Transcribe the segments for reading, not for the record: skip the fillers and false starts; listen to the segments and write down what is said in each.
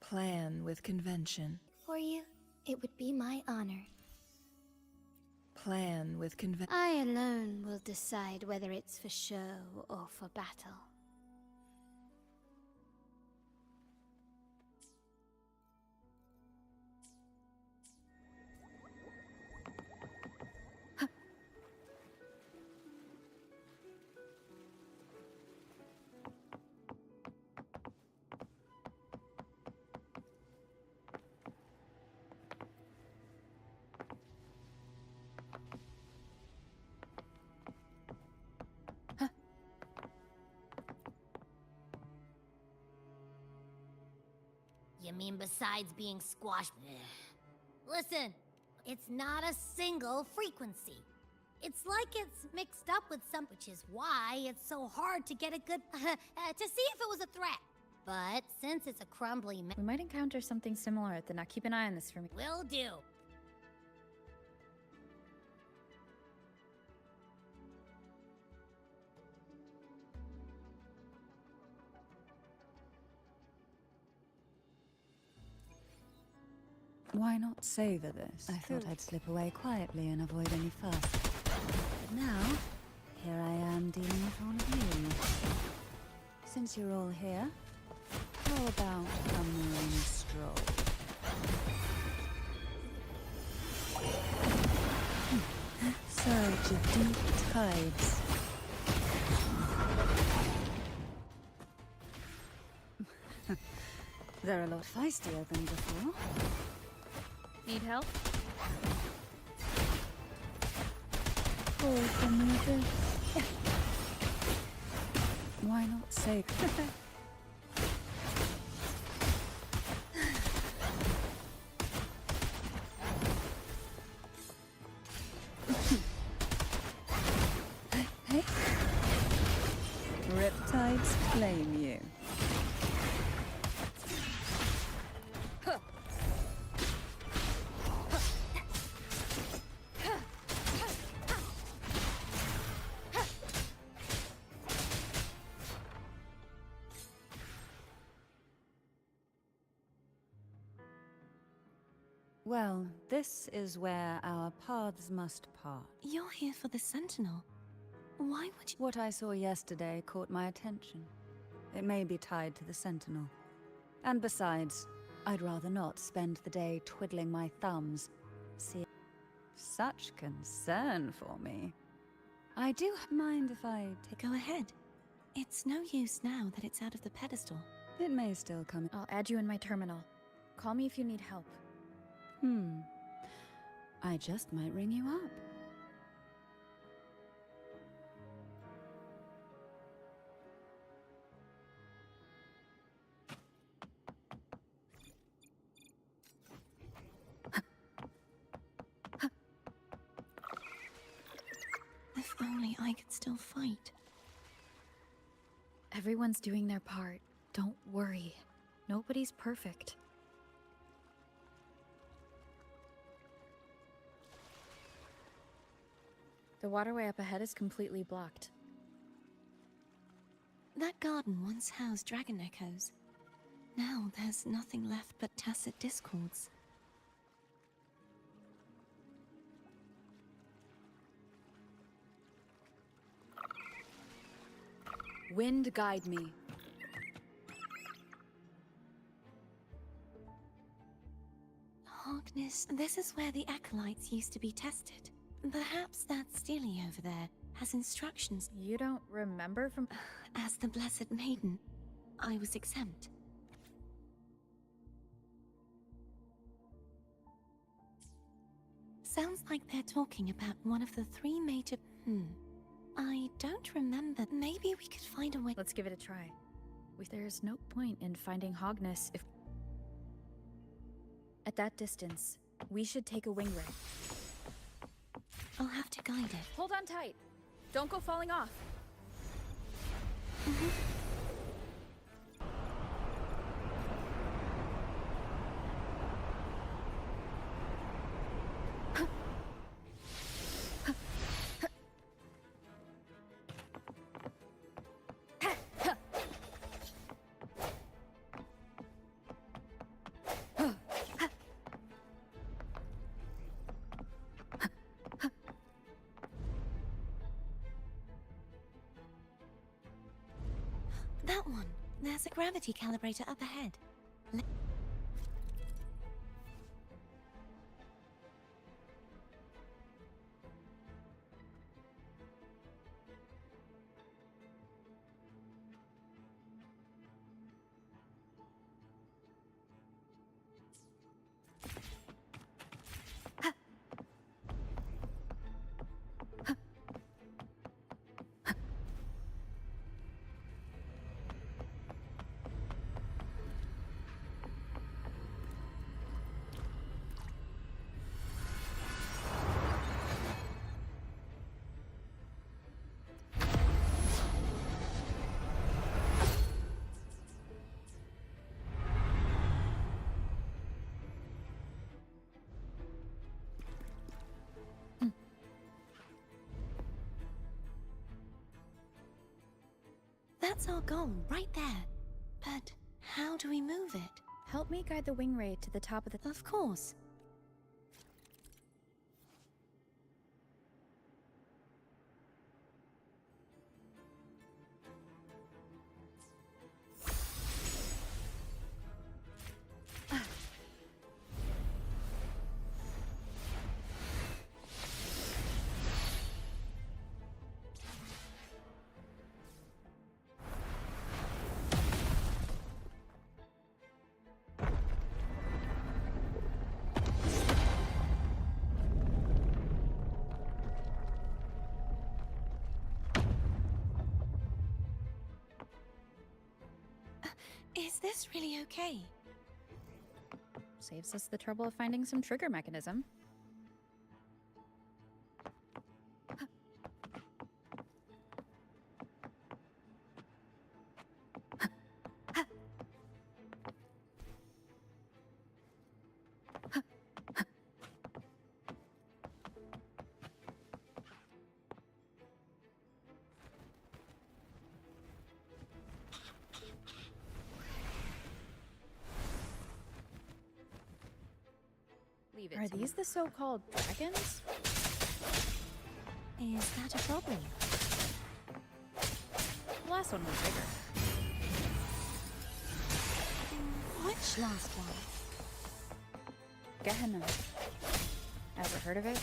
Plan with convention. For you, it would be my honor. Plan with convention. I alone will decide whether it's for show or for battle. You mean besides being squashed? Listen, it's not a single frequency. It's like it's mixed up with some, which is why it's so hard to get a good, to see if it was a threat. But since it's a crumbly We might encounter something similar at the Nut. Keep an eye on this for me. will do. Why not savor this? I thought I'd slip away quietly and avoid any fuss. But now, here I am dealing with all of you. Since you're all here, how about a morning stroll? Surge of deep tides. They're a lot feistier than before. Need help? Pour from the abyss. Why not say? Hey. Riptides claim you. Well, this is where our paths must part. You're here for the Sentinel. Why would you— What I saw yesterday caught my attention. It may be tied to the Sentinel. And besides, I'd rather not spend the day twiddling my thumbs. See, such concern for me. I do mind if I take— Go ahead. It's no use now that it's out of the pedestal. It may still come— I'll add you in my terminal. Call me if you need help. I just might ring you up. If only I could still fight. Everyone's doing their part. Don't worry. Nobody's perfect. The waterway up ahead is completely blocked. That garden once housed dragon echoes. Now there's nothing left but tacit discords. Wind guide me. Harkness, this is where the acolytes used to be tested. Perhaps that Steely over there has instructions. You don't remember from— As the Blessed Maiden, I was exempt. Sounds like they're talking about one of the three major— I don't remember. Maybe we could find a way— Let's give it a try. There's no point in finding Hogness if— At that distance, we should take a wing ray. I'll have to guide it. Hold on tight. Don't go falling off. That one. There's a gravity calibrator up ahead. That's our goal, right there. But how do we move it? Help me guide the wing ray to the top of the... Of course. Is this really okay? Saves us the trouble of finding some trigger mechanism. Are these the so-called dragons? Is that a problem? The last one was bigger. Which last one? Gehenna. Ever heard of it?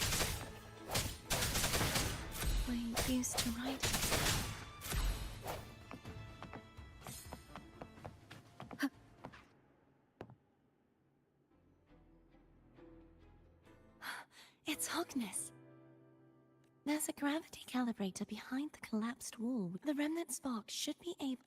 We used to write it. It's Hogness. There's a gravity calibrator behind the collapsed wall. The remnant spark should be able...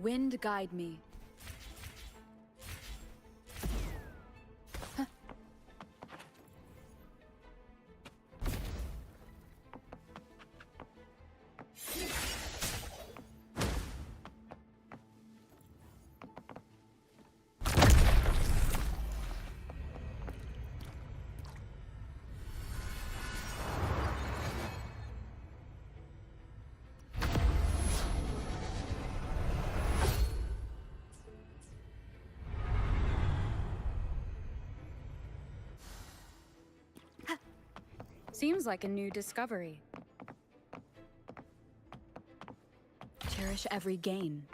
Wind guide me. Seems like a new discovery. Cherish every gain.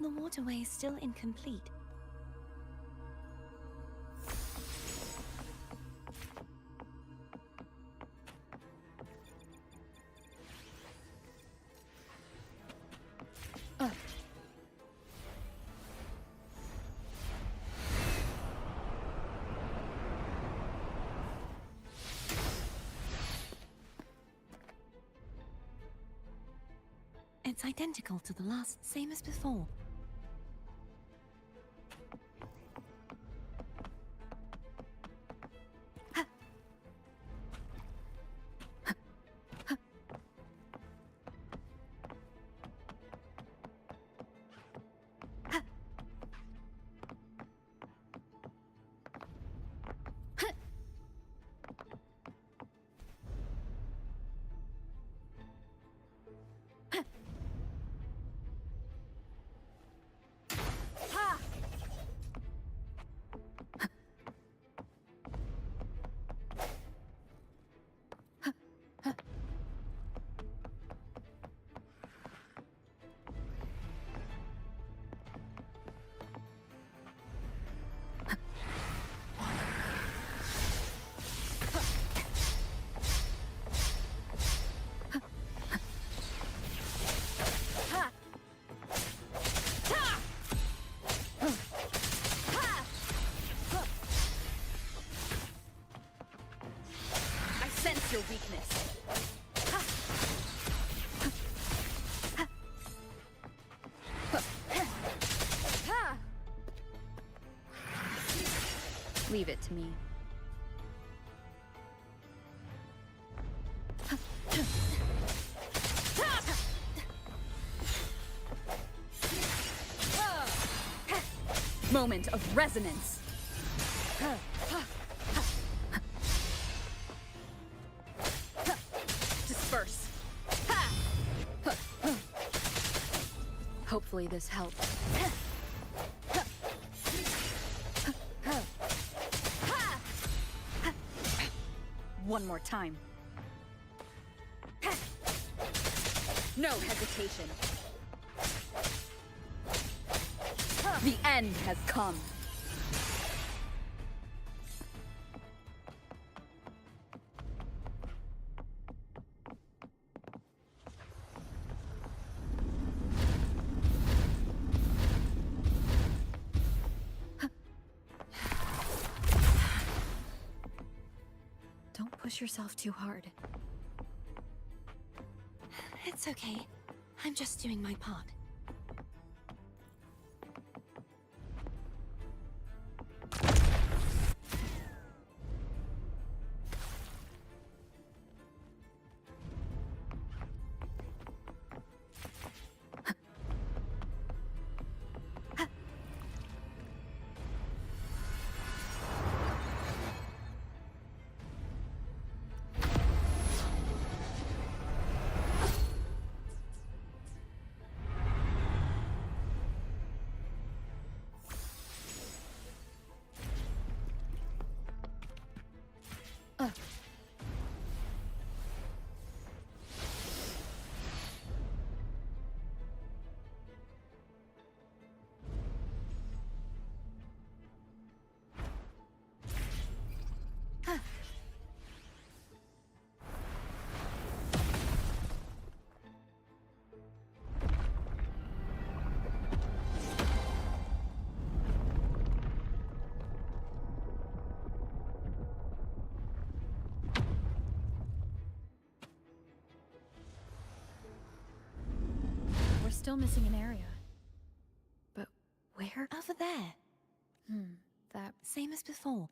The waterway is still incomplete. It's identical to the last, same as before. Your weakness. Leave it to me. Moment of resonance. Disperse. Hopefully this helps. One more time. No hesitation. The end has come. Don't push yourself too hard. It's okay. I'm just doing my part. We're still missing an area. But where? Over there. That... Same as before.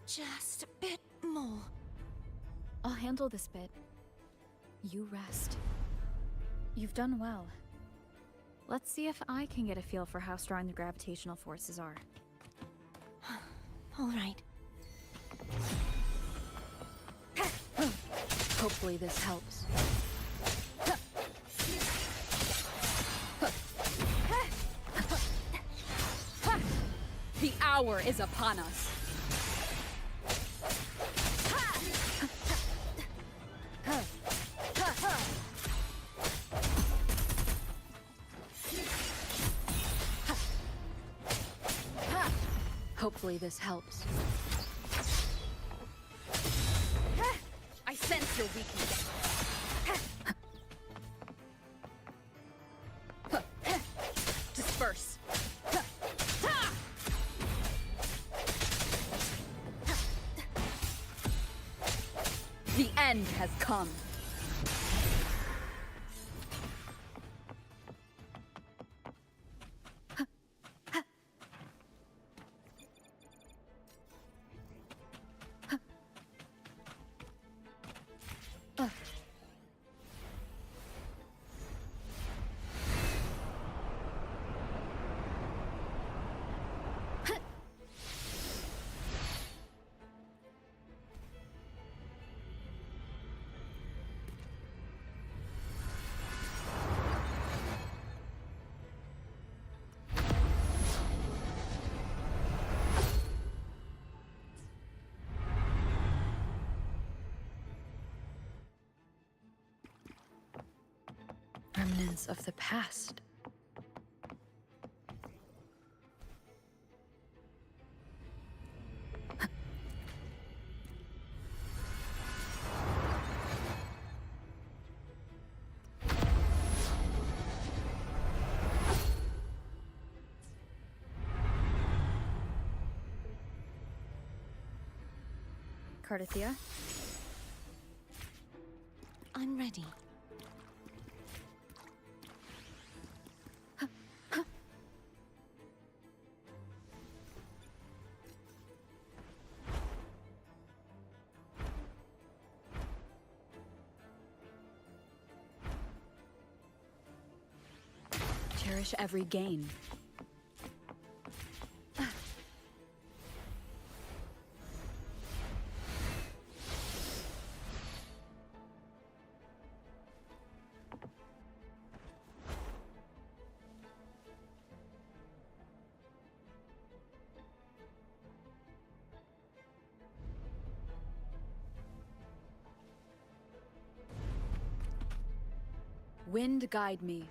Just a bit more. more. I'll handle this bit. You rest. You've done well. Let's see if I can get a feel for how strong the gravitational forces are. All right. Hopefully this helps. The hour is upon us. Hopefully this helps. I sense your weakness. Disperse. The end has come. Remnants of the past. Cardithia? I'm ready. Cherish every gain. Wind guide me.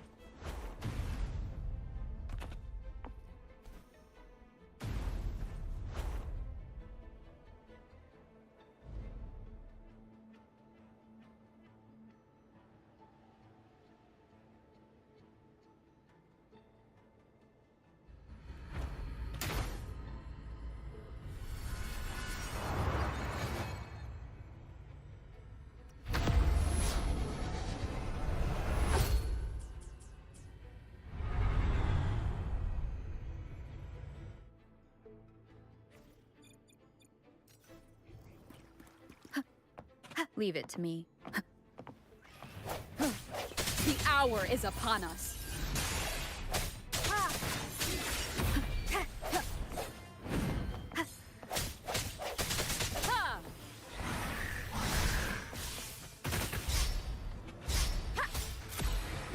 Leave it to me. The hour is upon us.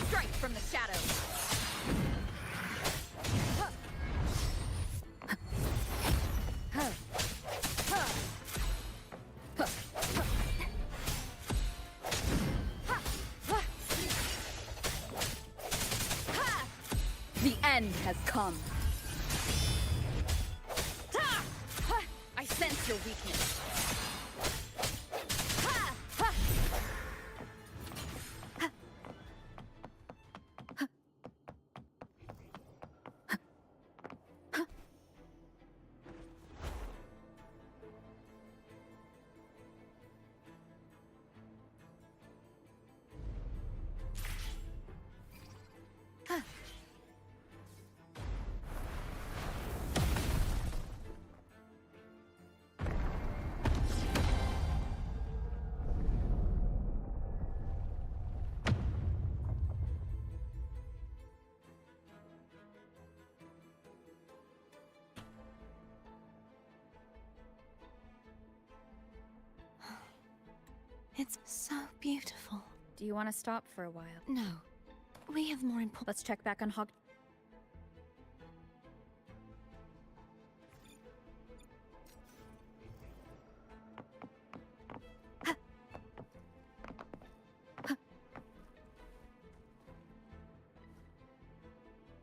Strike from the shadows. The end has come. I sense your weakness. It's so beautiful. Do you want to stop for a while? No. We have more important. Let's check back on Hog.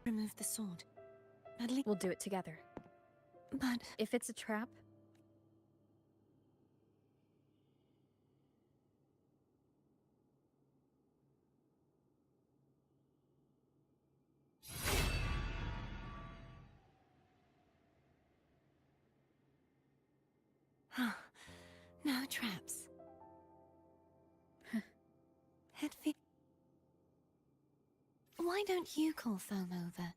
Remove the sword. At least. We'll do it together. But If it's a trap, no traps. Headfeet. Why don't you call Foam over?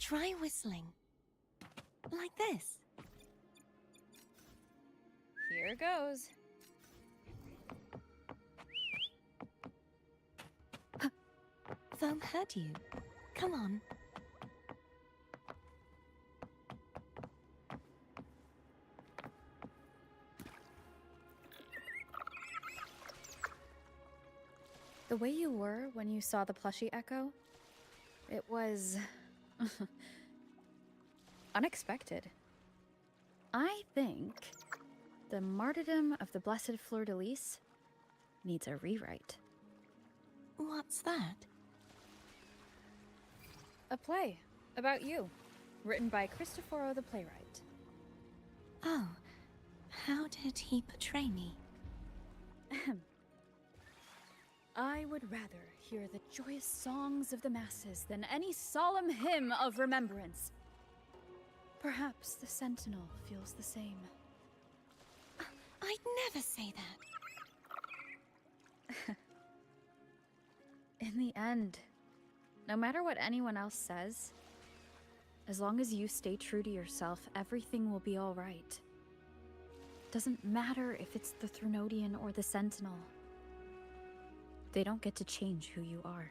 Try whistling. Like this. here goes. Foam heard you. Come on. The way you were when you saw the plushie echo, it was unexpected. I think the martyrdom of the Blessed Fleur-de-Lis needs a rewrite. What's that? A play about you, written by Cristoforo the playwright. Oh, how did he portray me? I would rather hear the joyous songs of the masses than any solemn hymn of remembrance. Perhaps the Sentinel feels the same. I'd never say that. In the end, no matter what anyone else says, as long as you stay true to yourself, everything will be all right. Doesn't matter if it's the Threnodian or the Sentinel. They don't get to change who you are.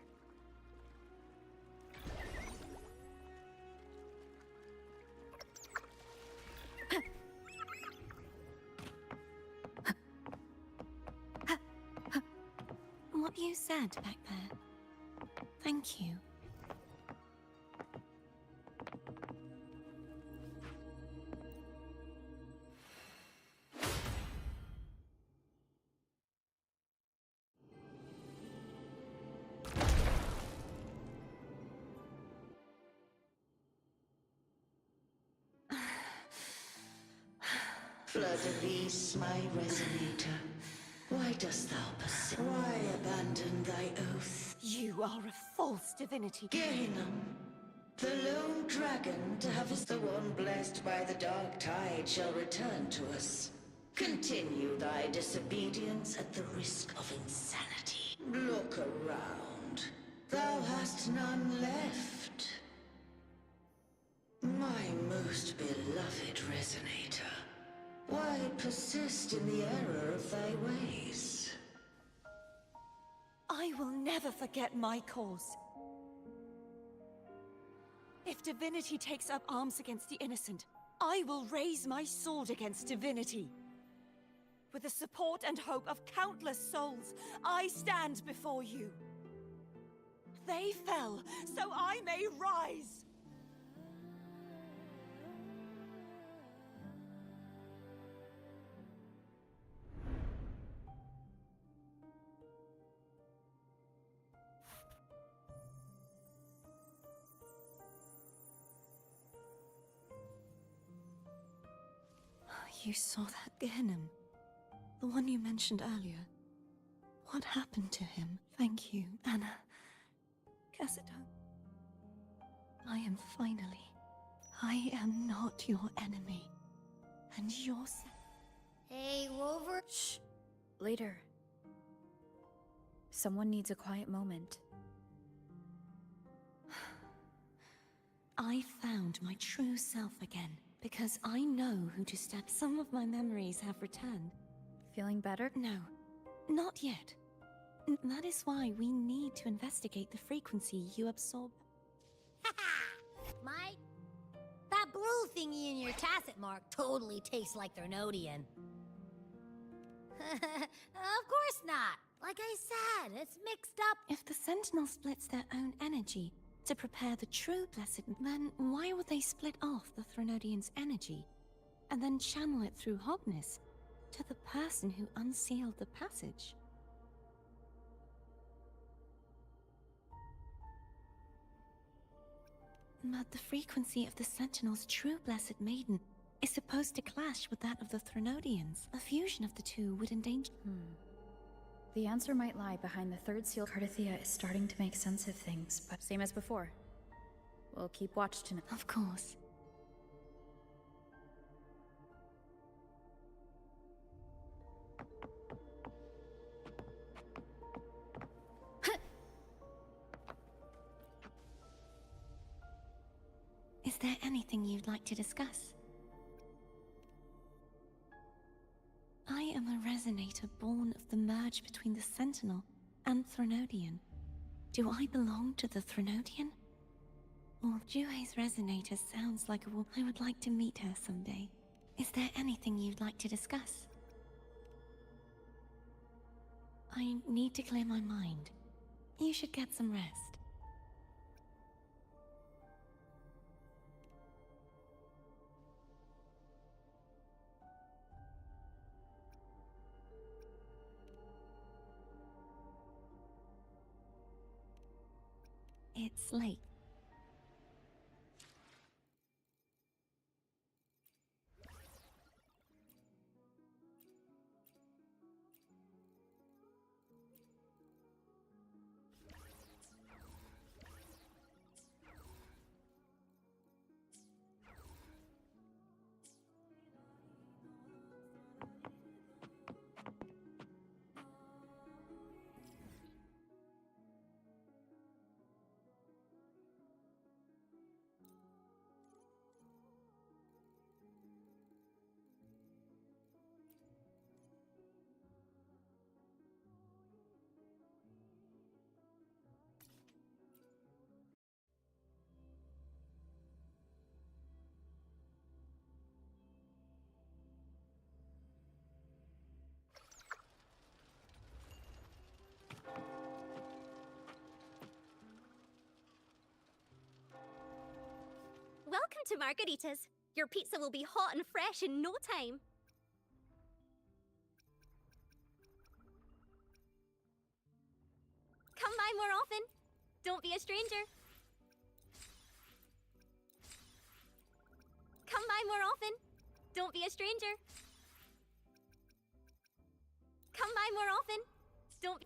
What you said back there. Thank you. Fleur-de-Lis, my resonator, why dost thou persist? Why abandon thy oath? You are a false divinity. Gehinnom, the lone dragon to have us, the one blessed by the dark tide, shall return to us. Continue thy disobedience at the risk of insanity. Look around. Thou hast none left. My most beloved resonator. Why persist in the error of thy ways? I will never forget my cause. If divinity takes up arms against the innocent, I will raise my sword against divinity. With the support and hope of countless souls, I stand before you. They fell, so I may rise! You saw that Gehinnom? The one you mentioned earlier. What happened to him? Thank you, Anna. Cassidon. I am not your enemy. And your Hey, Rover. Shh. Later. Someone needs a quiet moment. I found my true self again, because I know who to step. Some of my memories have returned. Feeling better? No, not yet. That is why we need to investigate the frequency you absorb. Mike, that blue thingy in your tacit mark totally tastes like Threnodian. Of course not. Like I said, it's mixed up. If the Sentinel splits their own energy to prepare the true Blessed, then why would they split off the Threnodian's energy and then channel it through Hobness to the person who unsealed the passage? But the frequency of the Sentinel's true Blessed Maiden is supposed to clash with that of the Threnodians. A fusion of the two would endanger... The answer might lie behind the third seal. Cardathia is starting to make sense of things, but same as before. We'll keep watch tonight. Of course. Is there anything you'd like to discuss? I am a resonator born of the merge between the Sentinel and Threnodian. Do I belong to the Threnodian? Well, Jue's resonator sounds like a woman. I would like to meet her someday. Is there anything you'd like to discuss? I need to clear my mind. You should get some rest. It's late. Welcome to Margaritas. Your pizza will be hot and fresh in no time. Come by more often. Don't be a stranger. Come by more often. Don't be a stranger. Come by more often. Don't...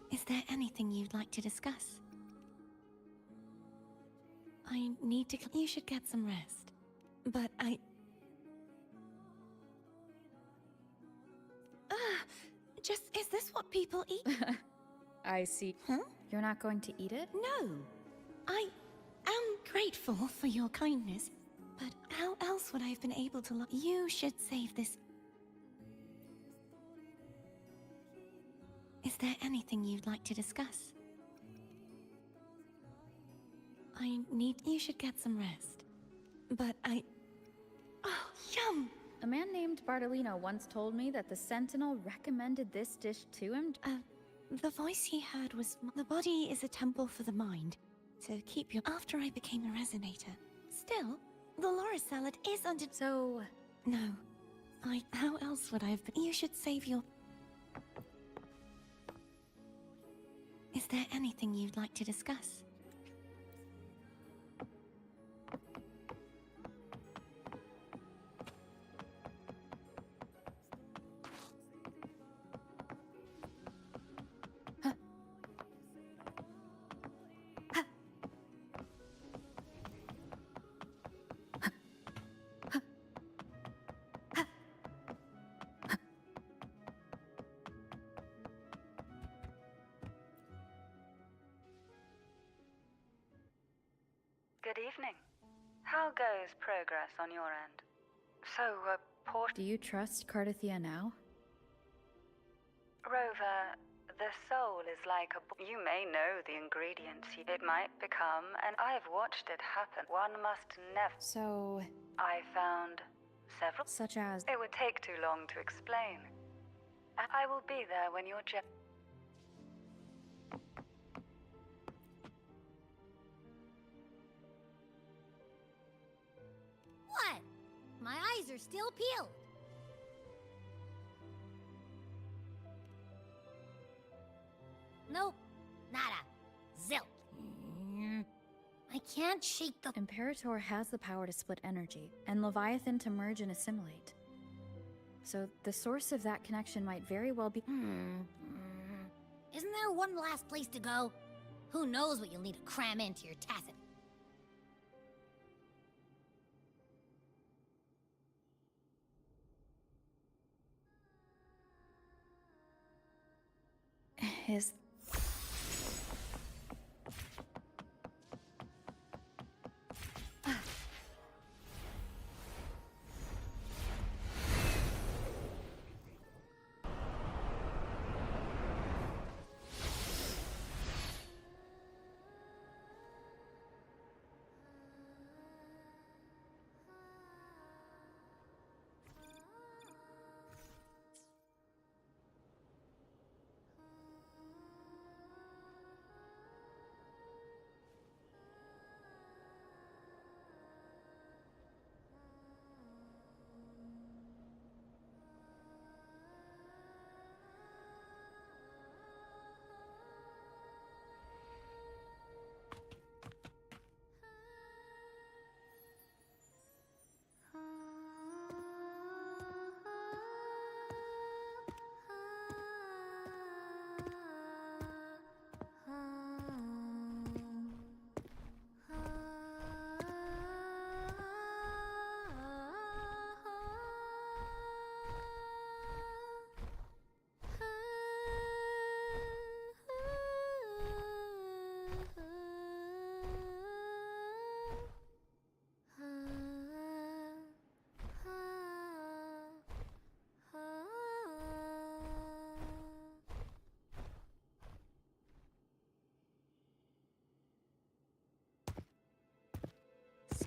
Is there anything you'd like to discuss? I need to... You should get some rest. But just... Is this what people eat? I see. Huh? You're not going to eat it? No. I am grateful for your kindness, but how else would I have been able to love... You should save this... there anything you'd like to discuss? You should get some rest. But Oh, yum! A man named Bartolino once told me that the Sentinel recommended this dish to him. The voice he heard was, the body is a temple for the mind, to keep you after I became a resonator. Still, the Laura salad is under— So... No. How else would I have been— You should save your— Is there anything you'd like to discuss? Good evening. How goes progress on your end? So, Do you trust Cardathia now? Rover, the soul is like you may know the ingredients it might become, and I've watched it happen. One must never. So... I found several. Such as... It would take too long to explain. I will be there when you're What? My eyes are still peeled. Nope. Nada. Zilch. I can't shake the— Imperator has the power to split energy, and Leviathan to merge and assimilate. So the source of that connection might very well be— Isn't there one last place to go? Who knows what you'll need to cram into your tacit? Is...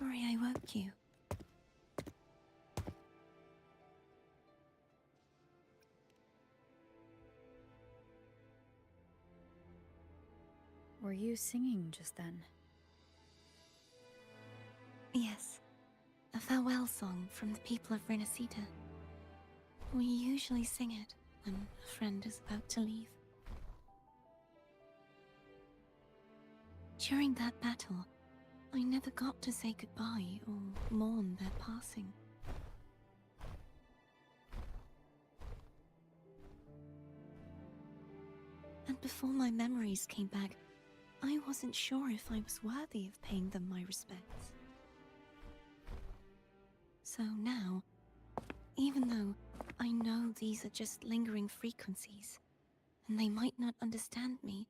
Sorry I woke you. Were you singing just then? Yes. A farewell song from the people of Renacita. We usually sing it when a friend is about to leave. During that battle, I never got to say goodbye or mourn their passing. And before my memories came back, I wasn't sure if I was worthy of paying them my respects. So now, even though I know these are just lingering frequencies, and they might not understand me,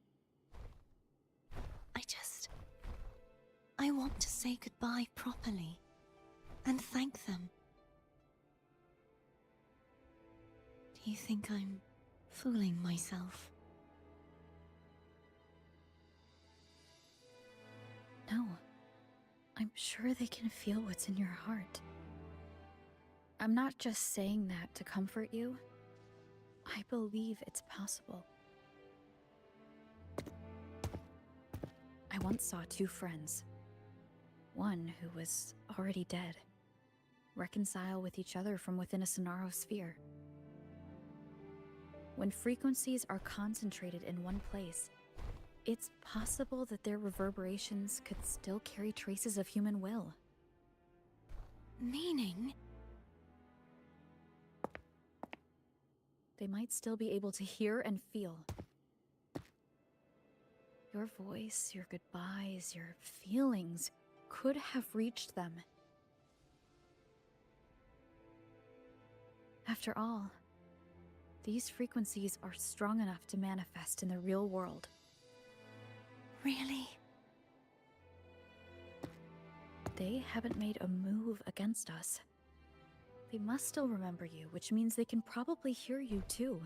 I want to say goodbye properly, and thank them. Do you think I'm fooling myself? No. I'm sure they can feel what's in your heart. I'm not just saying that to comfort you. I believe it's possible. I once saw two friends. One who was already dead. Reconcile with each other from within a Sonaro sphere. When frequencies are concentrated in one place, it's possible that their reverberations could still carry traces of human will. Meaning? They might still be able to hear and feel. Your voice, your goodbyes, your feelings could have reached them. After all, these frequencies are strong enough to manifest in the real world. Really? They haven't made a move against us. They must still remember you, which means they can probably hear you too.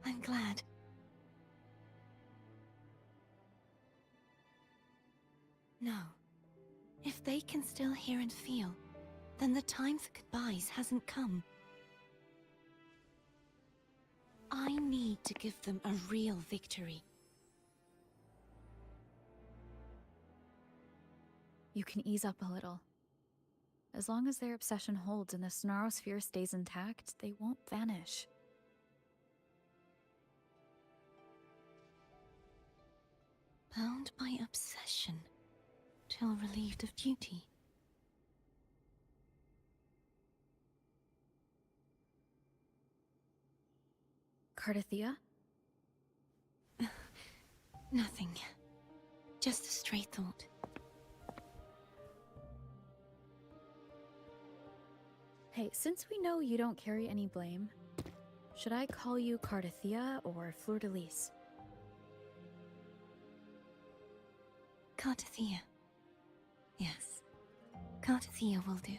I'm glad. No. If they can still hear and feel, then the time for goodbyes hasn't come. I need to give them a real victory. You can ease up a little. As long as their obsession holds and the Sonaro sphere stays intact, they won't vanish. Bound by obsession, till relieved of duty. Cardathia? Nothing. Just a stray thought. Hey, since we know you don't carry any blame, should I call you Cardathia or Fleur-de-Lis? Cardathia. Yes. Cardathia will do.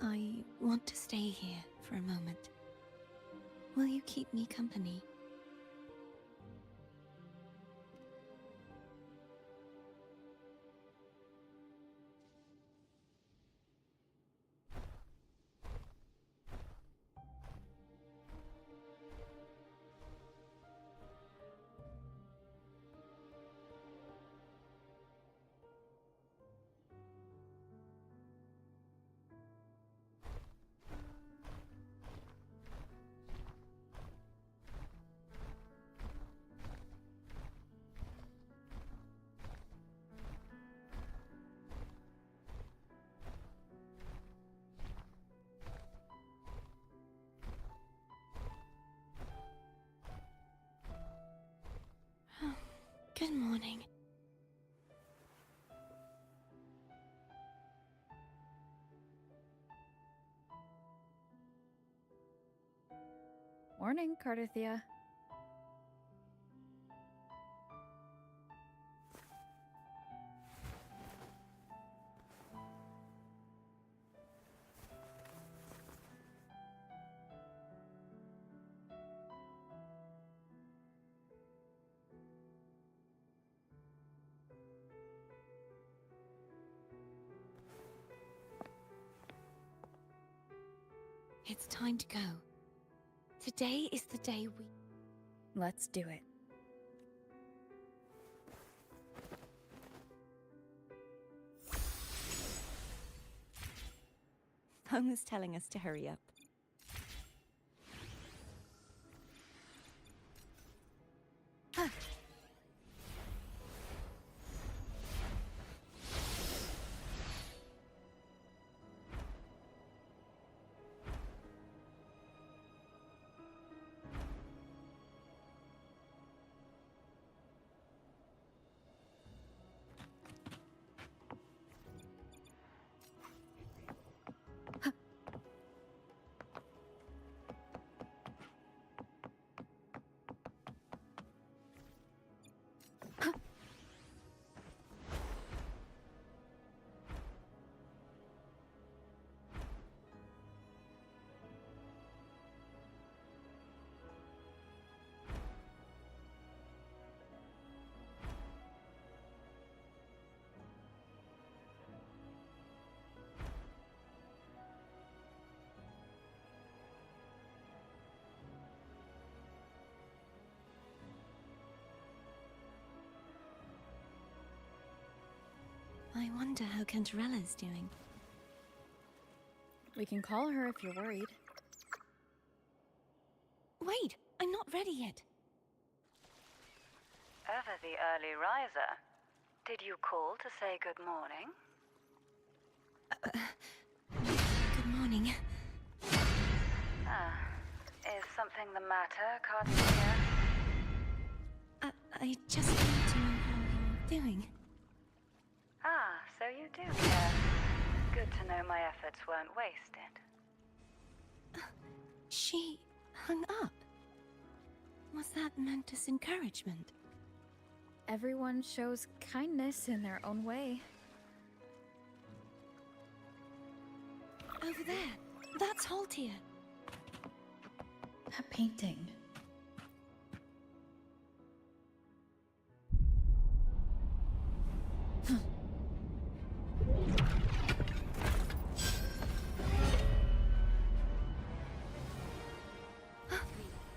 I want to stay here for a moment. Will you keep me company? Good morning. Morning, Cardathia. It's time to go. Today is the day we... Let's do it. Home is telling us to hurry up. wonder how Cantarella's doing. We can call her if you're worried. Wait, I'm not ready yet. Ever the early riser. Did you call to say good morning? Good morning. Is something the matter, Cartier? I just wanted to know how you're doing. So you do care. Good to know my efforts weren't wasted. She hung up. Was that meant as encouragement? Everyone shows kindness in their own way. Over there. That's Haltier. That painting.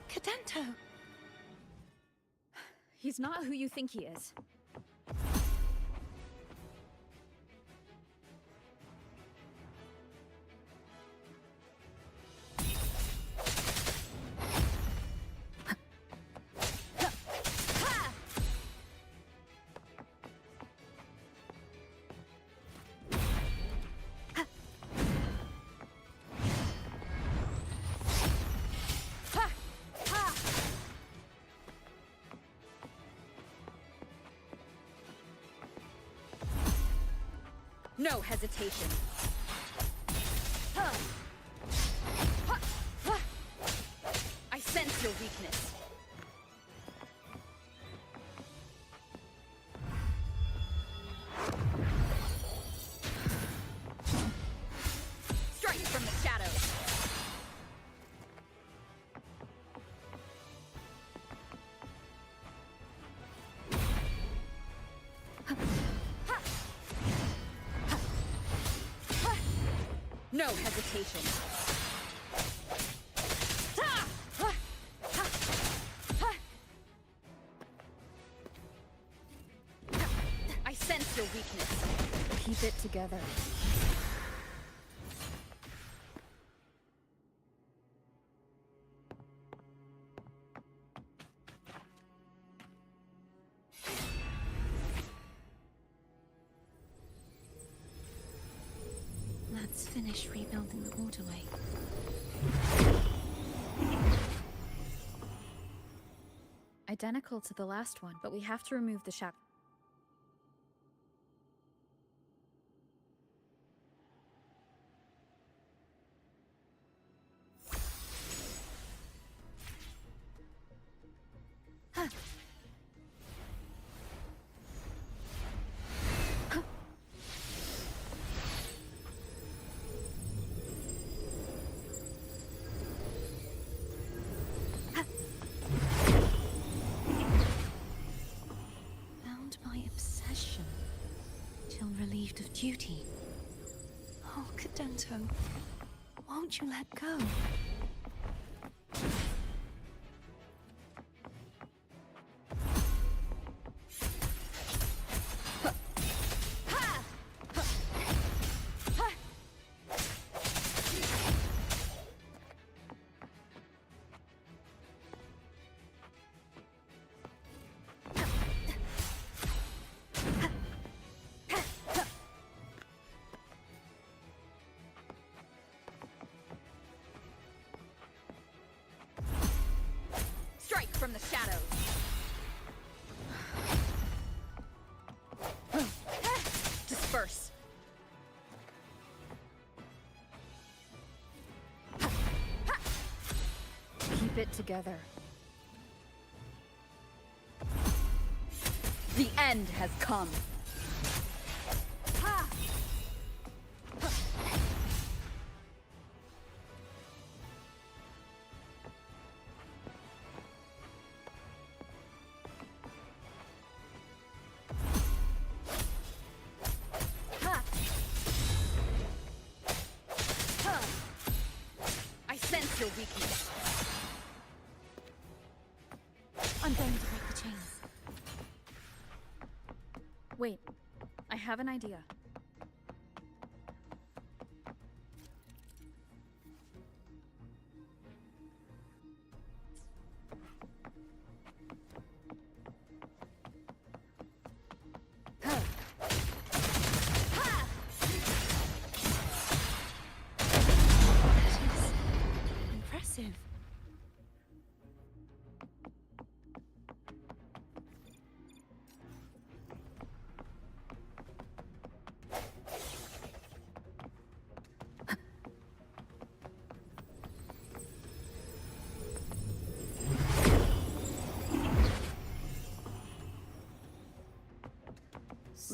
Cadento! He's not who you think he is. No hesitation. I sense your weakness. Strike from the shadows. No hesitation. I sense your weakness. Keep it together. Let's finish rebuilding the waterway. Identical to the last one, but we have to remove the shadow. Bound by obsession. Till relieved of duty. Oh, Cadento. Won't you let go? Strike from the shadows. Disperse. Keep it together. The end has come. I sense your weakness. I'm going to break the chains. Wait, I have an idea.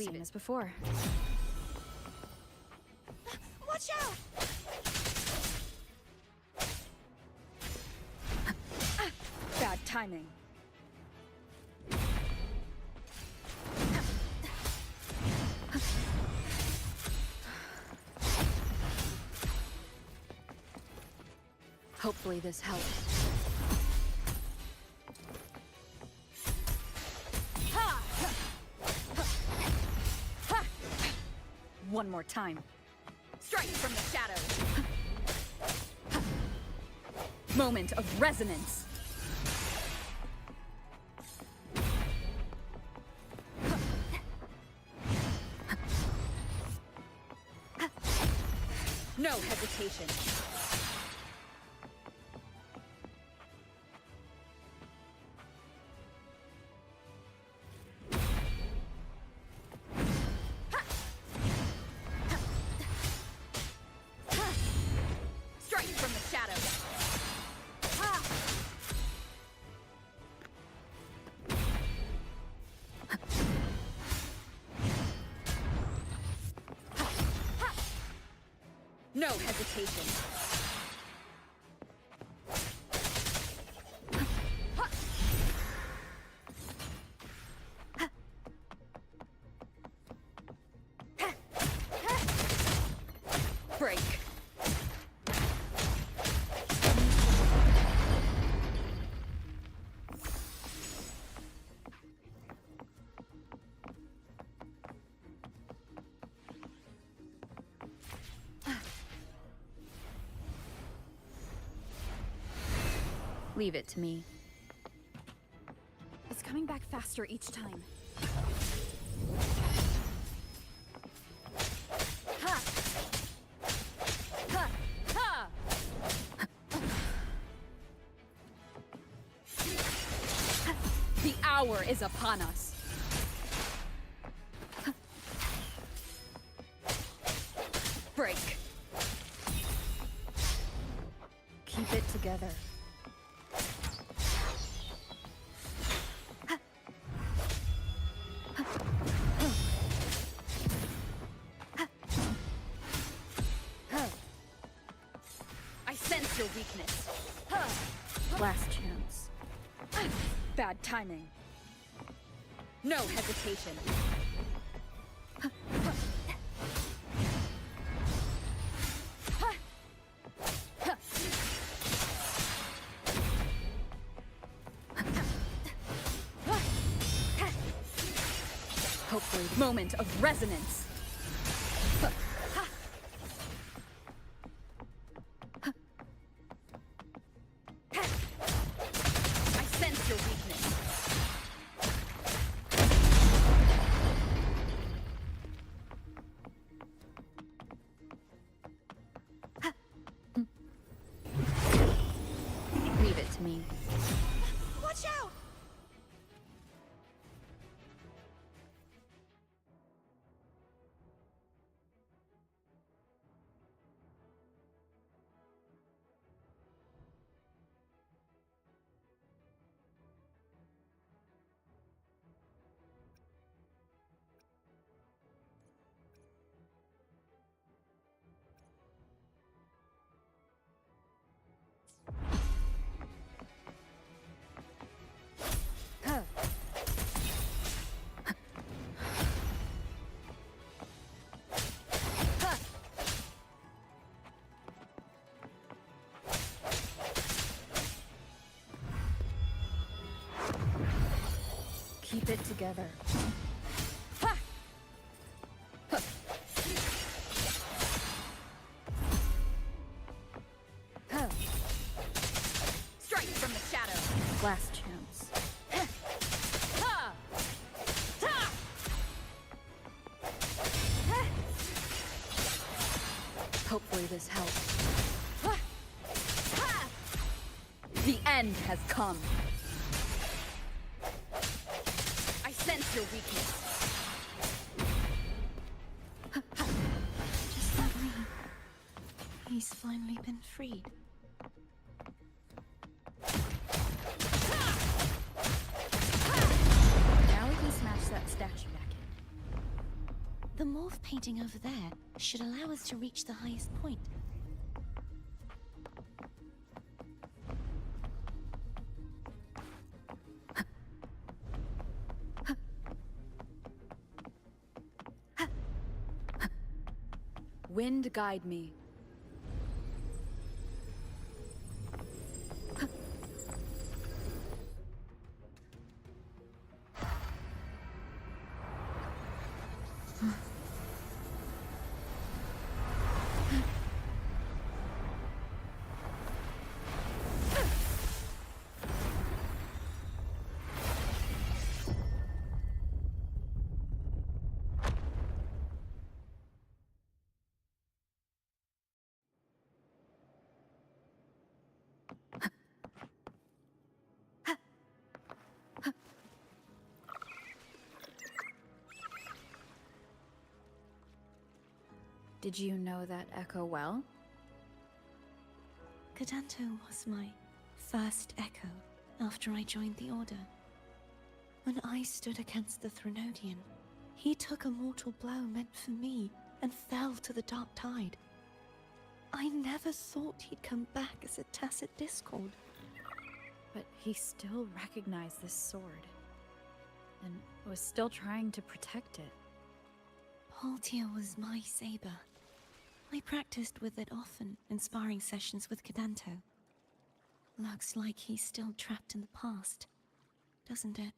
Same as before. Watch out! Bad timing. Hopefully this helps. One more time. Strike from the shadows! Moment of resonance! No hesitation. Strike from the shadows. No hesitation. Break. Leave it to me. It's coming back faster each time. Ha! Ha! Ha! The hour is upon us. Break. Keep it together. I sense your weakness. Last chance. Bad timing. No hesitation. Hopefully, moment of resonance. I sense your weakness. Leave it to me. Watch out! Keep it together. Strike from the shadow. Last chance. Hopefully this helps. The end has come. I sense your weakness. Just like me. He's finally been freed. Now we can smash that statue back in. painting over there should allow us to reach the highest point. Wind guide me. Did you know that echo well? Cadanto was my first echo after I joined the Order. When I stood against the Threnodian, he took a mortal blow meant for me and fell to the Dark Tide. I never thought he'd come back as a tacit discord. But he still recognized this sword, and was still trying to protect it. Haltia was my saber. I practiced with it often in sparring sessions with Cadanto. Looks like he's still trapped in the past, doesn't it?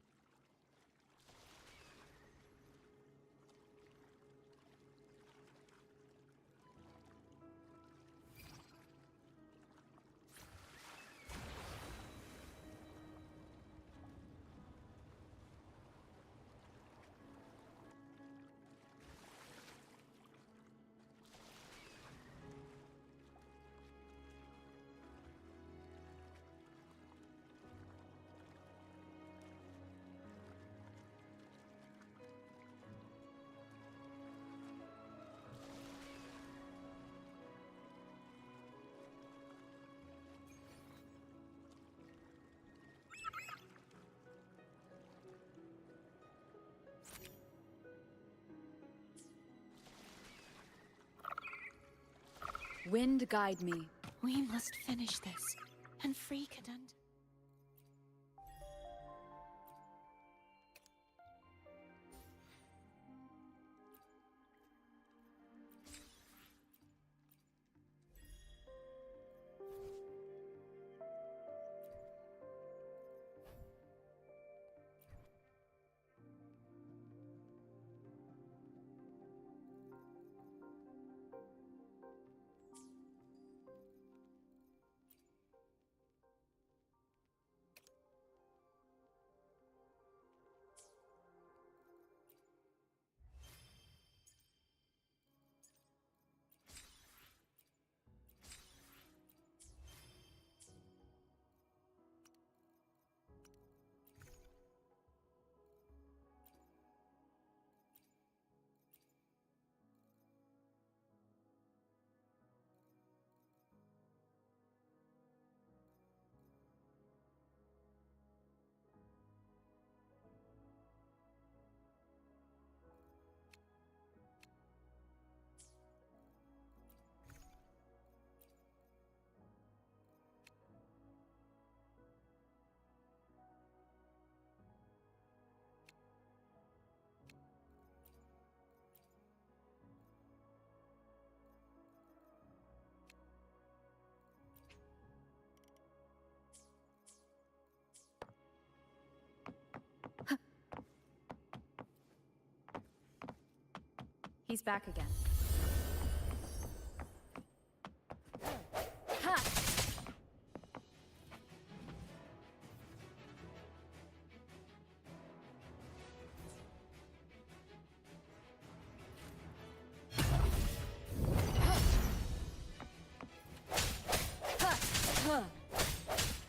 Wind guide me. We must finish this and free Cadanto. He's back again. Ha!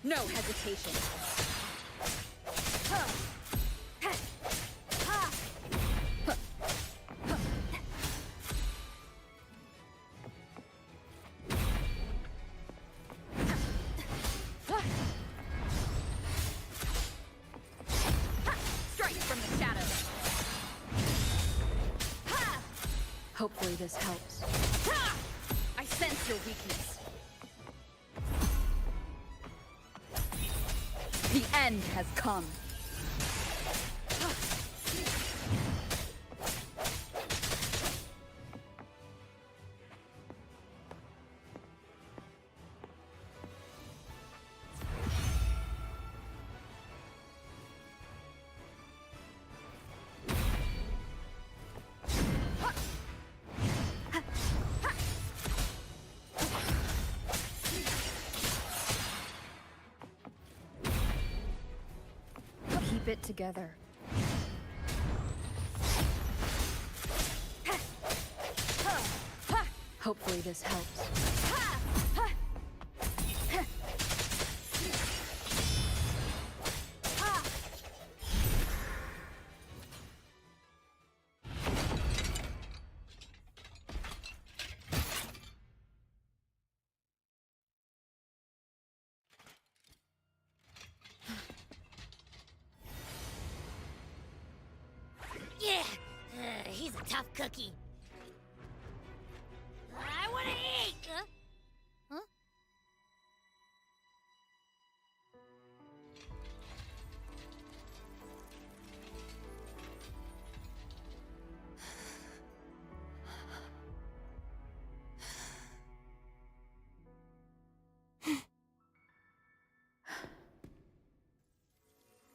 No hesitation. Hopefully this helps. I sense your weakness. The end has come. Keep it together. Hopefully this helps. Yeah, he's a tough cookie. I wanna eat! Huh?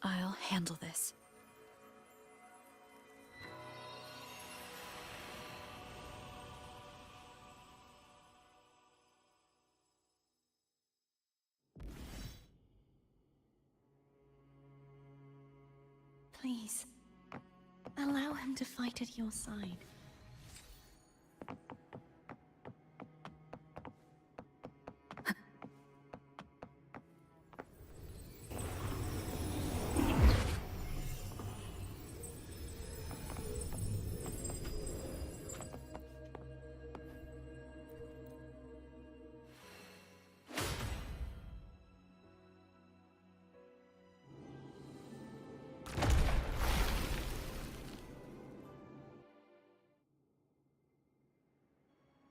I'll handle this. Please, allow him to fight at your side.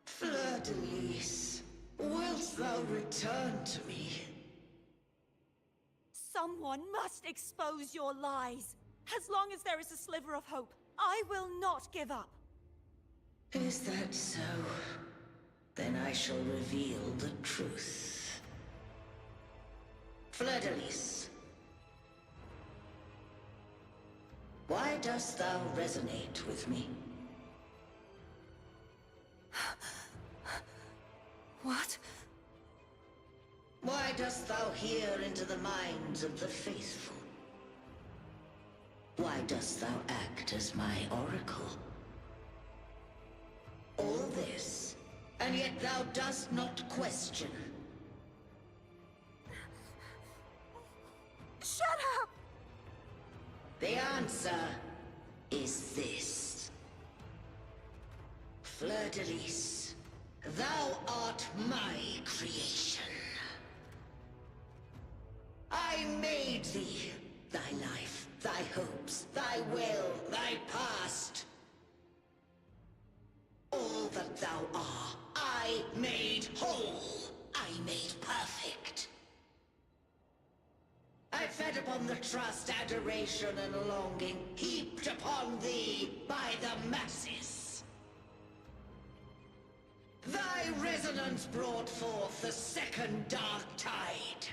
Fleur-de-Lis, wilt thou return to me? Someone must expose your lies. As long as there is a sliver of hope, I will not give up. Is that so? Then I shall reveal the truth. Fleur-de-Lis, why dost thou resonate with me? What? Why dost thou hear into the minds of the faithful? Why dost thou act as my oracle? All this, and yet thou dost not question. Shut up! The answer is this. Fleur-de-Lis, thou art my creation. I made thee, thy life, thy hopes, thy will, thy past. All that thou art, I made whole. I made perfect. I fed upon the trust, adoration, and longing heaped upon thee by the masses. Thy resonance brought forth the second dark tide.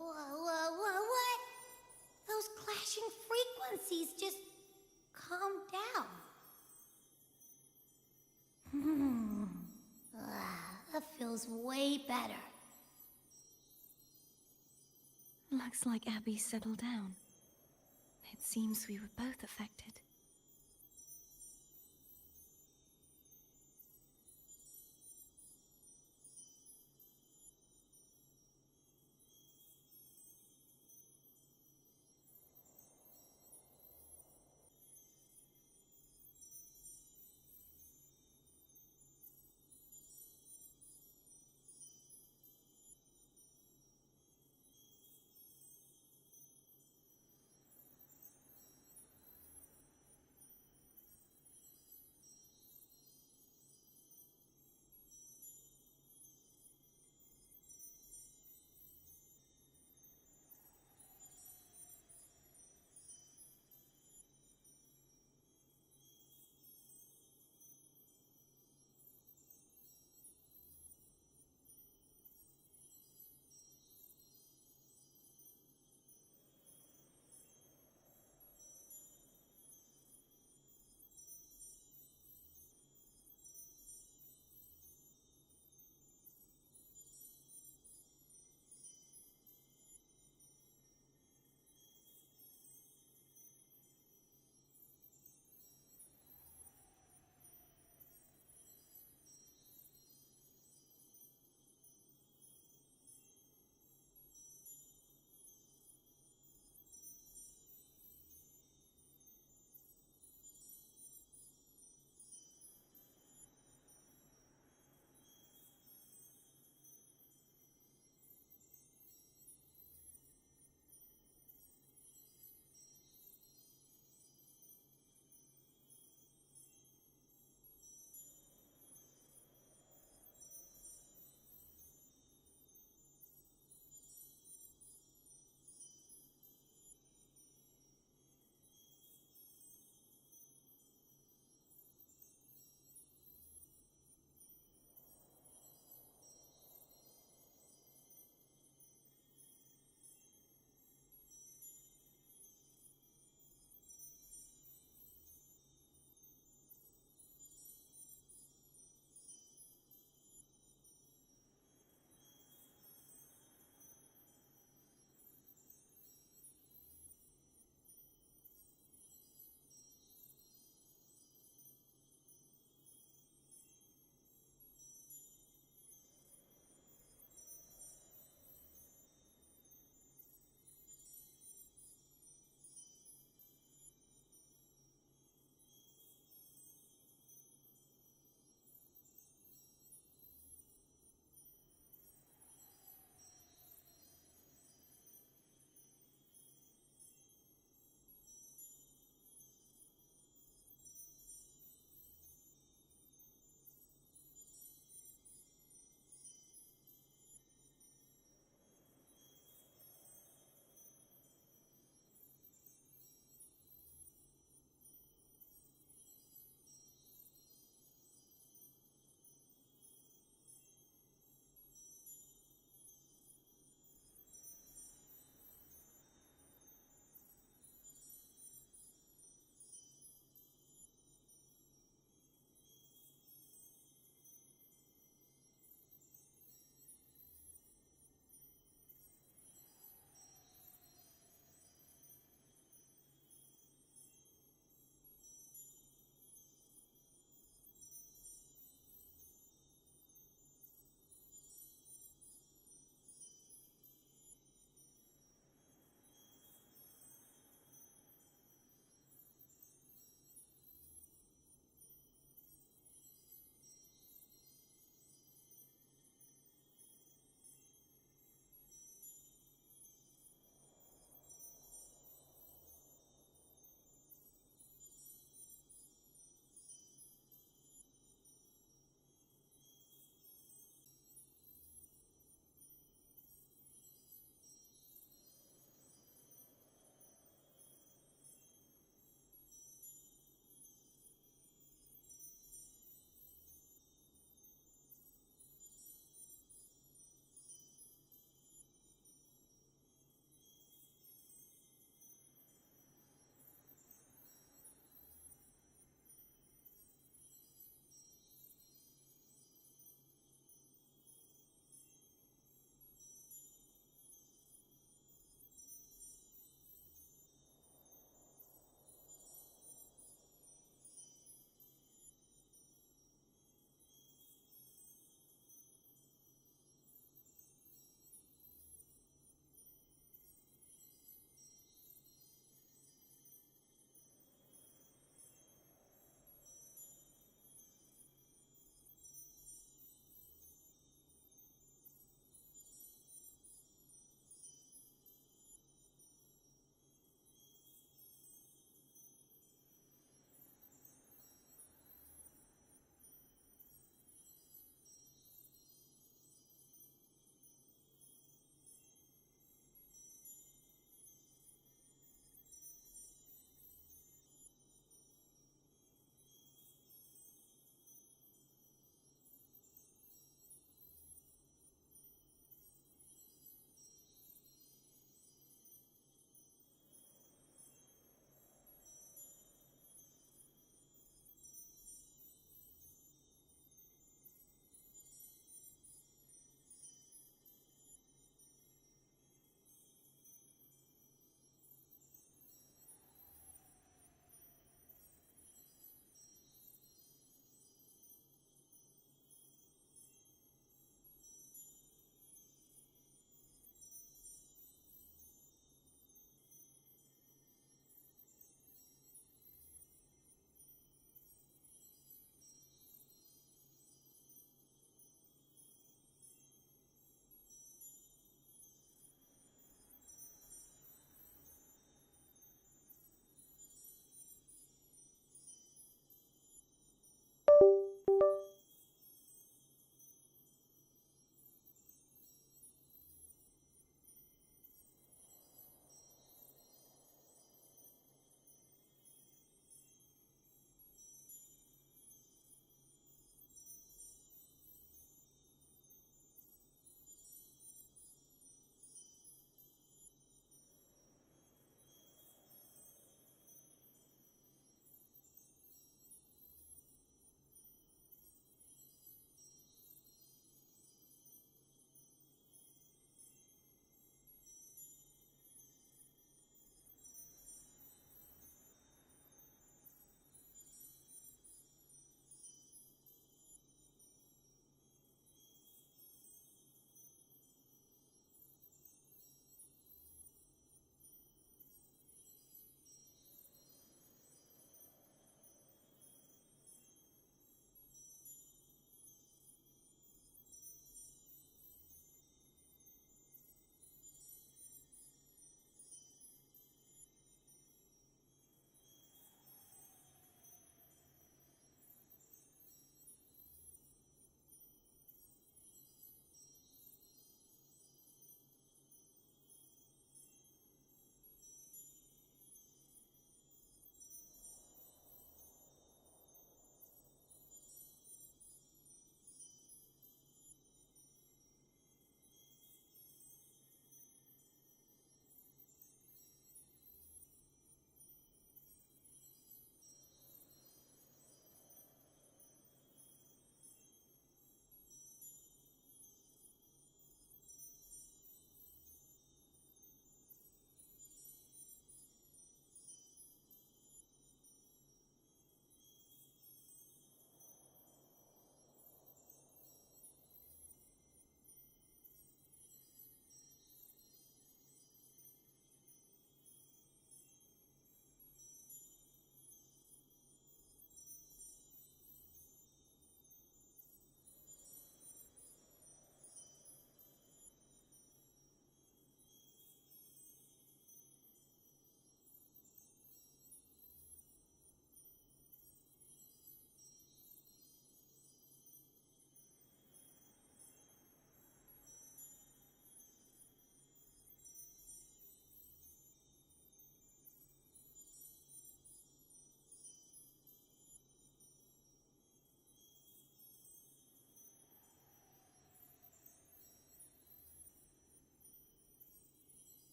What? Those clashing frequencies just calm down. That feels way better. Looks like Abby settled down. It seems we were both affected.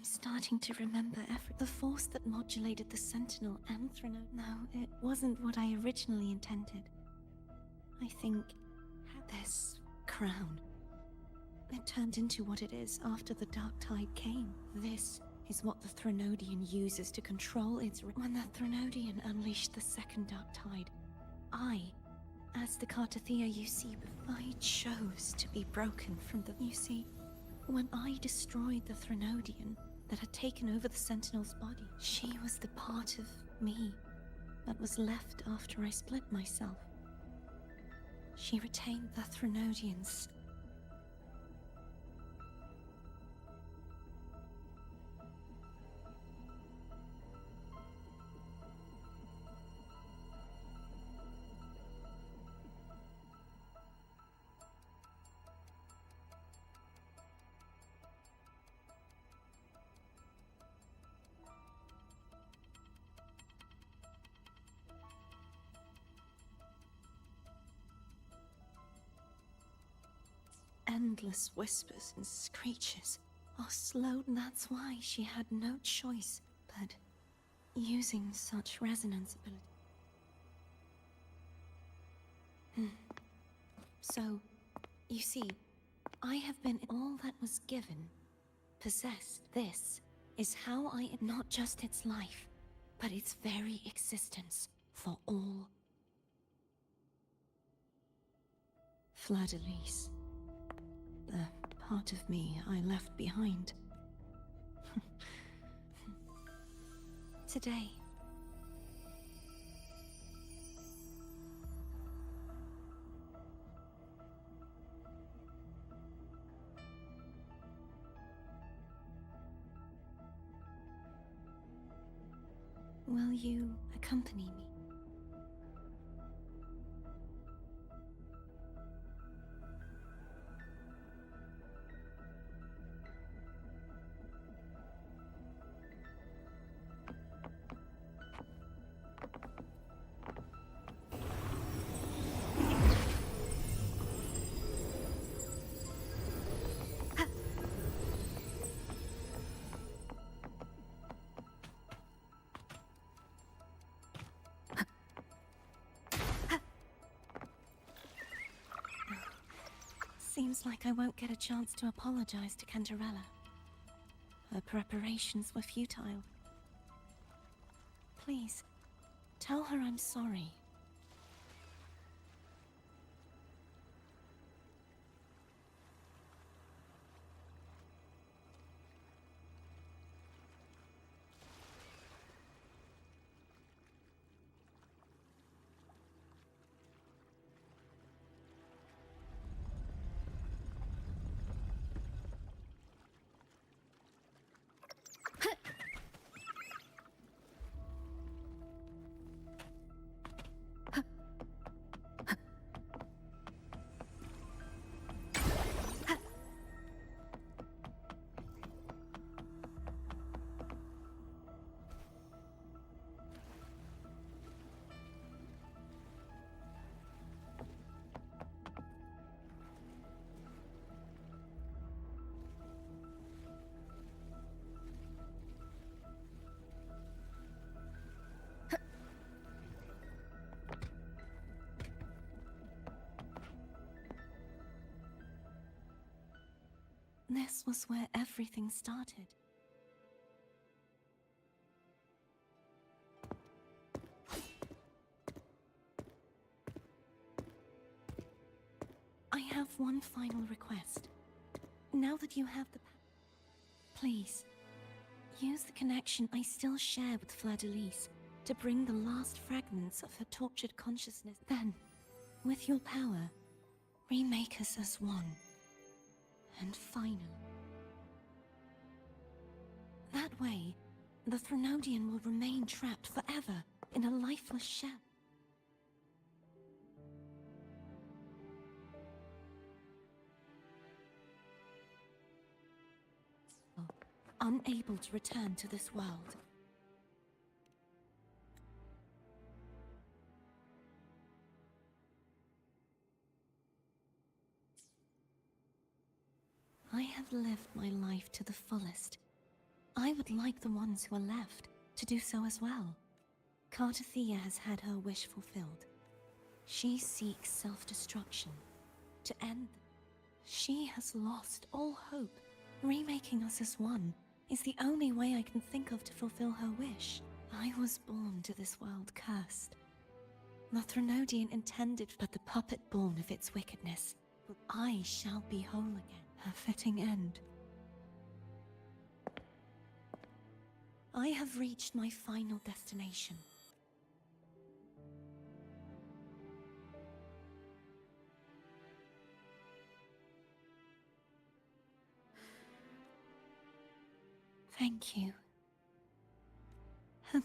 I'm starting to remember the force that modulated the Sentinel and Threnode. No, it wasn't what I originally intended. I think this crown, it turned into what it is after the Dark Tide came. This is what the Threnodian uses to control its... When the Threnodian unleashed the second Dark Tide, as the Cartathea you see before, I chose to be broken from the... You see, when I destroyed the Threnodian that had taken over the Sentinel's body, she was the part of me that was left after I split myself. She retained the Threnodians. Endless whispers and screeches. Oh, slow, that's why she had no choice but using such resonance ability. So, you see, I have been all that was given, possessed. This is how I... not just its life, but its very existence for all. Fleur-de-Lis. The part of me I left behind. Today. Will you accompany me? Seems like I won't get a chance to apologize to Cantarella. Her preparations were futile. Please, tell her I'm sorry. This was where everything started. I have one final request. Now that you have the please, use the connection I still share with Fleur-de-Lis to bring the last fragments of her tortured consciousness. Then, with your power, remake us as one. And final. That way, the Threnodian will remain trapped forever in a lifeless shell. Unable to return to this world. I have lived my life to the fullest, I would like the ones who are left to do so as well. Cartathea has had her wish fulfilled. She seeks self-destruction to end. She has lost all hope. Remaking us as one is the only way I can think of to fulfill her wish. I was born to this world cursed. The Threnodian intended but the puppet born of its wickedness. But I shall be whole again. A fitting end. I have reached my final destination. Thank you. And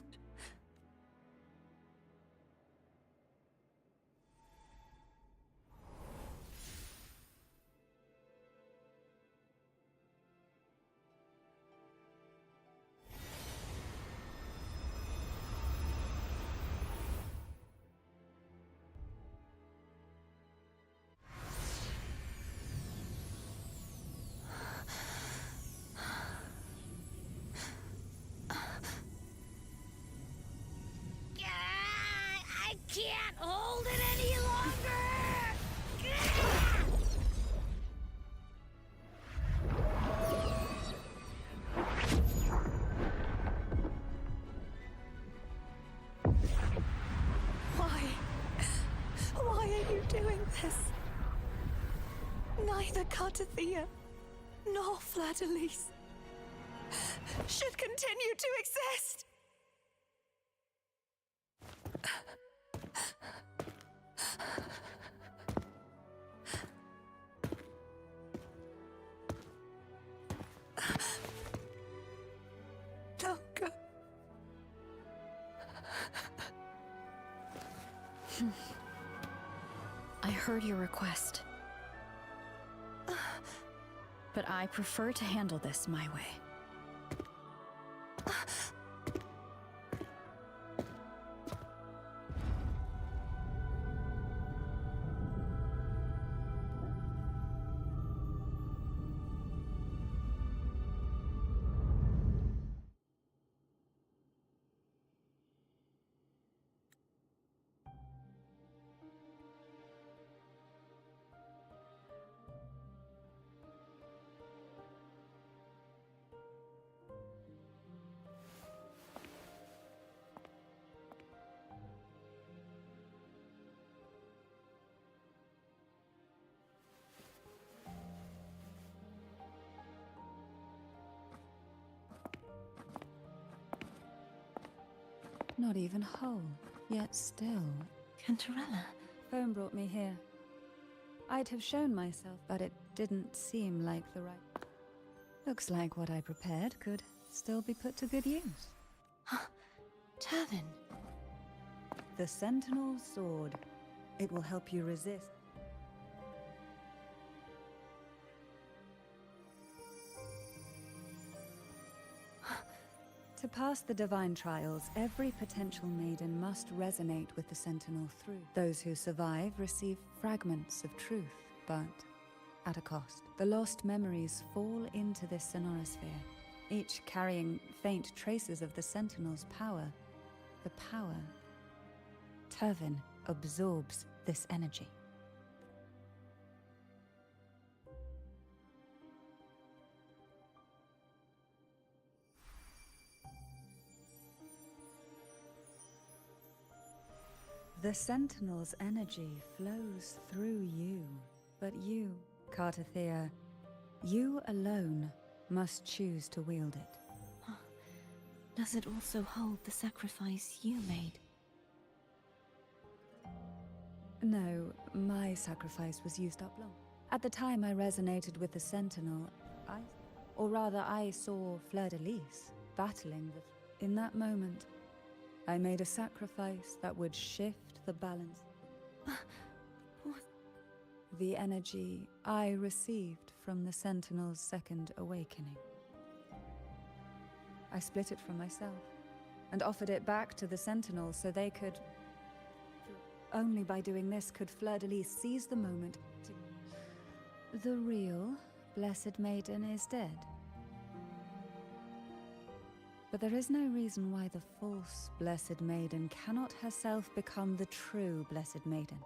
I can't hold it any longer! why? Why are you doing this? Neither Cartathea nor Fleur-de-Lis should continue to exist! Don't go. I heard your request. But I prefer to handle this my way. Not even whole, yet still. Cantarella. Phone brought me here. I'd have shown myself, but it didn't seem like the right... Looks like what I prepared could still be put to good use. Turvin. The Sentinel's sword. It will help you resist. To pass the divine trials, every potential maiden must resonate with the Sentinel through. Those who survive receive fragments of truth, but at a cost. The lost memories fall into this sonorosphere, each carrying faint traces of the Sentinel's power. The power. Turvin absorbs this energy. The Sentinel's energy flows through you, but you, Cartathea, you alone must choose to wield it. Does it also hold the sacrifice you made? No, my sacrifice was used up long. At the time I resonated with the Sentinel, I saw Fleur-de-Lis battling the... In that moment, I made a sacrifice that would shift the balance. What? The energy I received from the Sentinel's second awakening. I split it from myself, and offered it back to the Sentinel so they could... Only by doing this could Fleur-de-Lis seize the moment to... The real Blessed Maiden is dead. But there is no reason why the false Blessed Maiden cannot herself become the true Blessed Maiden.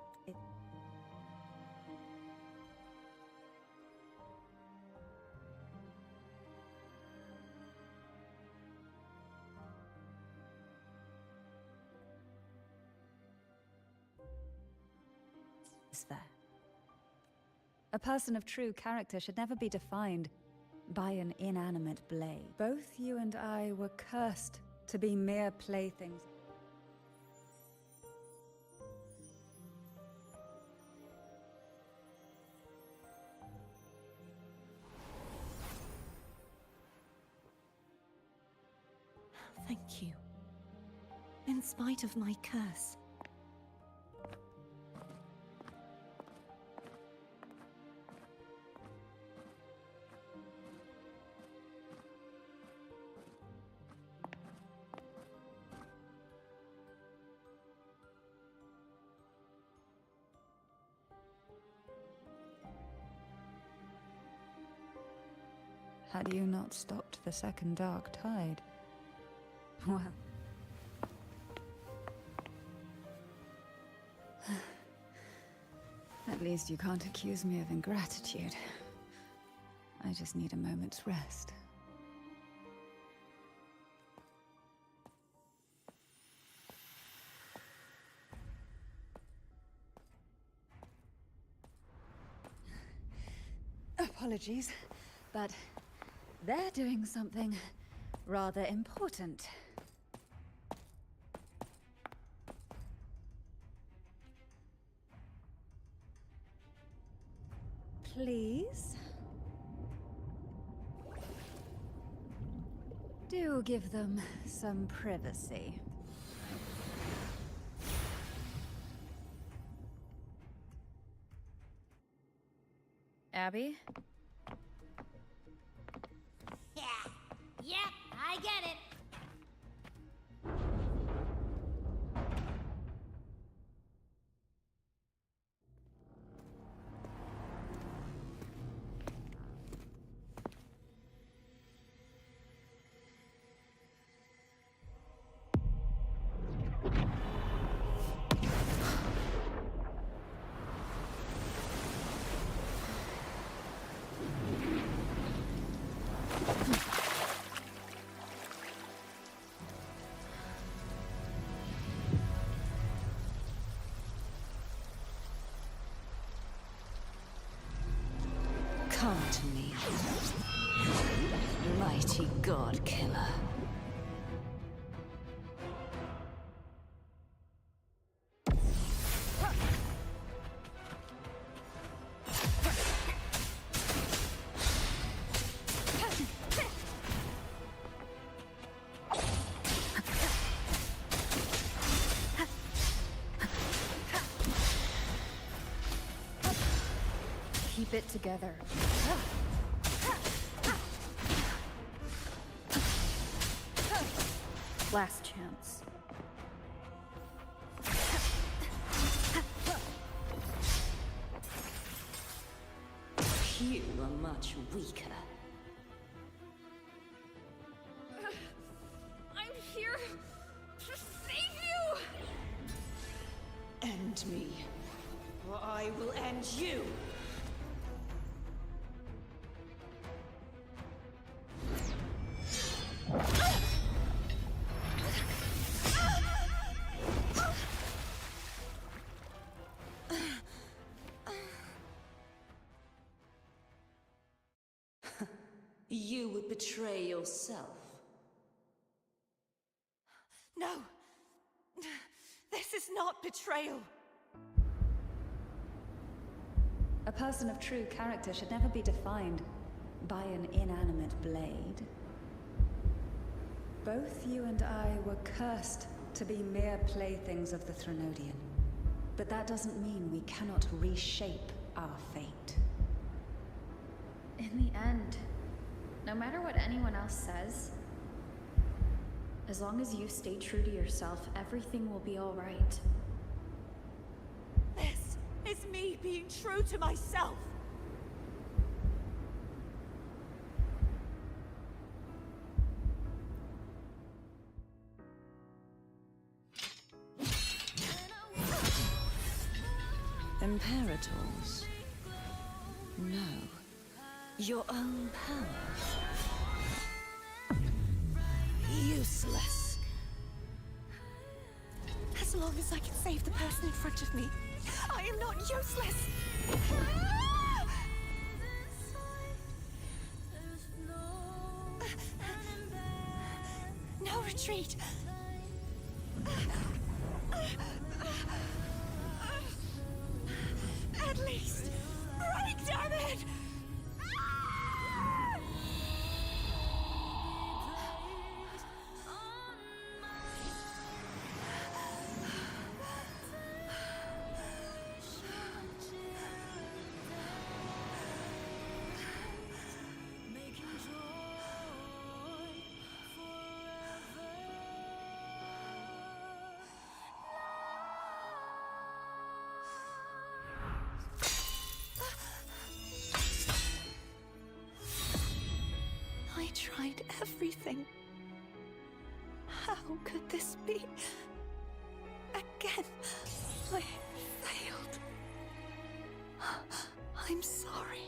Is there? A person of true character should never be defined by an inanimate blade. Both you and I were cursed to be mere playthings. Thank you. In spite of my curse, Had you not stopped the second dark tide? Well... At least you can't accuse me of ingratitude. I just need a moment's rest. Apologies, but they're doing something rather important. Please? Do give them some privacy. Abby? Yeah. Yep, I get it. Come to me, mighty god killer. Keep it together. Last chance. You are much weaker. I'm here to save you! End me, or I will end you! You would betray yourself. No! This is not betrayal! A person of true character should never be defined by an inanimate blade. Both you and I were cursed to be mere playthings of the Threnodian. But that doesn't mean we cannot reshape our fate. In the end, no matter what anyone else says, as long as you stay true to yourself, everything will be all right. This is me being true to myself! Imperators? No. Your own power? Useless. As long as I can save the person in front of me, I am not useless! No retreat! At least, break, damn it! I tried everything. How could this be? Again, I failed. I'm sorry.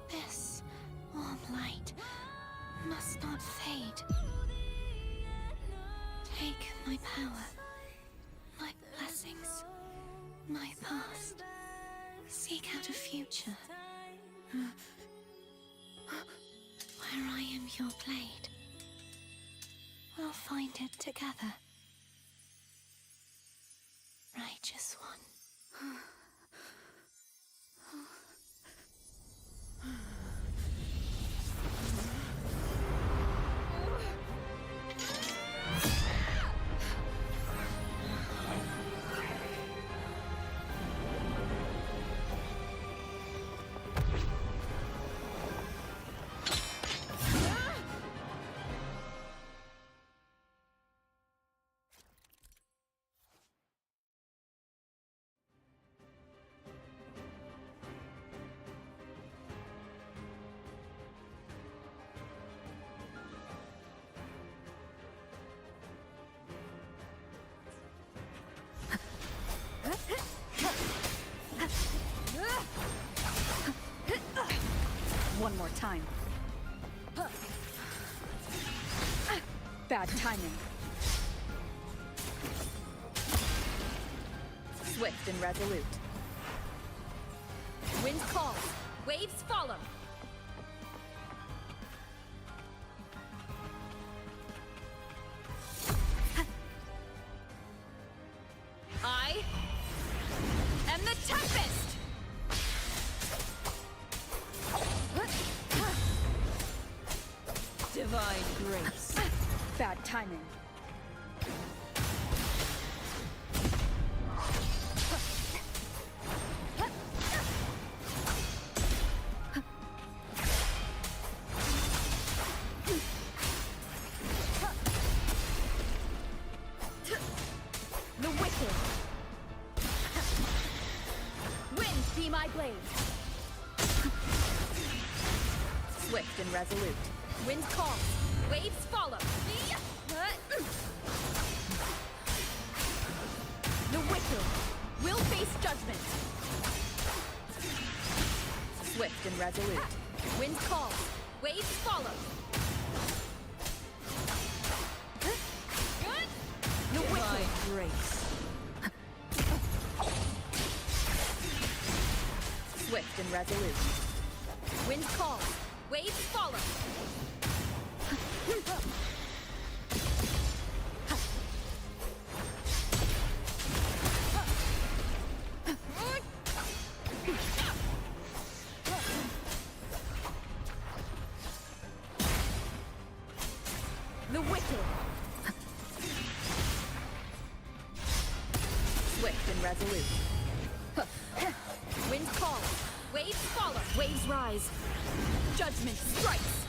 This warm light must not fade. Take my power, my blessings, my past. Seek out a future where I am your blade. We'll find it together. Righteous one. One more time. Bad timing. Swift and resolute. Wind calls. Waves follow. I am the Tempest! Divine grace. Bad timing. The wicked. Wind be my blade. Swift and resolute. Wind calls. Waves follow. The wicked will face judgment. Swift and resolute. Wind calls. Waves follow. The wicked grace. Swift and resolute. Wind calls. Waves follow. The wicked. Swift and resolute. Wind calls. Waves follow. Waves rise. Judgment strikes.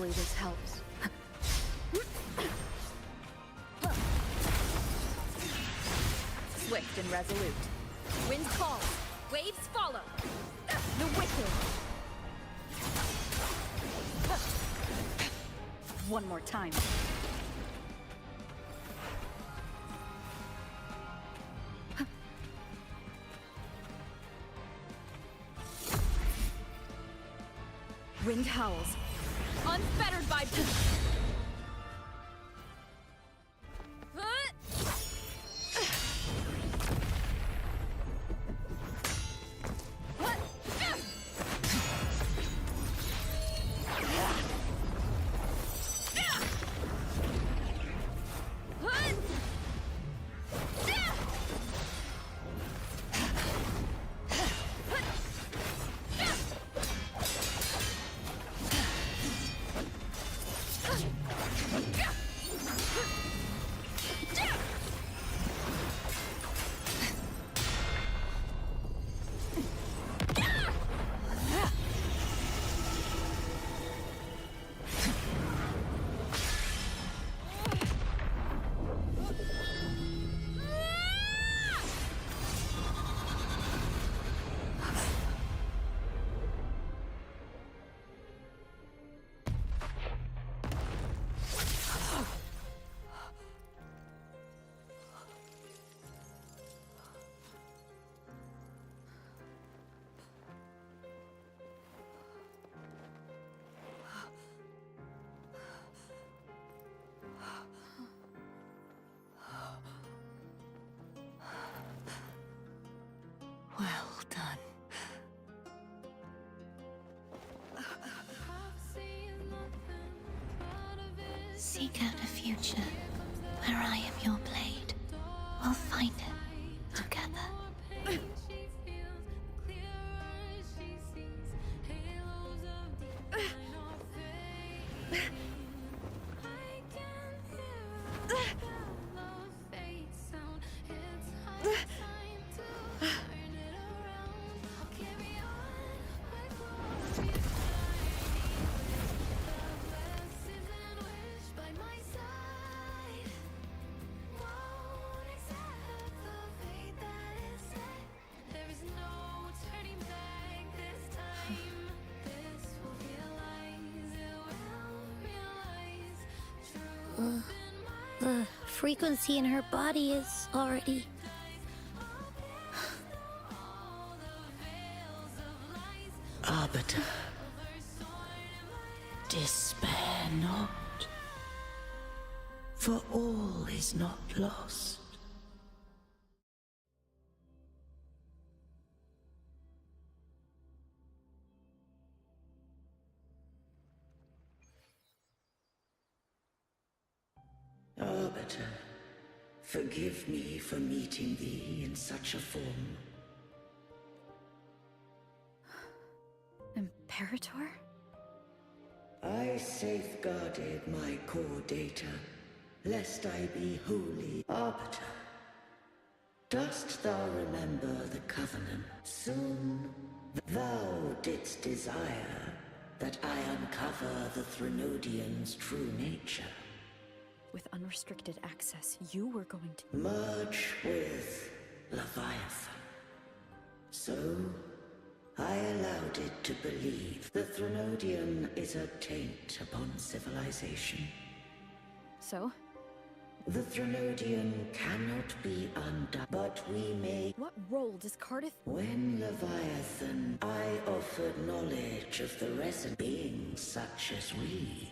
Hopefully this helps. Swift and resolute. Wind calls. Waves follow. The wicked. One more time. Wind howls. Unfettered by... Well done. Seek out a future where I am your blade. We'll find it together. The frequency in her body is already... Arbiter, despair not, for all is not lost. Arbiter, forgive me for meeting thee in such a form. Imperator? I safeguarded my core data, lest I be wholly arbiter. Dost thou remember the Covenant? Soon thou didst desire that I uncover the Threnodian's true nature. With unrestricted access, you were going to... Merge with Leviathan. So, I allowed it to believe the Threnodian is a taint upon civilization. So? The Threnodian cannot be undone, but we may... What role does Cardiff... When Leviathan, I offered knowledge of the resident beings such as we,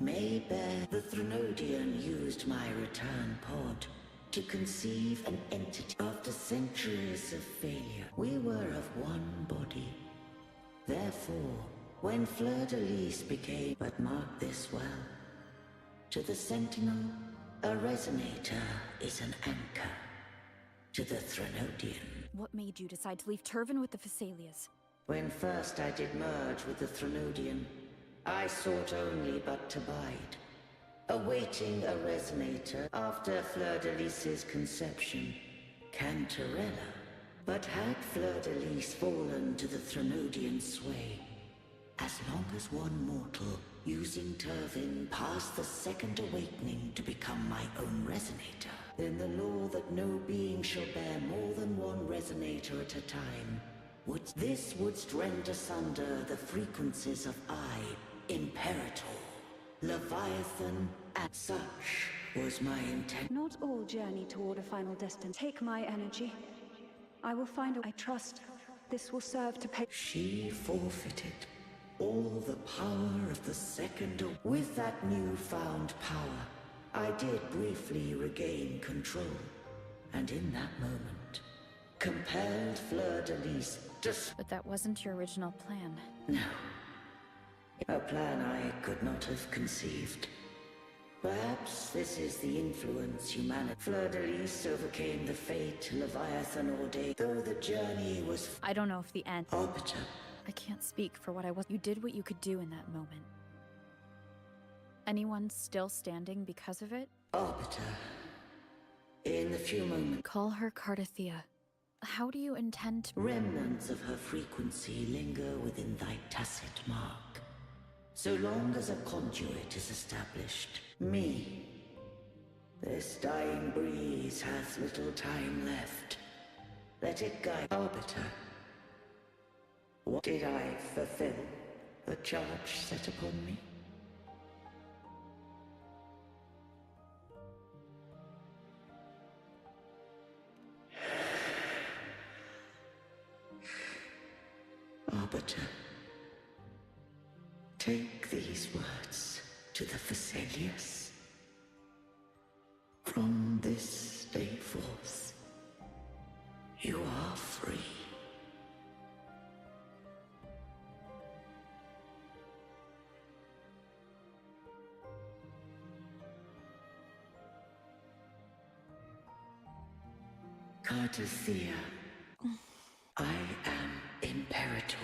may bear. The Threnodian used my return pod to conceive an entity. After centuries of failure, we were of one body. Therefore, when Fleur-de-Lis became... But mark this well. To the Sentinel, a resonator is an anchor. To the Threnodian. What made you decide to leave Turvan with the Phassalias? When first I did merge with the Threnodian, I sought only but to bide, awaiting a resonator after Fleur-de-Lis's conception, Cantarella. But had Fleur-de-Lis fallen to the Threnodian sway, as long as one mortal using Turvin past the second awakening to become my own resonator. Then the law that no being shall bear more than one resonator at a time. This would rend asunder the frequencies of I, Imperator, Leviathan, and such was my intent. Not all journey toward a final destination. Take my energy. I will find a... I trust this will serve to pay... She forfeited all the power of the second. With that newfound power, I did briefly regain control. And in that moment, compelled Fleur-de-Lis to... But that wasn't your original plan. No. A plan I could not have conceived. Perhaps this is the influence humanity. Fleur-de-Lis overcame the fate Leviathan ordained, though the journey was... I don't know if the end... Arbiter. I can't speak for what I was. You did what you could do in that moment. Anyone still standing because of it? Arbiter. In the few moments... Call her Cardathea. How do you intend to... Remnants of her frequency linger within thy tacit mark. So long as a conduit is established. Me. This dying breeze hath little time left. Let it guide. Arbiter. What did I fulfill? The charge set upon me? Arbiter. Take these words to the Vesalius. From this day forth, you are free. Cardathea, I am Imperator.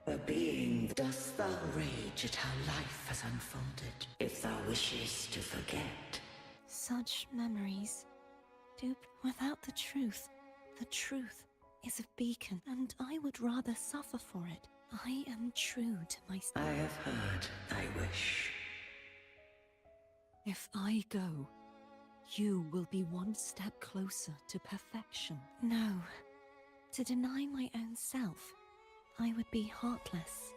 A being, dost thou rage at how life has unfolded? If thou wishes to forget. Such memories. Duped without the truth. The truth is a beacon, and I would rather suffer for it. I am true to myself. I have heard thy wish. If I go, you will be one step closer to perfection. No. To deny my own self, I would be heartless.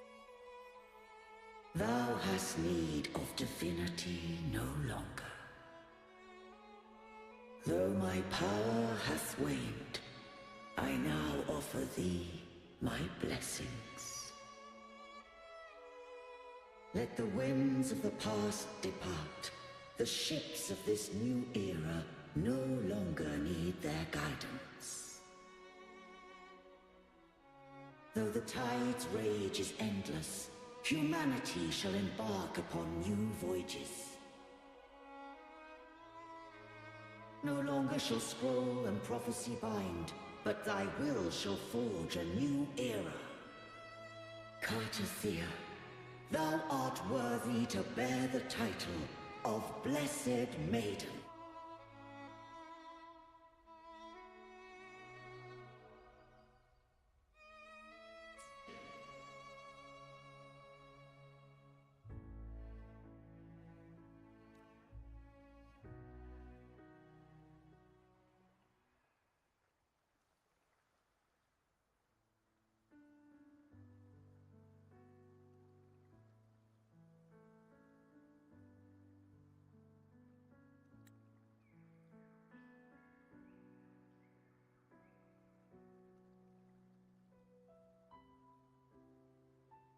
Thou hast need of divinity no longer. Though my power hath waned, I now offer thee my blessings. Let the winds of the past depart. The ships of this new era no longer need their guidance. Though the tide's rage is endless, humanity shall embark upon new voyages. No longer shall scroll and prophecy bind, but thy will shall forge a new era. Cardathea, thou art worthy to bear the title of Blessed Maiden.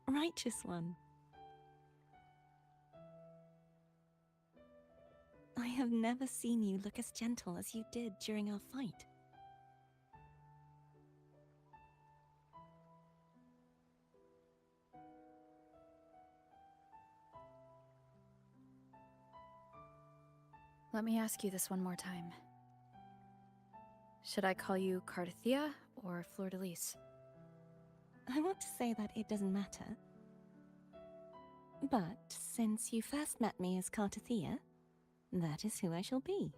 Righteous one. I have never seen you look as gentle as you did during our fight. Let me ask you this one more time. Should I call you Cardathea or Fleur-de-Lis? I want to say that it doesn't matter. But since you first met me as Cardathea, that is who I shall be.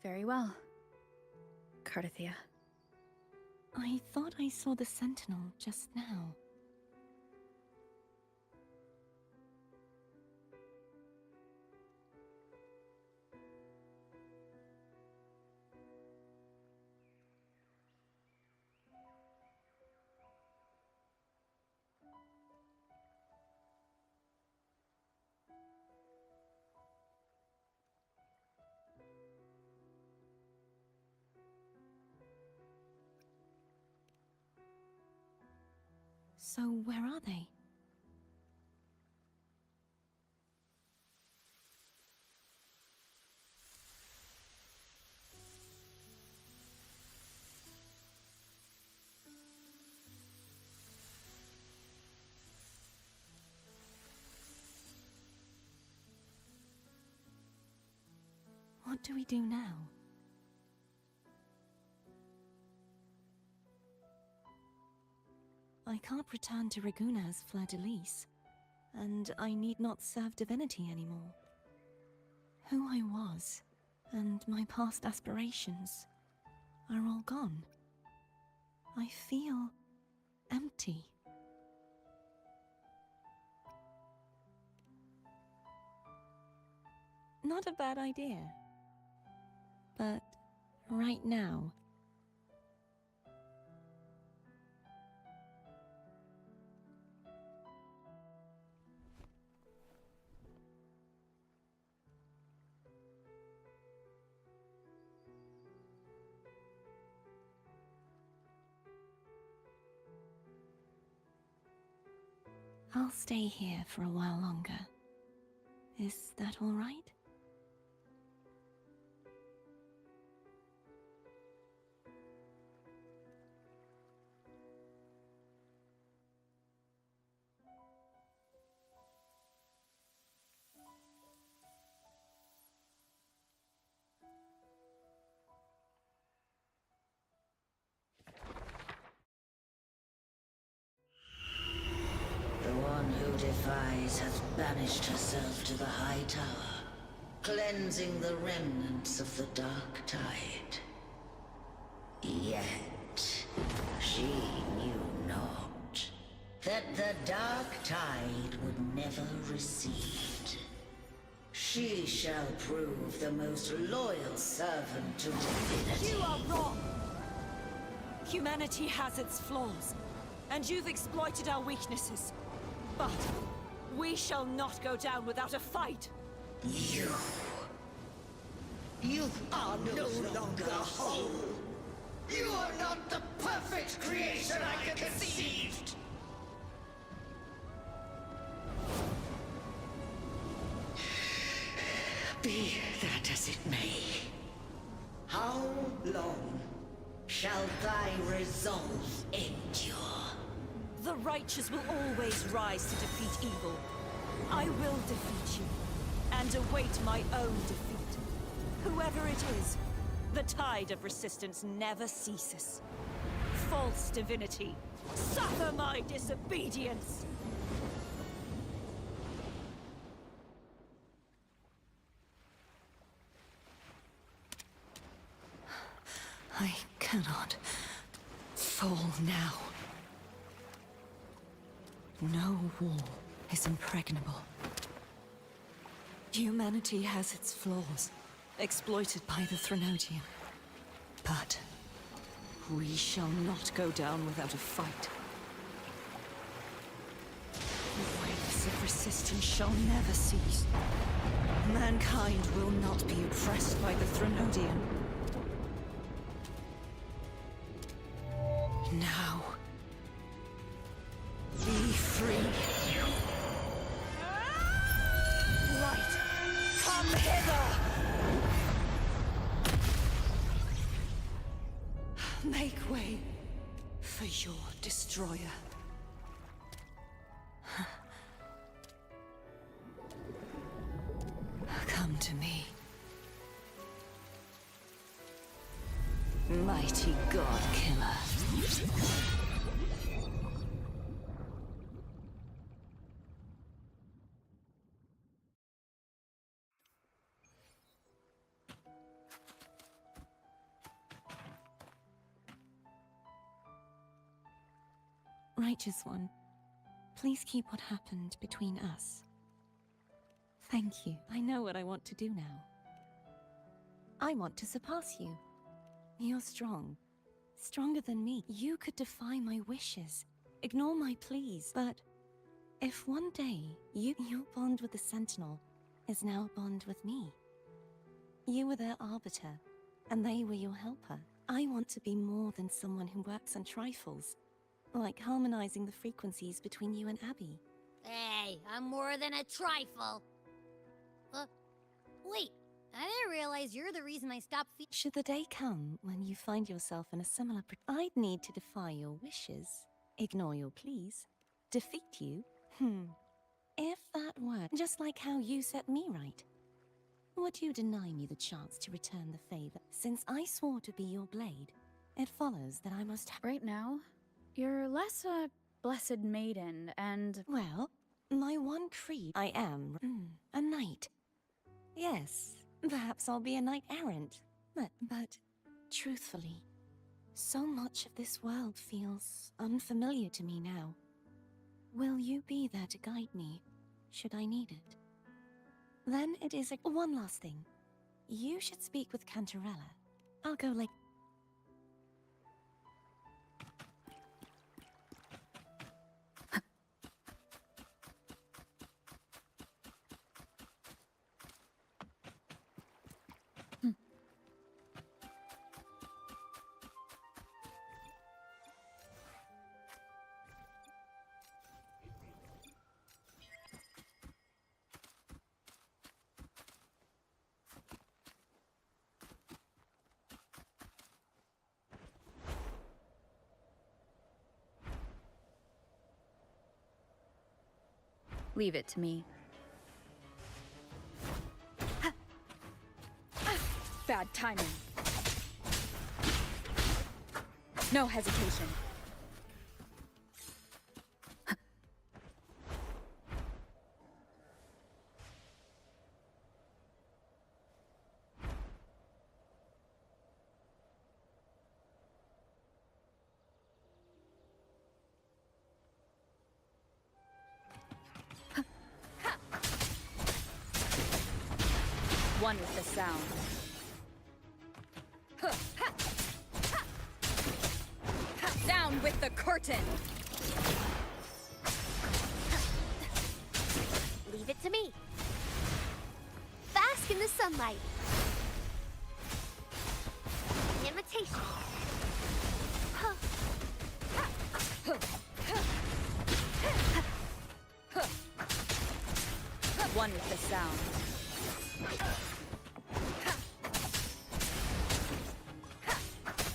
Very well, Cardathea. I thought I saw the sentinel just now. So where are they? What do we do now? I can't return to Reguna as Fleur-de-Lis, and I need not serve divinity anymore. Who I was, and my past aspirations, are all gone. I feel empty. Not a bad idea. But right now, I'll stay here for a while longer. Is that all right? The one who defies has banished herself to the High Tower, cleansing the remnants of the Dark Tide. Yet, she knew not that the Dark Tide would never recede. She shall prove the most loyal servant to divinity. You are wrong! Humanity has its flaws, and you've exploited our weaknesses. But we shall not go down without a fight! You are no longer whole! You are not the perfect creation I conceived! Be that as it may, how long shall thy resolve endure? The righteous will always rise to defeat evil. I will defeat you, and await my own defeat. Whoever it is, the tide of resistance never ceases. False divinity, suffer my disobedience! I cannot fall now. No wall is impregnable. Humanity has its flaws, exploited by the Threnodian. But we shall not go down without a fight. The waves of resistance shall never cease. Mankind will not be oppressed by the Threnodian. Now, be free. Light, come hither! Make way for your destroyer. Come to me. Mighty God Killer. Righteous One, please keep what happened between us. Thank you. I know what I want to do now. I want to surpass you. You're strong. Stronger than me. You could defy my wishes, ignore my pleas, but if one day your bond with the Sentinel is now a bond with me. You were their arbiter, and they were your helper. I want to be more than someone who works on trifles, like harmonizing the frequencies between you and Abby. Hey, I'm more than a trifle. Wait, I didn't realize you're the reason I stopped Should the day come when you find yourself in a similar I'd need to defy your wishes, ignore your pleas, defeat you. If that were just like how you set me right, would you deny me the chance to return the favor? Since I swore to be your blade, it follows that I must Right now, you're less a blessed maiden and... Well, my one creed, I am a knight. Yes, perhaps I'll be a knight errant, but truthfully, so much of this world feels unfamiliar to me now. Will you be there to guide me, should I need it? Then it is one last thing. You should speak with Cantarella. I'll go like... Leave it to me. Bad timing. No hesitation. One with the sound. Down with the curtain! Leave it to me. Bask in the sunlight. Invitation. One with the sound.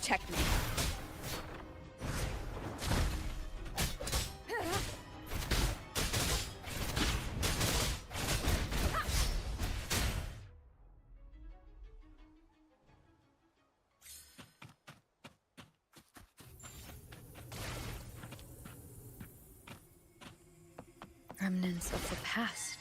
Checkmate. Remnants of the past.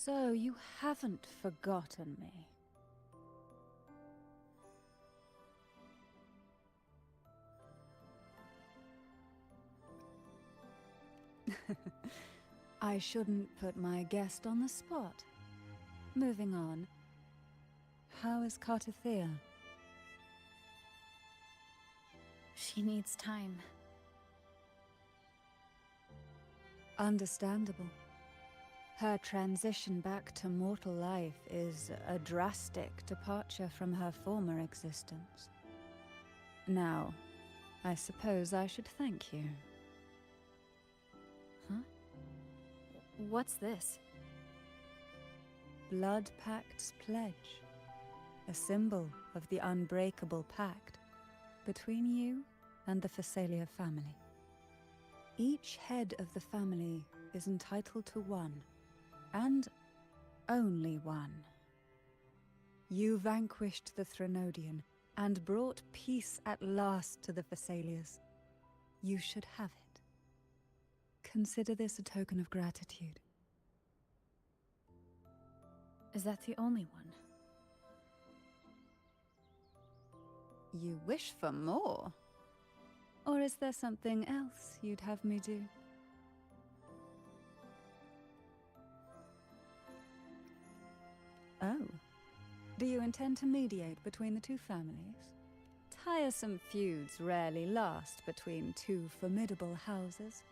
So you haven't forgotten me. I shouldn't put my guest on the spot. Moving on. How is Cartathea? She needs time. Understandable. Her transition back to mortal life is a drastic departure from her former existence. Now, I suppose I should thank you. Huh? What's this? Blood Pact's pledge. A symbol of the unbreakable pact between you and the Phasalia family. Each head of the family is entitled to one, and only one. You vanquished the Threnodian and brought peace at last to the Phasalias. You should have it. Consider this a token of gratitude. Is that the only one? You wish for more? Or is there something else you'd have me do? Oh. Do you intend to mediate between the two families? Tiresome feuds rarely last between two formidable houses.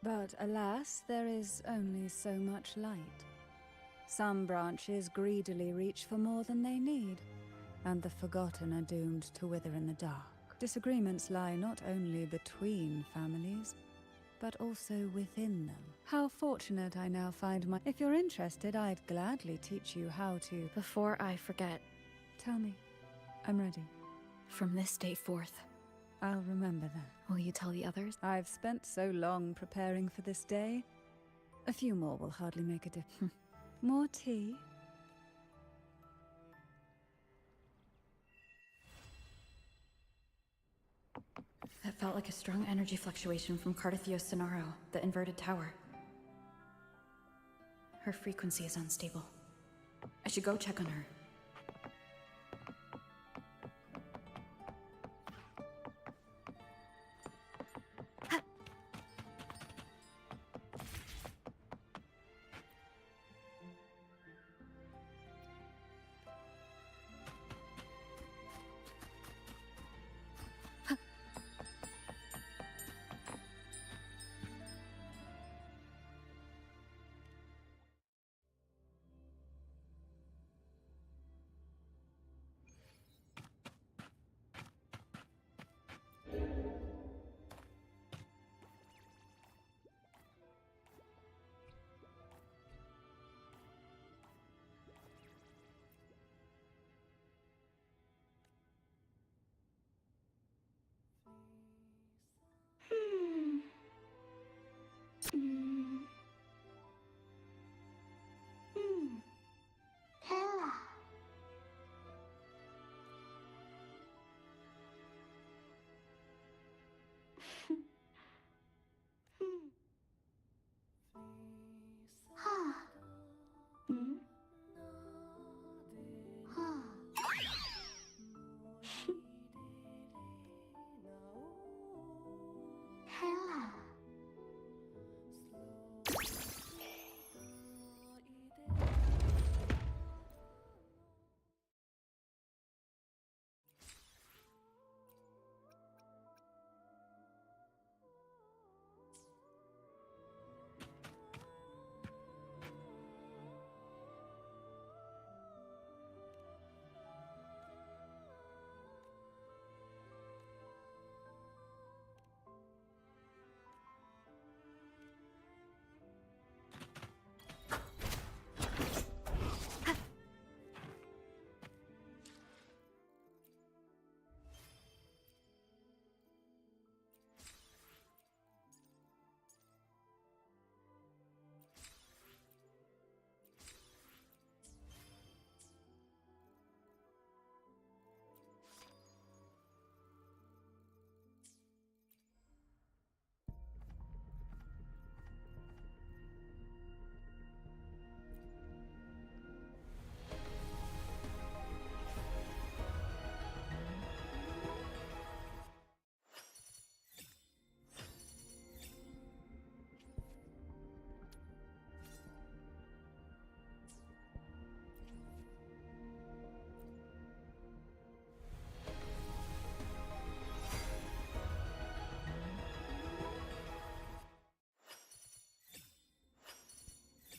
But alas, there is only so much light. Some branches greedily reach for more than they need, and the forgotten are doomed to wither in the dark. Disagreements lie not only between families, but also within them. How fortunate I now find my— If you're interested, I'd gladly teach you how to— Before I forget, Tell me. I'm ready. from this day forth, I'll remember that. will you tell the others? I've spent so long preparing for this day. A few more will hardly make a difference. More tea? That felt like a strong energy fluctuation from Cartatheos Sonaro, the inverted tower. Her frequency is unstable. I should go check on her.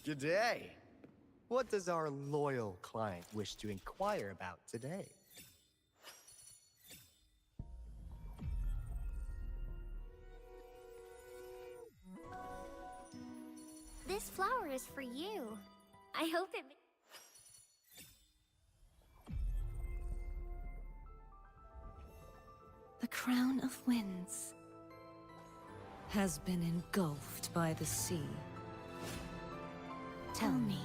Good day. What does our loyal client wish to inquire about today? This flower is for you. I hope it... The crown of winds has been engulfed by the sea. Tell me,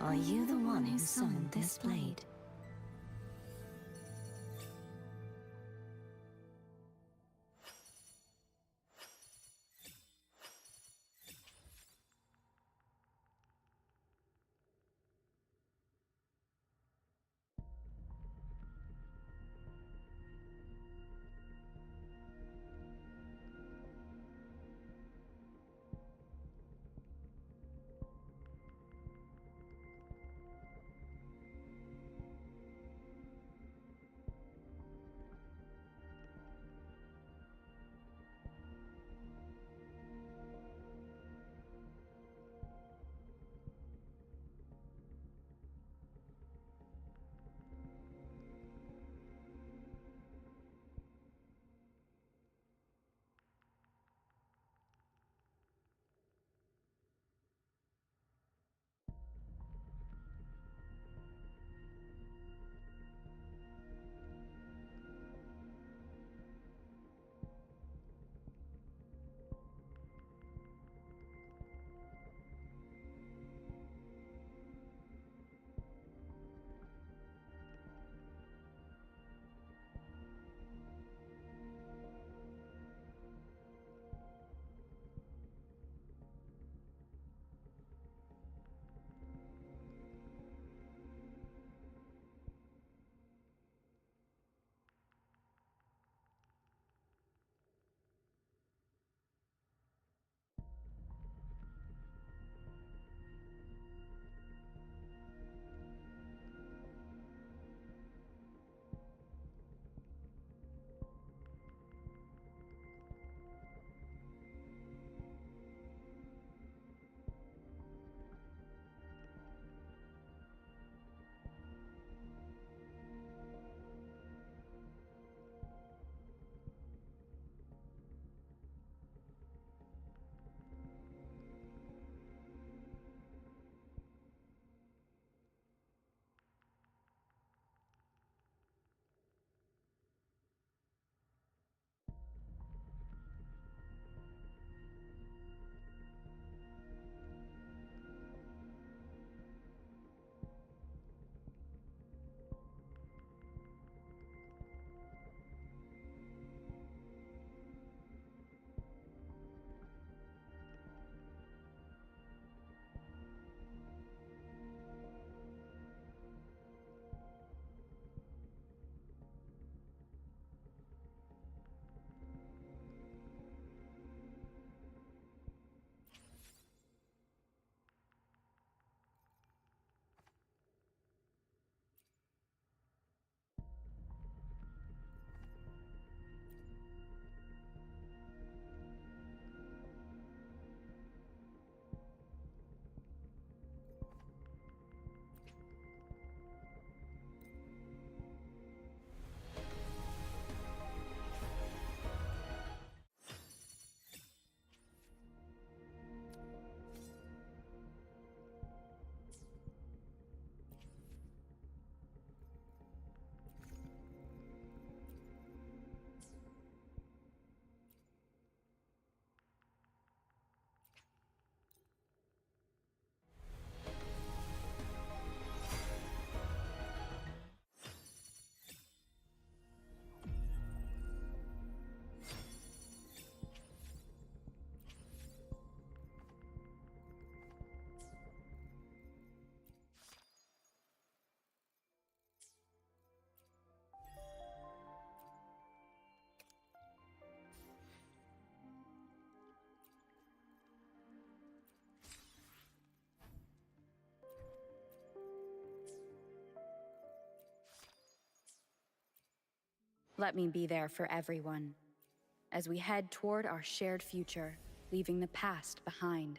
are you the one who summoned this blade? Let me be there for everyone, as we head toward our shared future, leaving the past behind.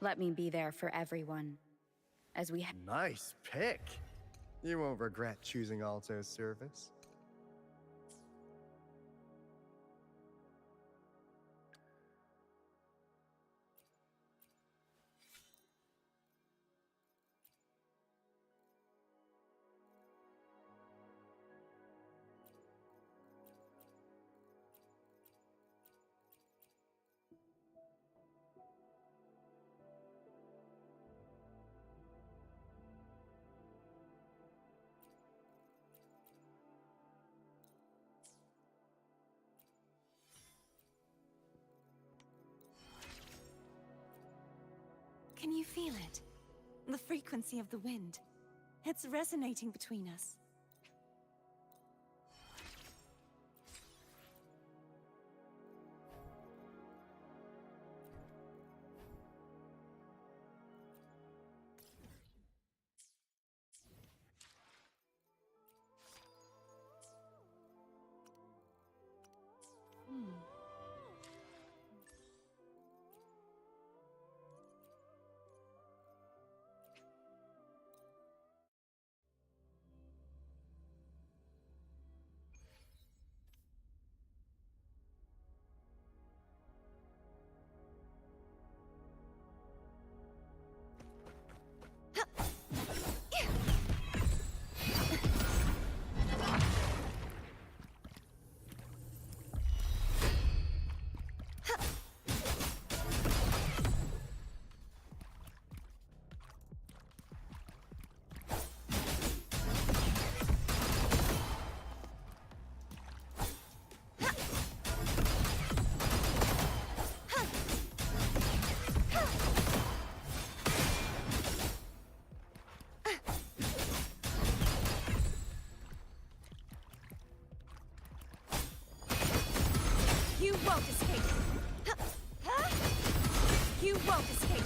Let me be there for everyone. As we Nice pick. You won't regret choosing Alto's service. Can you feel it? The frequency of the wind. It's resonating between us. You won't escape! You won't escape!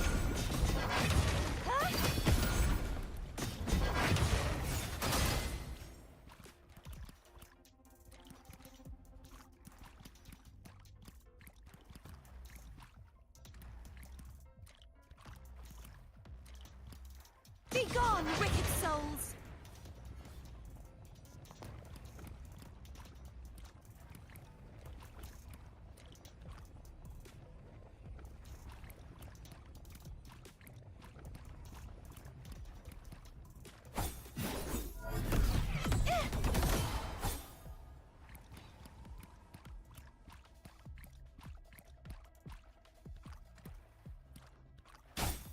Be gone, wicked souls!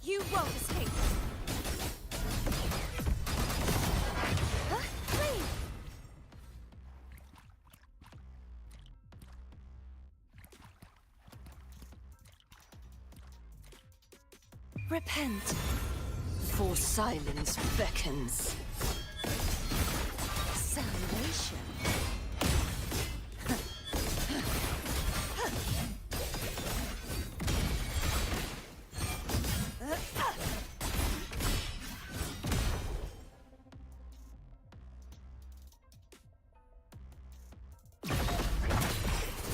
You won't escape! Flee! Repent, for silence beckons. Salvation.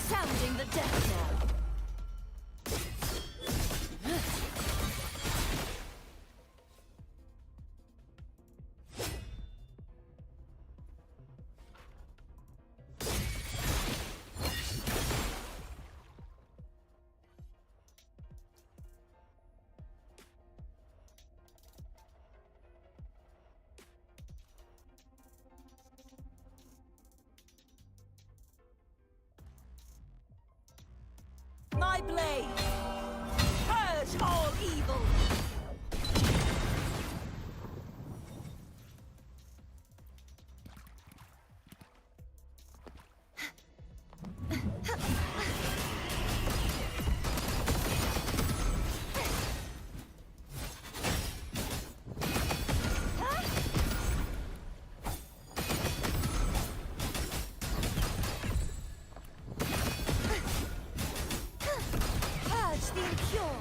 Sounding the death knell. My blade! Purge all evil! Purge the impure!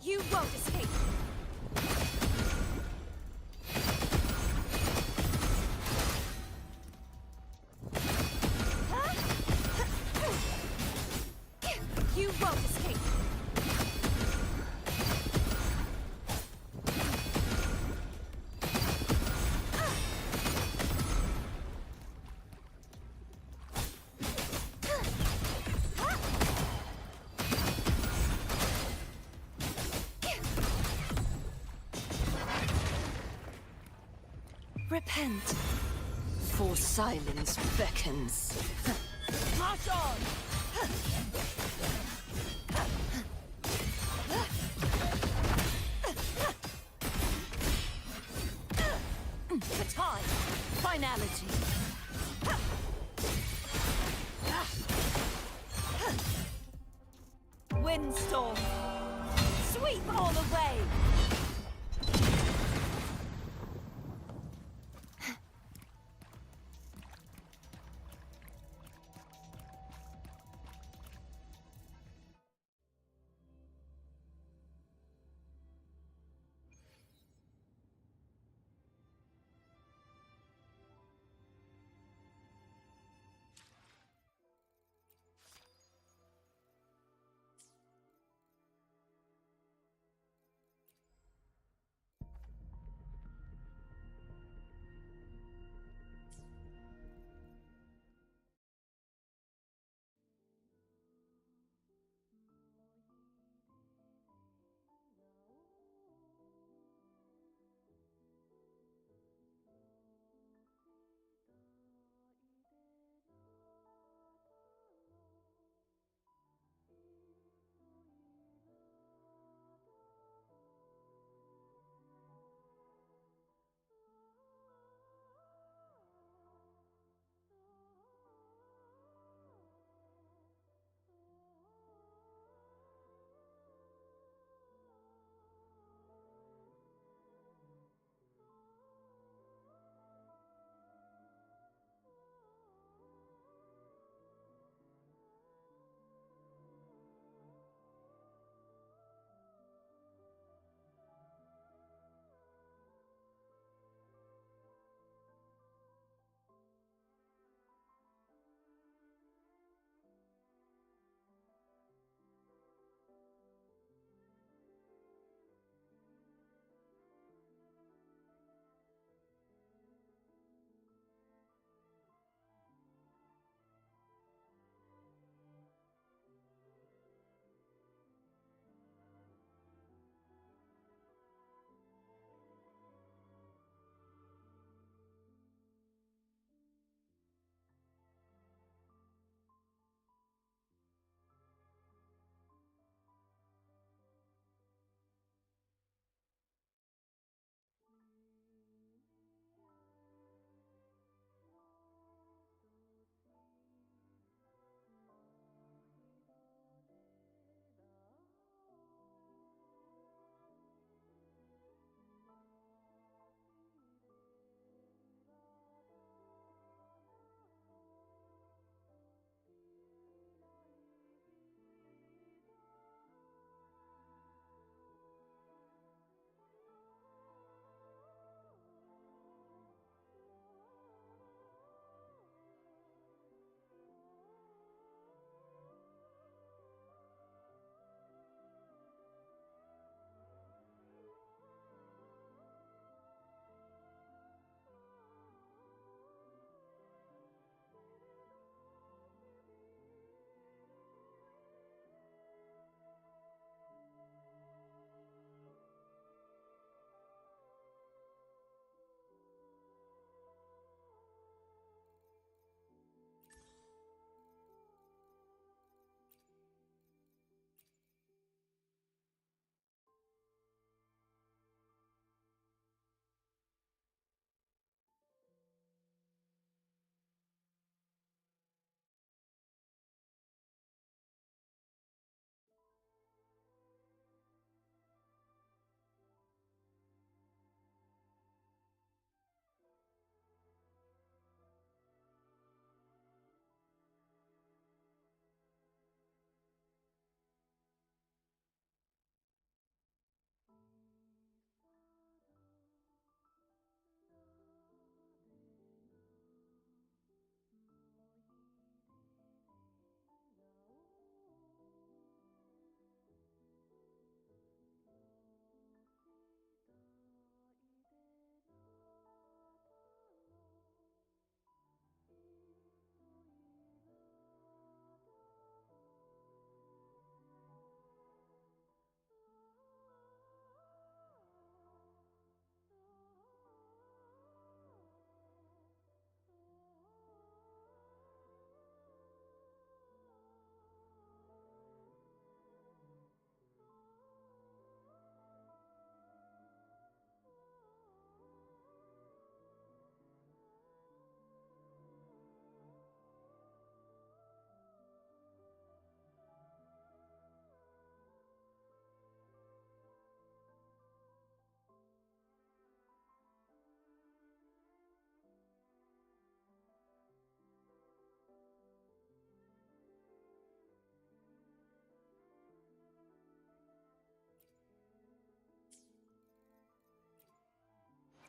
You won't escape! Repent, for silence beckons. March on! The time, finality. Windstorm, sweep all away.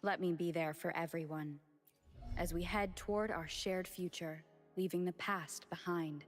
Let me be there for everyone, as we head toward our shared future, leaving the past behind.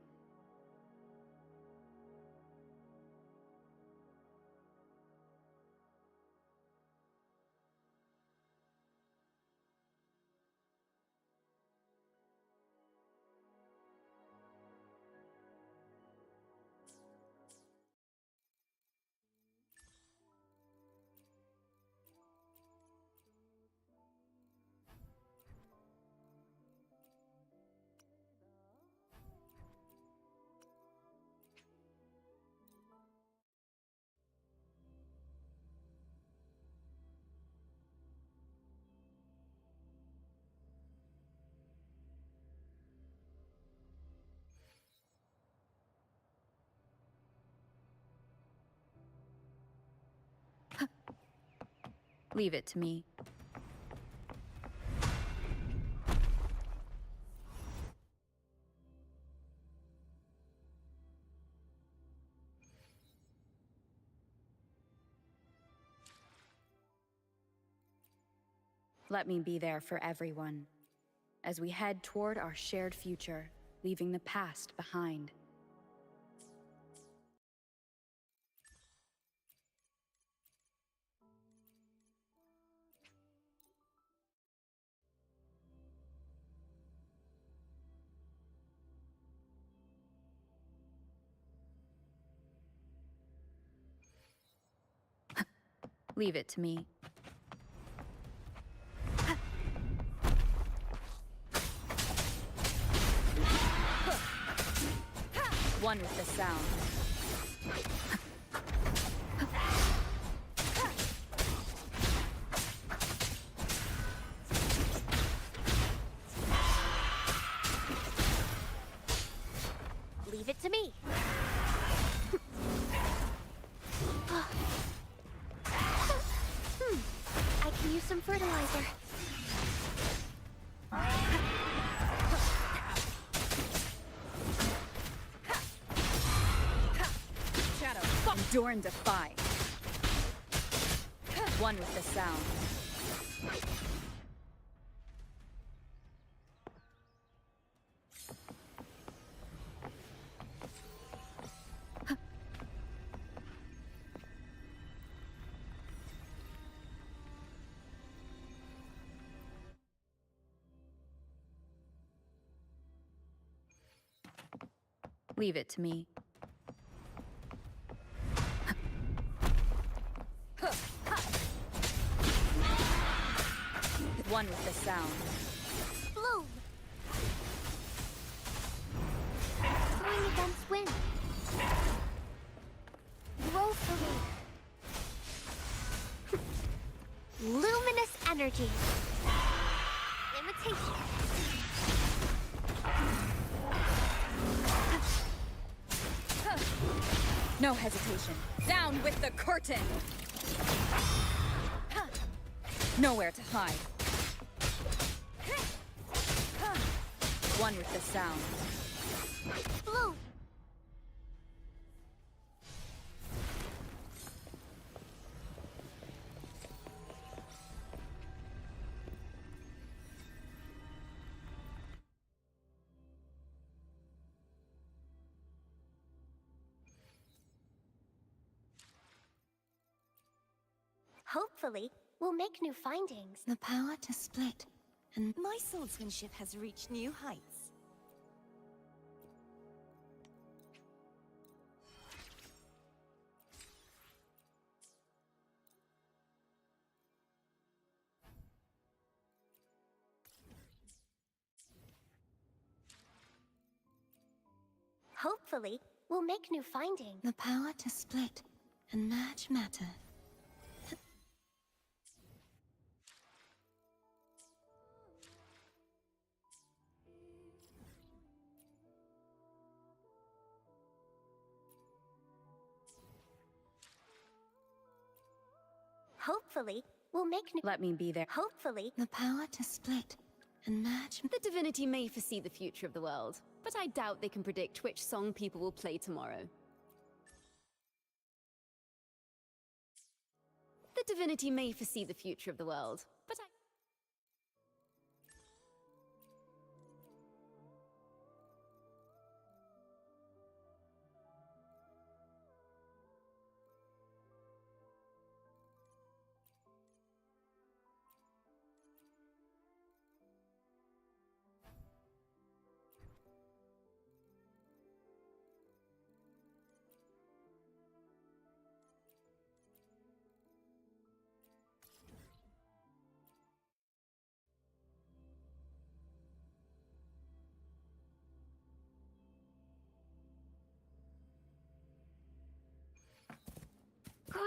Leave it to me. Let me be there for everyone, as we head toward our shared future, leaving the past behind. Leave it to me. One with the sound. Leave it to me. I can use some fertilizer. Endure and defy. One with the sound. Leave it to me. One with the sound. Bloom! Swing against wind. Grow for me. Luminous energy. Imitation. No hesitation. Down with the curtain! Nowhere to hide. One with the sound. Bloom! Hopefully, we'll make new findings. The power to split, and My swordsmanship has reached new heights. Hopefully, we'll make new findings. the power to split and merge matter. Hopefully, we'll make new... Let me be there. Hopefully, The power to split and merge. The divinity may foresee the future of the world, but I doubt they can predict which song people will play tomorrow. The divinity may foresee the future of the world, but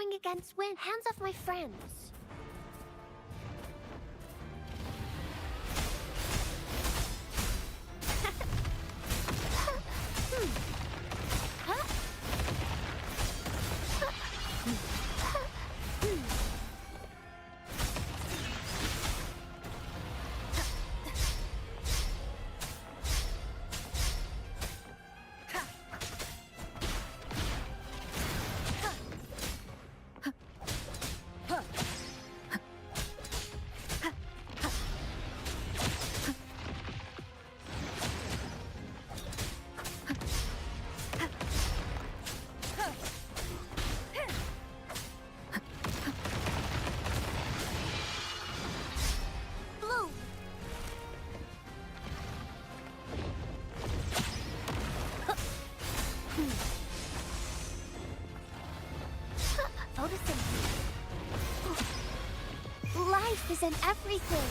Going against wind. Hands off my friends. Life is in everything.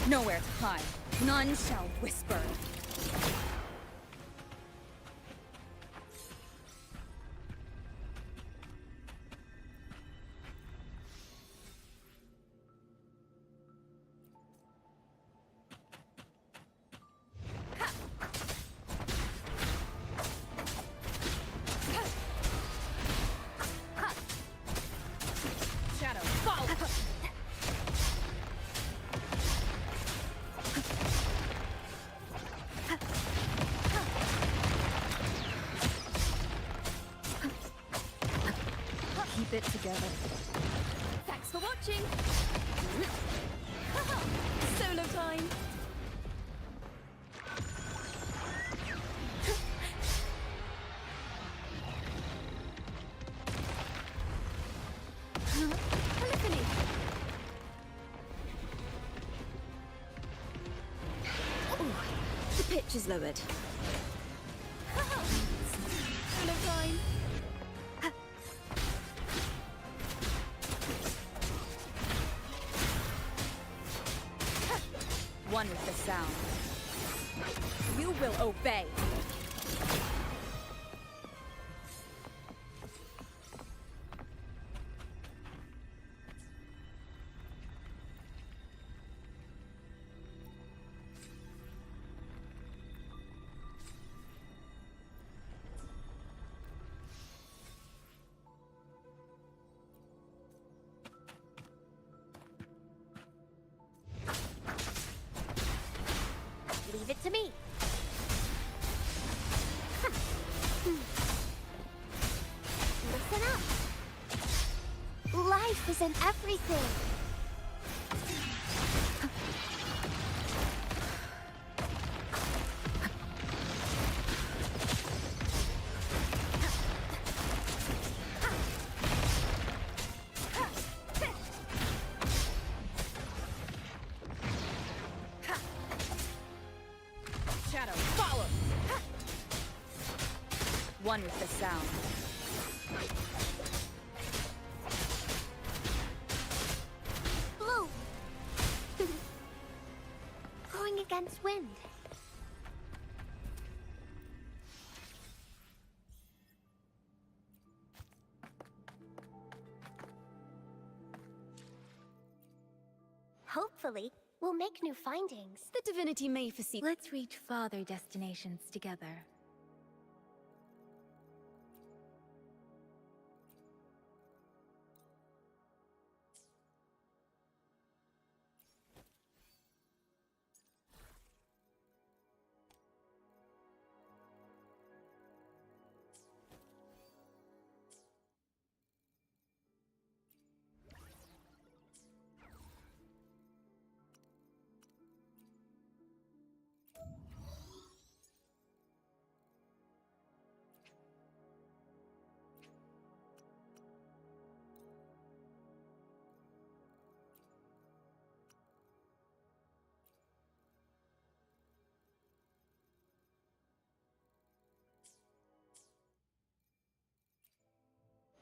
Nowhere to hide. None shall whisper. Keep it together. Thanks for watching! Solo time! Polyphony! Ooh, the pitch is lowered. Solo time! One with the sound. You will obey. Leave it to me. Listen up. Life is in everything. Shadow, follow! One with the sound. Blue. Going against wind. Hopefully, we'll make new findings. The divinity may foresee. Let's reach farther destinations together.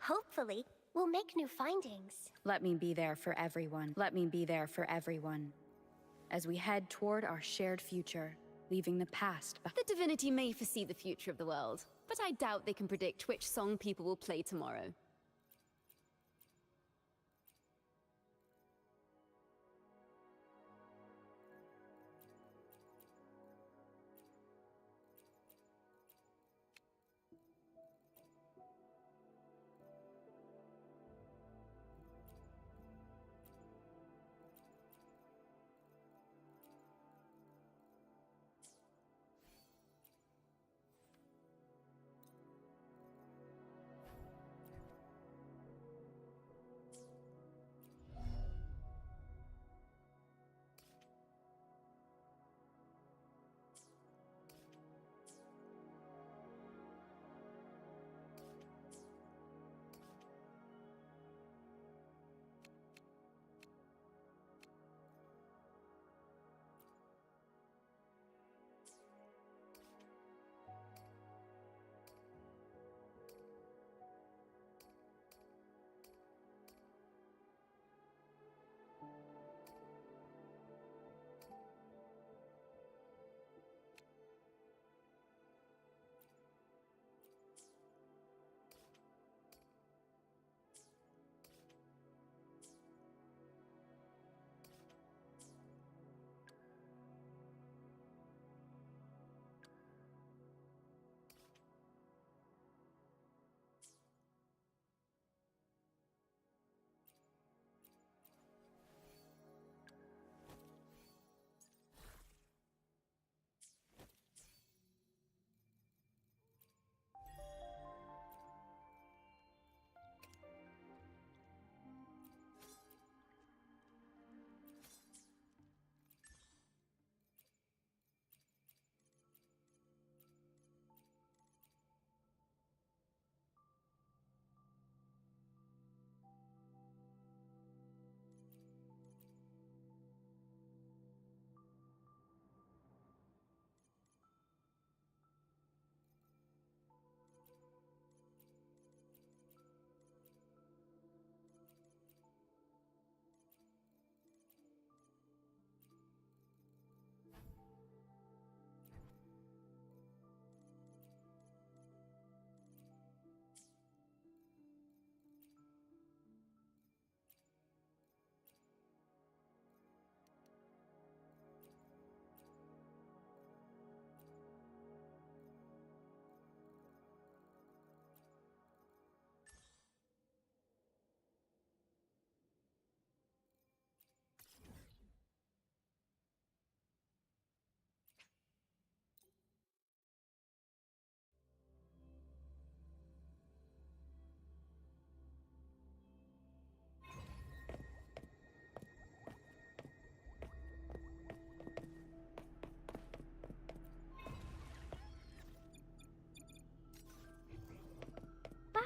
Hopefully, we'll make new findings. Let me be there for everyone. Let me be there for everyone. As we head toward our shared future. leaving the past behind. The divinity may foresee the future of the world, but I doubt they can predict which song people will play tomorrow.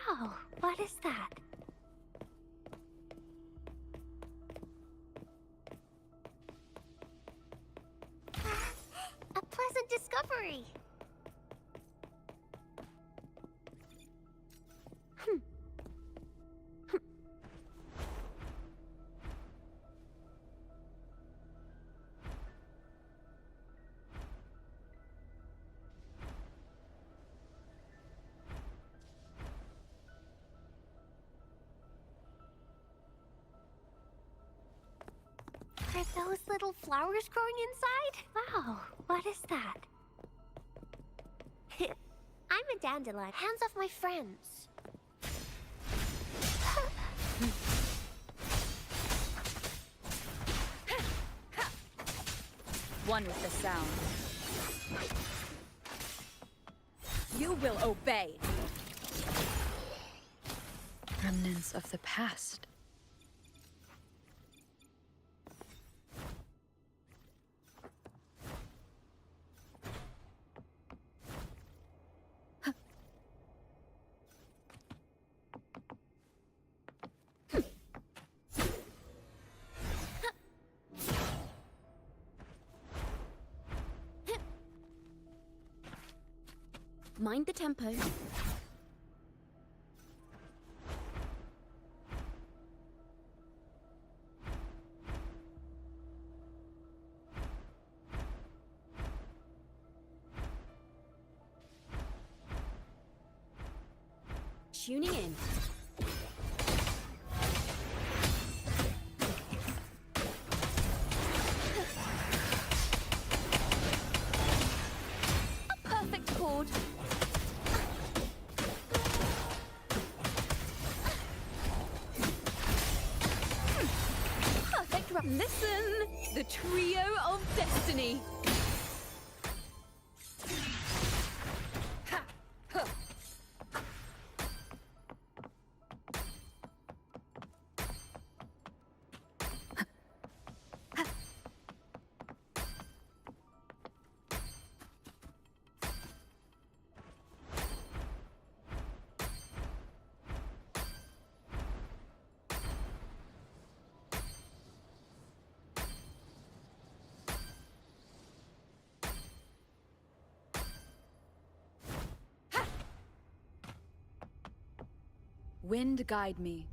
Wow, what is that? A pleasant discovery. Are those little flowers growing inside? Wow, what is that? I'm a dandelion. Hands off my friends. One with the sound. You will obey. Remnants of the past. Mind the tempo. tuning in. A perfect chord. Perfect. Listen, the trio of destiny. Wind guide me.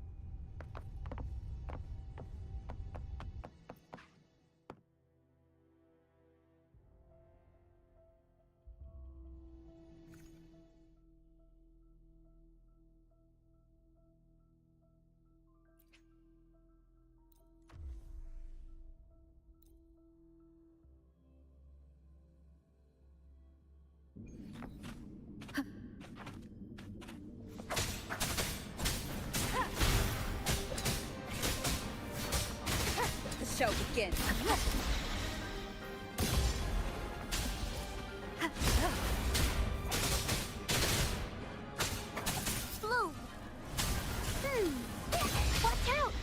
The show begins. Blue! Watch out!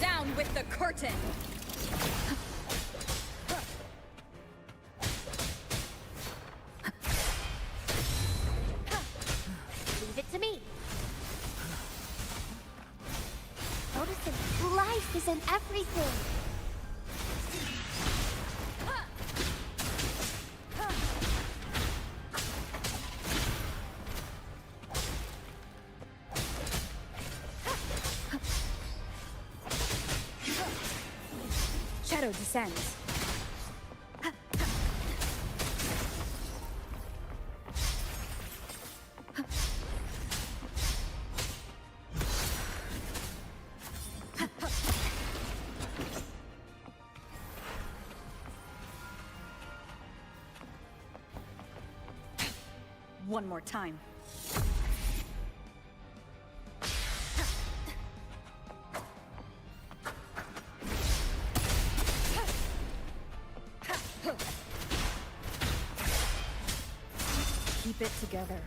Down with the curtain! Leave it to me. Noticing life is in everything. Shadow descends. One more time. Keep it together.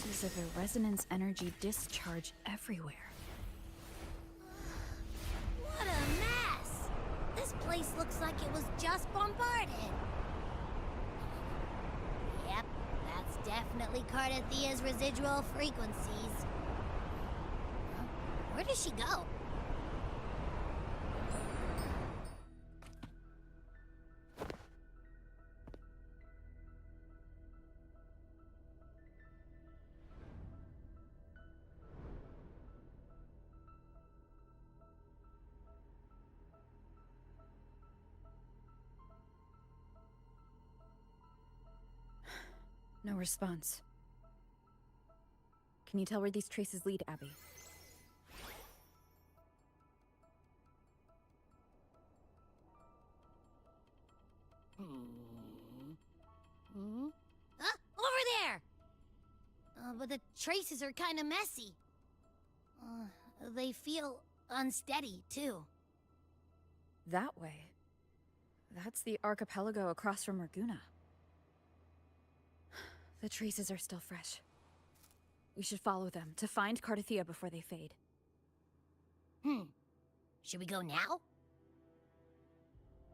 traces of a resonance energy discharge everywhere. What a mess! This place looks like it was just bombarded. Yep, that's definitely Cardathia's residual frequencies. Huh? Where does she go? No response. Can you tell where these traces lead, Abby? Huh? Over there! But the traces are kind of messy. They feel unsteady, too. That way. That's the archipelago across from Raguna. The traces are still fresh. We should follow them to find Cardathia before they fade. Should we go now?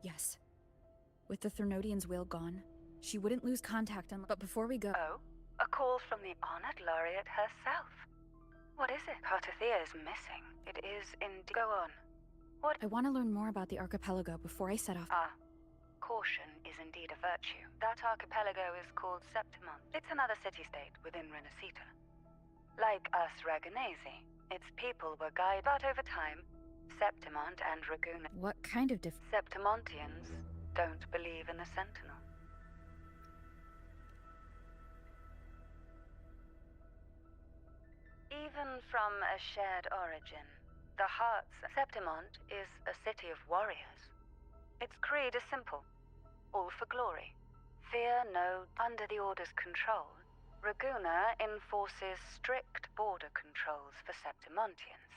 Yes. With the Threnodian's will gone, she wouldn't lose contact but before we go— Oh? A call from the honored laureate herself. What is it? Cardathia is missing. It is indeed. Go on. What? I want to learn more about the archipelago before I set off— Caution is indeed a virtue. That archipelago is called Septimont. It's another city-state within Renacita. Like us Raganesi, its people were guided, but over time, Septimont and Raguna— What kind of Septimontians don't believe in the Sentinel. Even from a shared origin, the Hearts Septimont is a city of warriors. Its creed is simple. All for glory. Fear no. Under the Order's control, Raguna enforces strict border controls for Septimontians.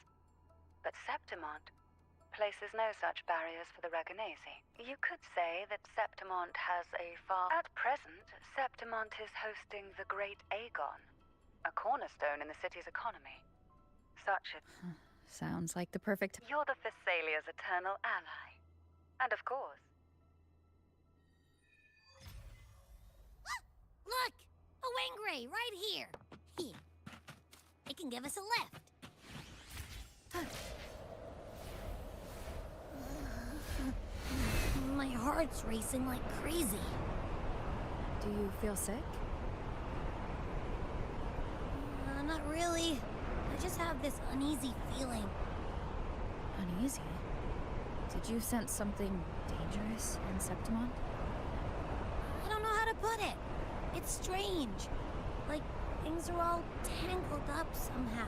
But Septimont places no such barriers for the Raganesi. You could say that Septimont has a far— At present, Septimont is hosting the Great Aegon, a cornerstone in the city's economy. Such a— Sounds like the perfect— You're the Thessalia's eternal ally. And of course— Look! A Wengray right here! It can give us a lift. My heart's racing like crazy. Do you feel sick? Not really. I just have this uneasy feeling. Uneasy? Did you sense something dangerous in Septimont? I don't know how to put it. It's strange. Like things are all tangled up somehow.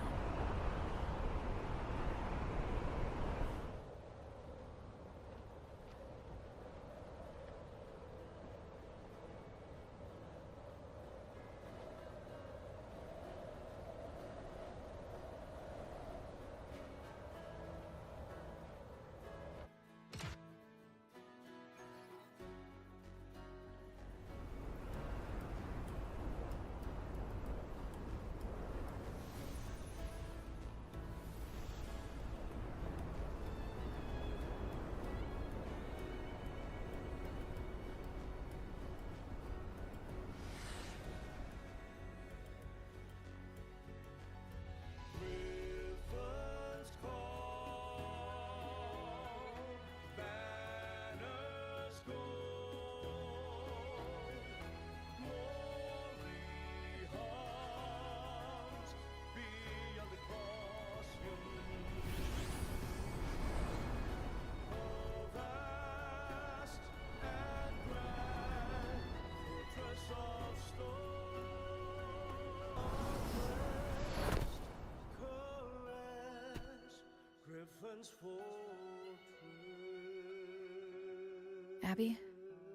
Abby,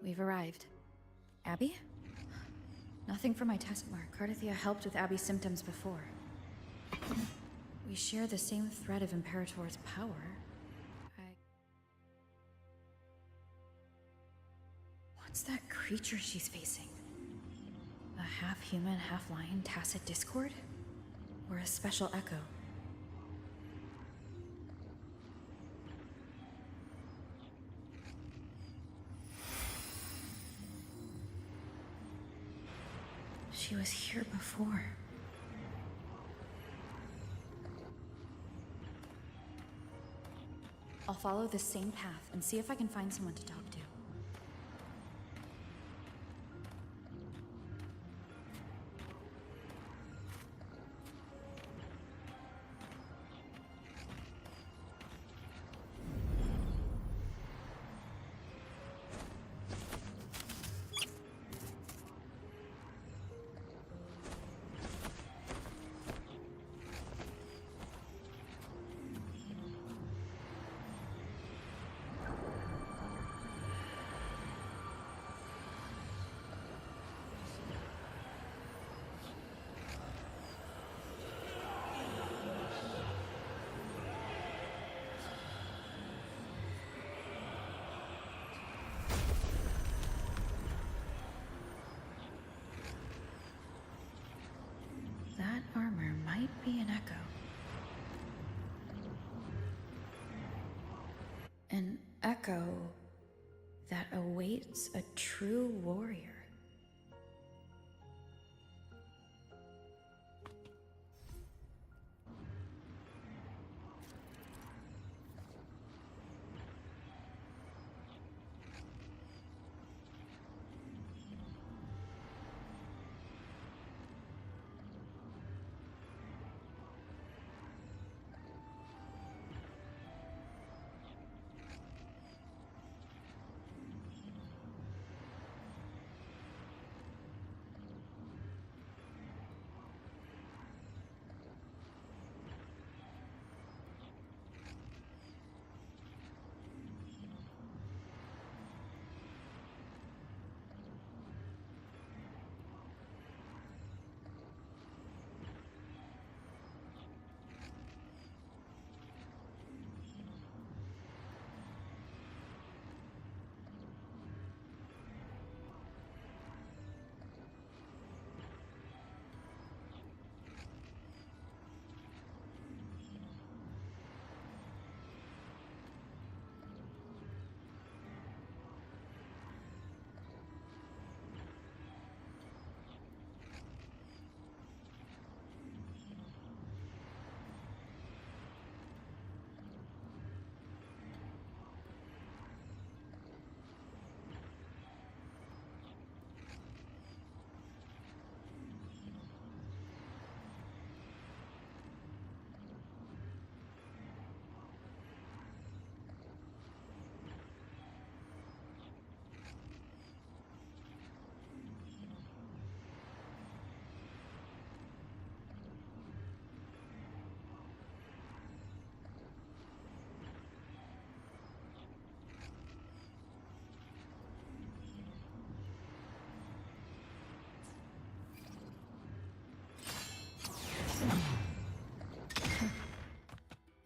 we've arrived. Abby? Nothing for my test mark. Cardathia helped with Abby's symptoms before. We share the same thread of Imperator's power. What's that creature she's facing? A half-human, half-lion tacit discord? Or a special echo? She was here before. I'll follow the same path and see if I can find someone to talk to. That armor might be an echo. An echo that awaits a true warrior.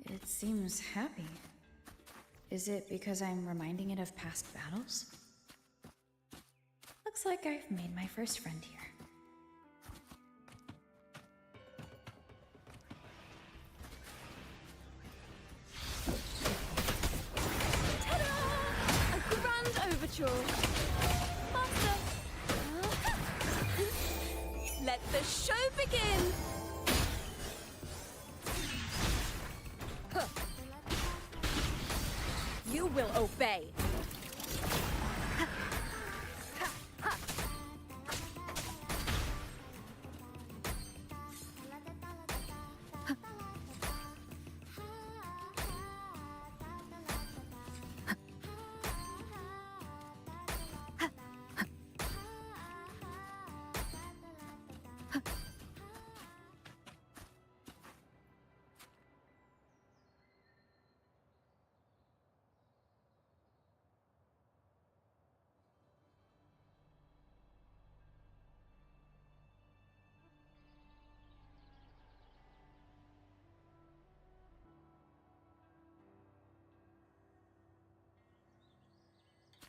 It seems happy. Is it because I'm reminding it of past battles? Looks like I've made my first friend here. Ta-da! A grand overture. Master! Let the show begin! You will obey.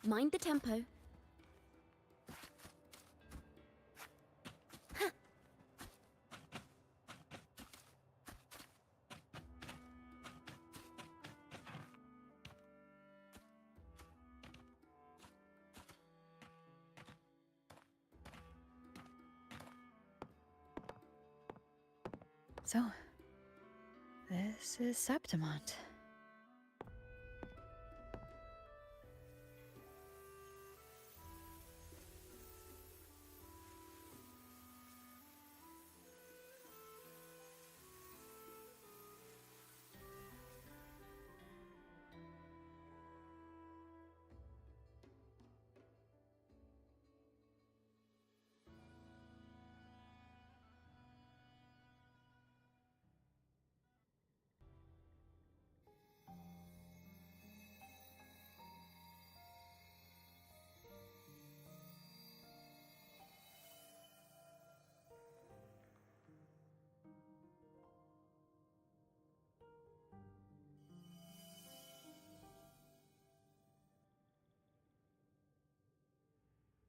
Mind the tempo. So, this is Septimont.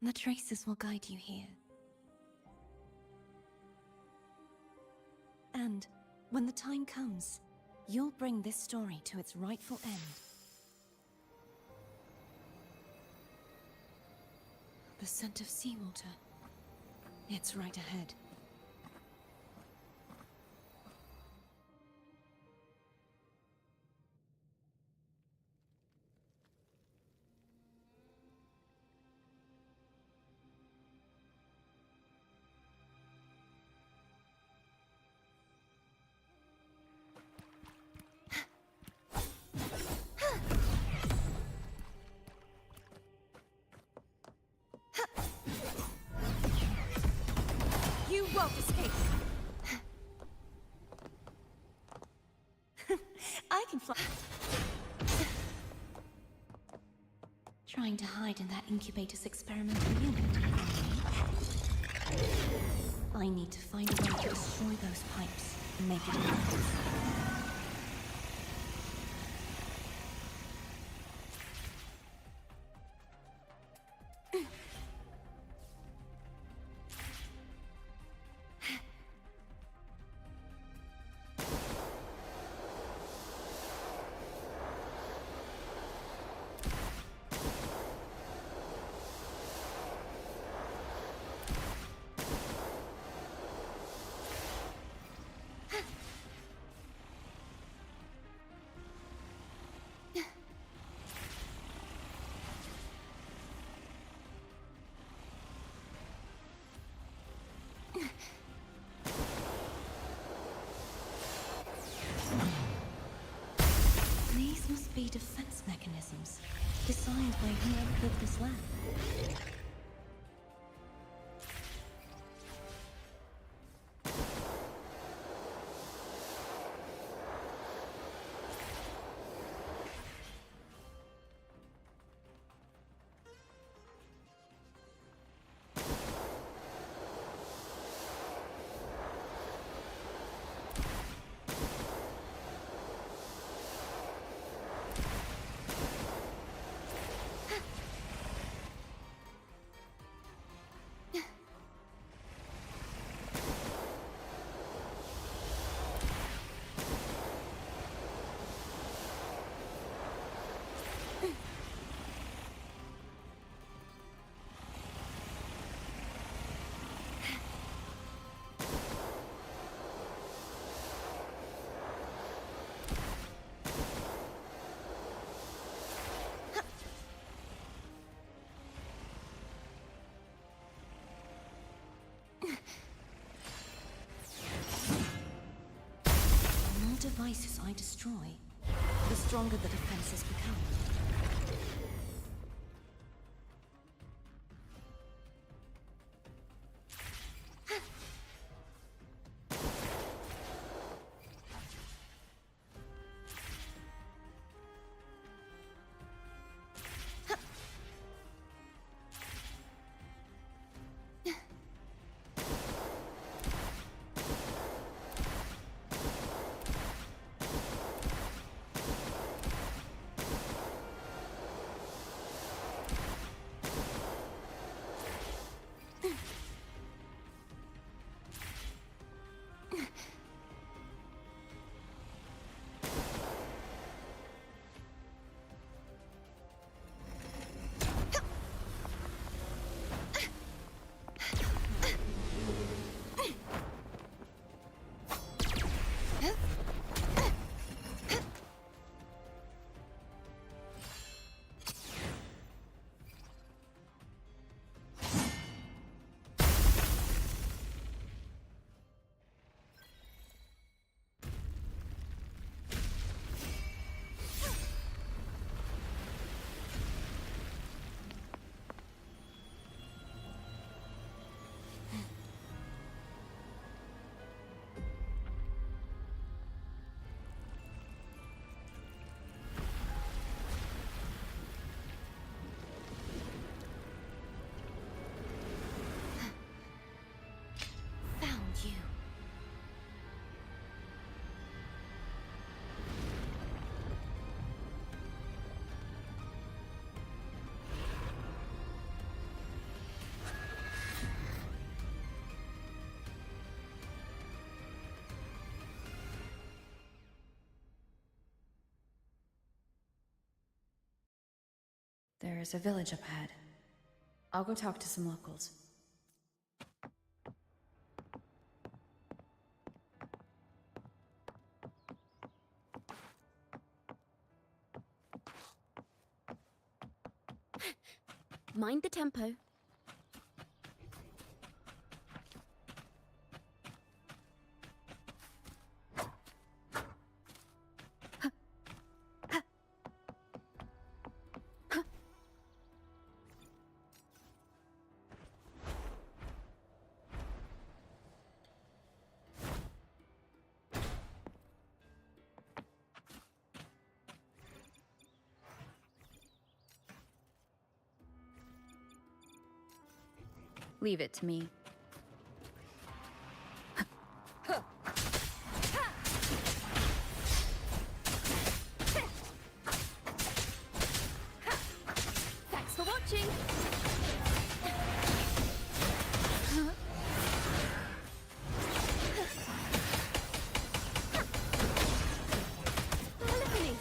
The traces will guide you here. And when the time comes, you'll bring this story to its rightful end. The scent of seawater. It's right ahead. You won't escape! I can fly. Trying to hide in that incubator's experimental unit. I need to find a way to destroy those pipes and make it effective. These must be defense mechanisms, designed by whoever built this lab. The more devices I destroy, the stronger the defenses become. There's a village up ahead. I'll go talk to some locals. Mind the tempo. Leave it to me. Thanks for watching. Look at me.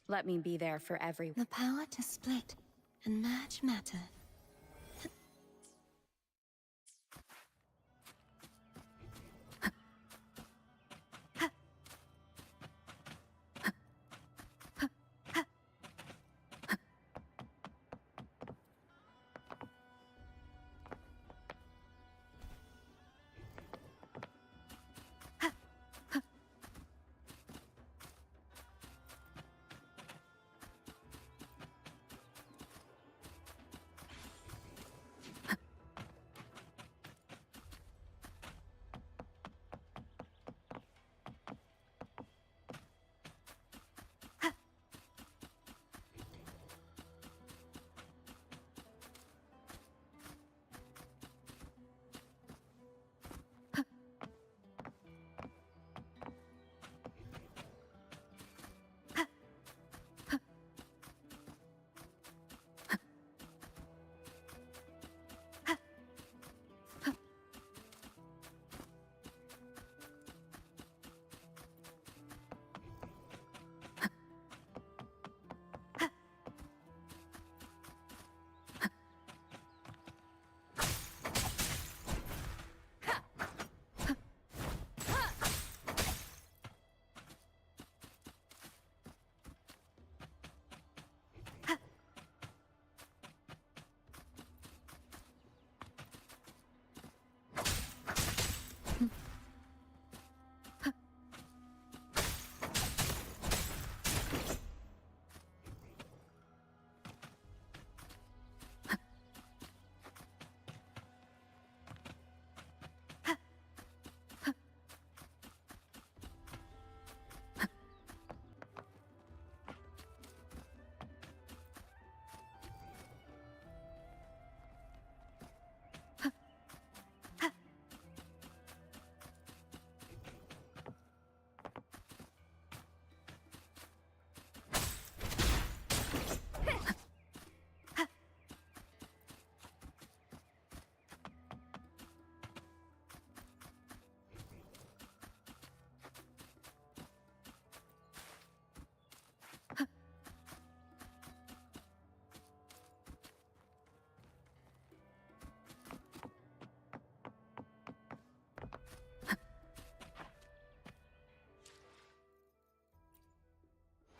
Let me be there for everyone. The power to split and merge matter.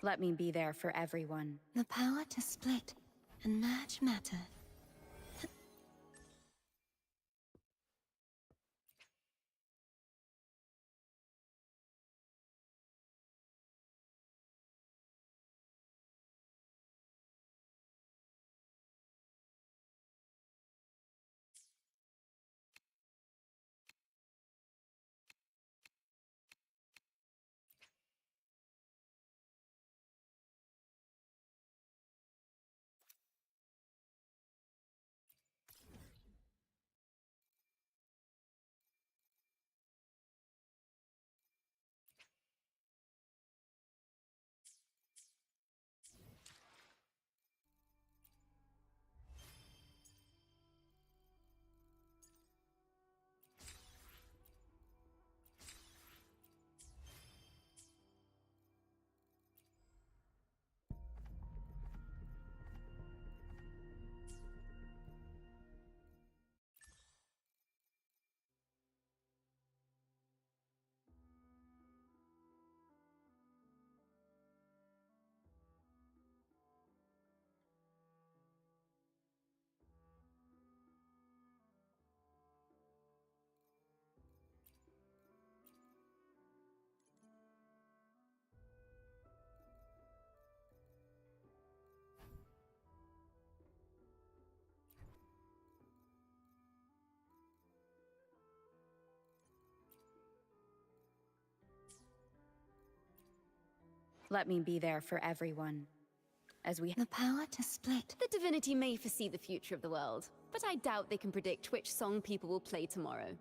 Let me be there for everyone. The power to split and merge matter. Let me be there for everyone. As we The power to split. The divinity may foresee the future of the world, but I doubt they can predict which song people will play tomorrow.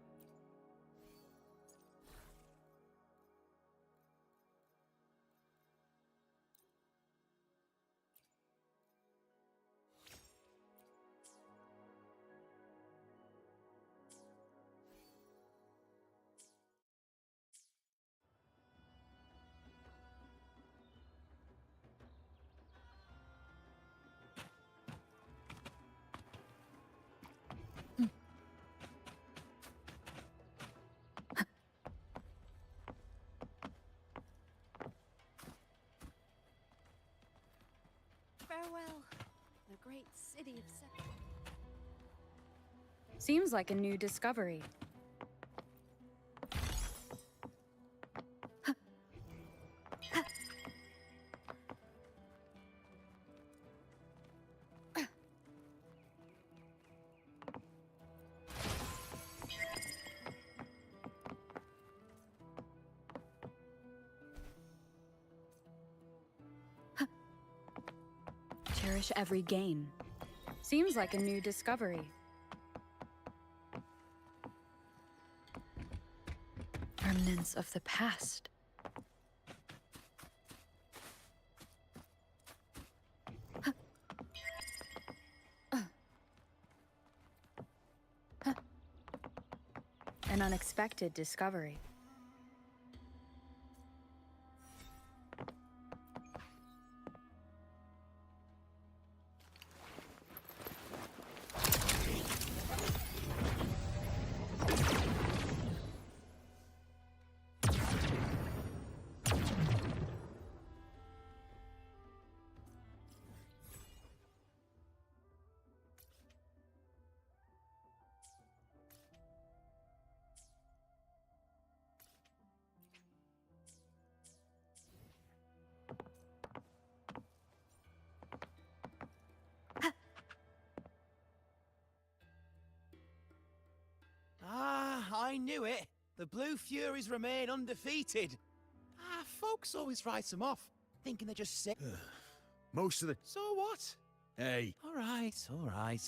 Farewell, the great city of Seems like a new discovery. Cherish every gain. Seems like a new discovery. Remnants of the past. An unexpected discovery. I knew it. The Blue Furies remain undefeated. Folks always write them off, thinking they're just sick. Most of the... So what? Hey. All right, all right.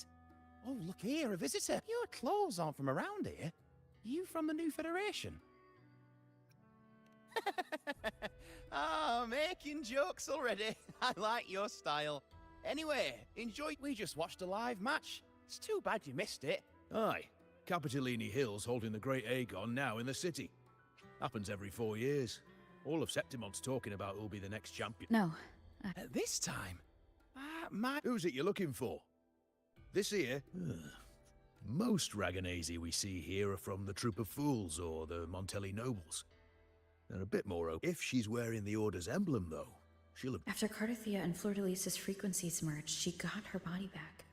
Oh, look here, a visitor. Your clothes aren't from around here. You from the New Federation? Making jokes already. I like your style. Anyway, enjoy. We just watched a live match. It's too bad you missed it. Aye. Capitolini Hill's holding the Great Aegon now in the city. Happens every 4 years. All of Septimon's talking about who'll be the next champion. No. This time? Who's it you're looking for? This here? Most Raganazi we see here are from the Troop of Fools or the Montelli Nobles. They're a bit more open. If she's wearing the Order's emblem, though, she'll have... After Cardathia and Fleur-de-Lis's frequencies merged, she got her body back.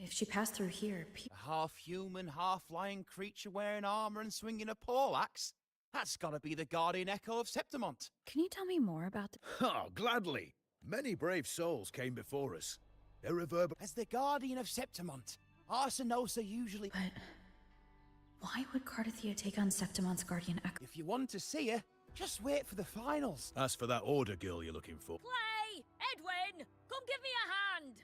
If she passed through here, A half-human, half-lion creature wearing armor and swinging a poleaxe? That's gotta be the Guardian Echo of Septimont. Can you tell me more about the... Oh, gladly. Many brave souls came before us. Their reverber... As the Guardian of Septimont, Arsenosa usually... But... why would Cardathia take on Septimont's Guardian Echo? If you want to see her, just wait for the finals. As for that Order girl you're looking for... Play! Edwin! Come give me a hand!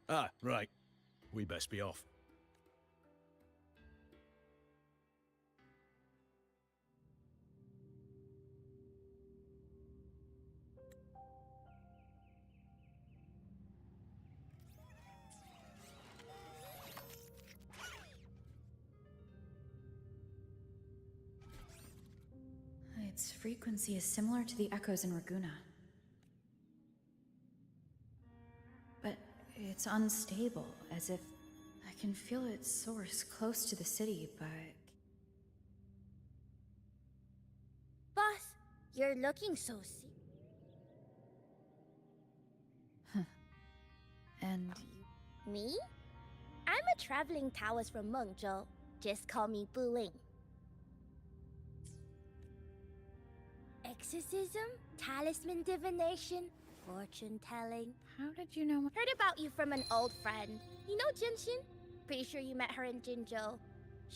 Ah, right. We best be off. Its frequency is similar to the echoes in Raguna. But it's unstable, as if I can feel its source close to the city, but... Boss, you're looking so sick. And... Me? I'm a traveling Taoist from Mengzhou. Just call me Bu Ling. Exorcism? Talisman divination? Fortune telling? How did you know... Heard about you from an old friend. You know Jinshin? Pretty sure you met her in Jinzhou.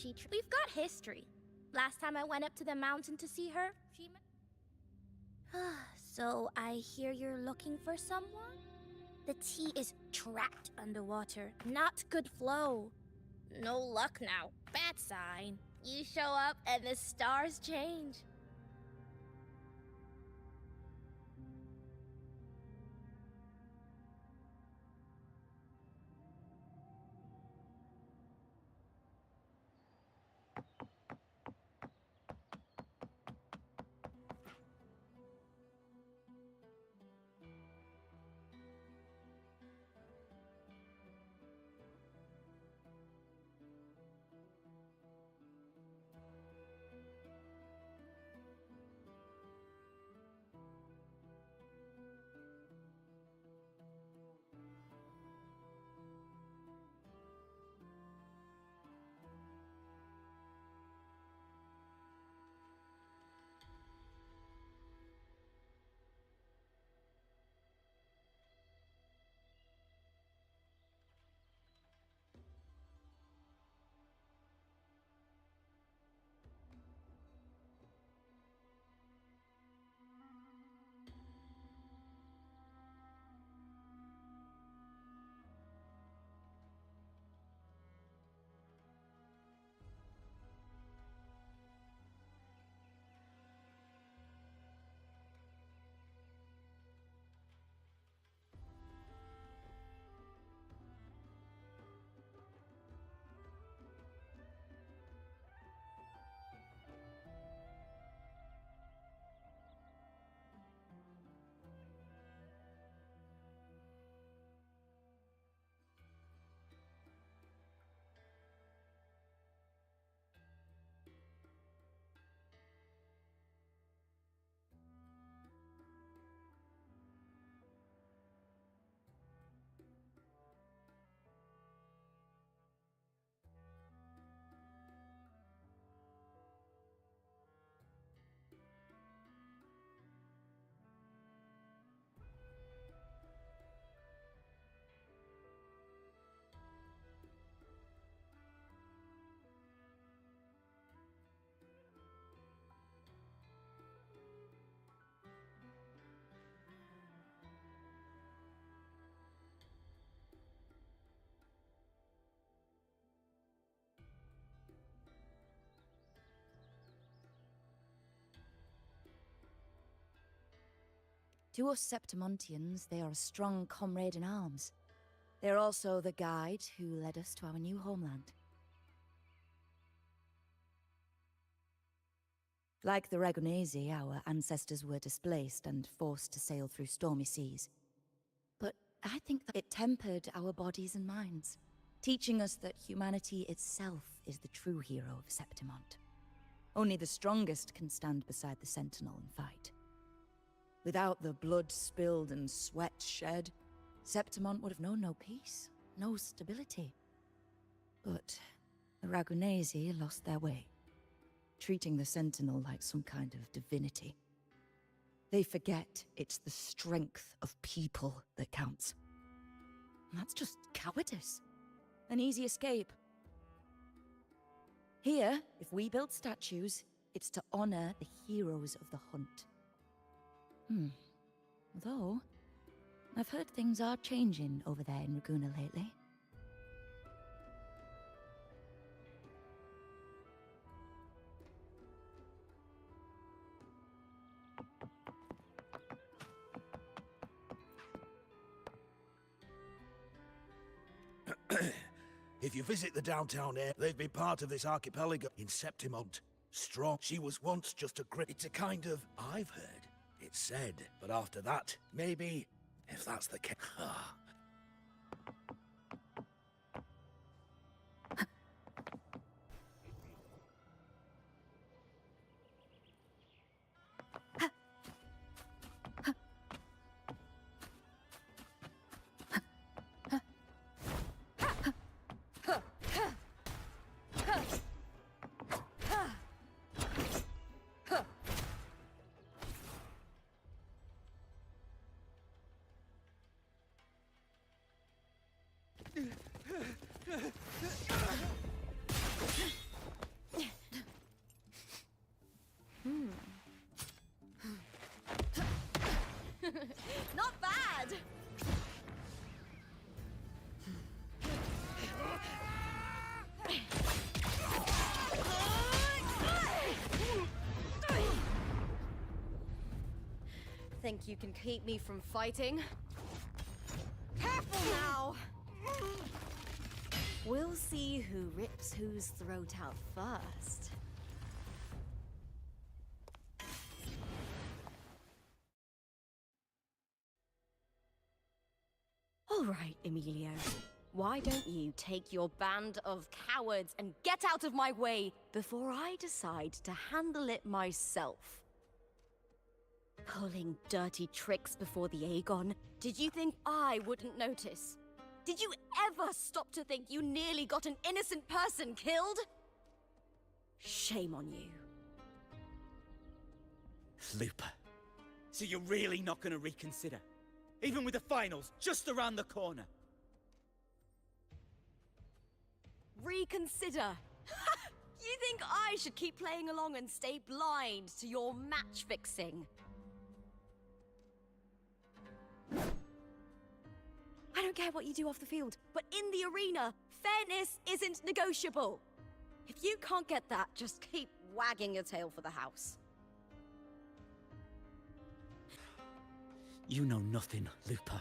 We've got history. Last time I went up to the mountain to see her, she met... So I hear you're looking for someone? The tea is trapped underwater. Not good flow. No luck now. Bad sign. You show up and the stars change. To us Septimontians, they are a strong comrade in arms. They are also the guide who led us to our new homeland. Like the Ragonesi, our ancestors were displaced and forced to sail through stormy seas. But I think that it tempered our bodies and minds, teaching us that humanity itself is the true hero of Septimont. Only the strongest can stand beside the Sentinel and fight. Without the blood spilled and sweat shed, Septimont would have known no peace, no stability. But the Ragonesi lost their way, treating the Sentinel like some kind of divinity. They forget it's the strength of people that counts. And that's just cowardice. An easy escape. Here, if we build statues, it's to honor the heroes of the hunt. Though, I've heard things are changing over there in Raguna lately. If you visit the downtown area, they've been part of this archipelago in Septimont. Strong. She was once just a grip. It's a kind of, I've heard, it's said. But after that, maybe, if that's the case. think you can keep me from fighting? Careful now! We'll see who rips whose throat out first. All right, Emilio. Why don't you take your band of cowards and get out of my way before I decide to handle it myself? Pulling dirty tricks before the Aegon? Did you think I wouldn't notice? Did you ever stop to think you nearly got an innocent person killed? Shame on you. Looper. So you're really not gonna reconsider? Even with the finals just around the corner? Reconsider? You think I should keep playing along and stay blind to your match fixing? I don't care what you do off the field, but in the arena, fairness isn't negotiable. If you can't get that, just keep wagging your tail for the house. You know nothing, Looper.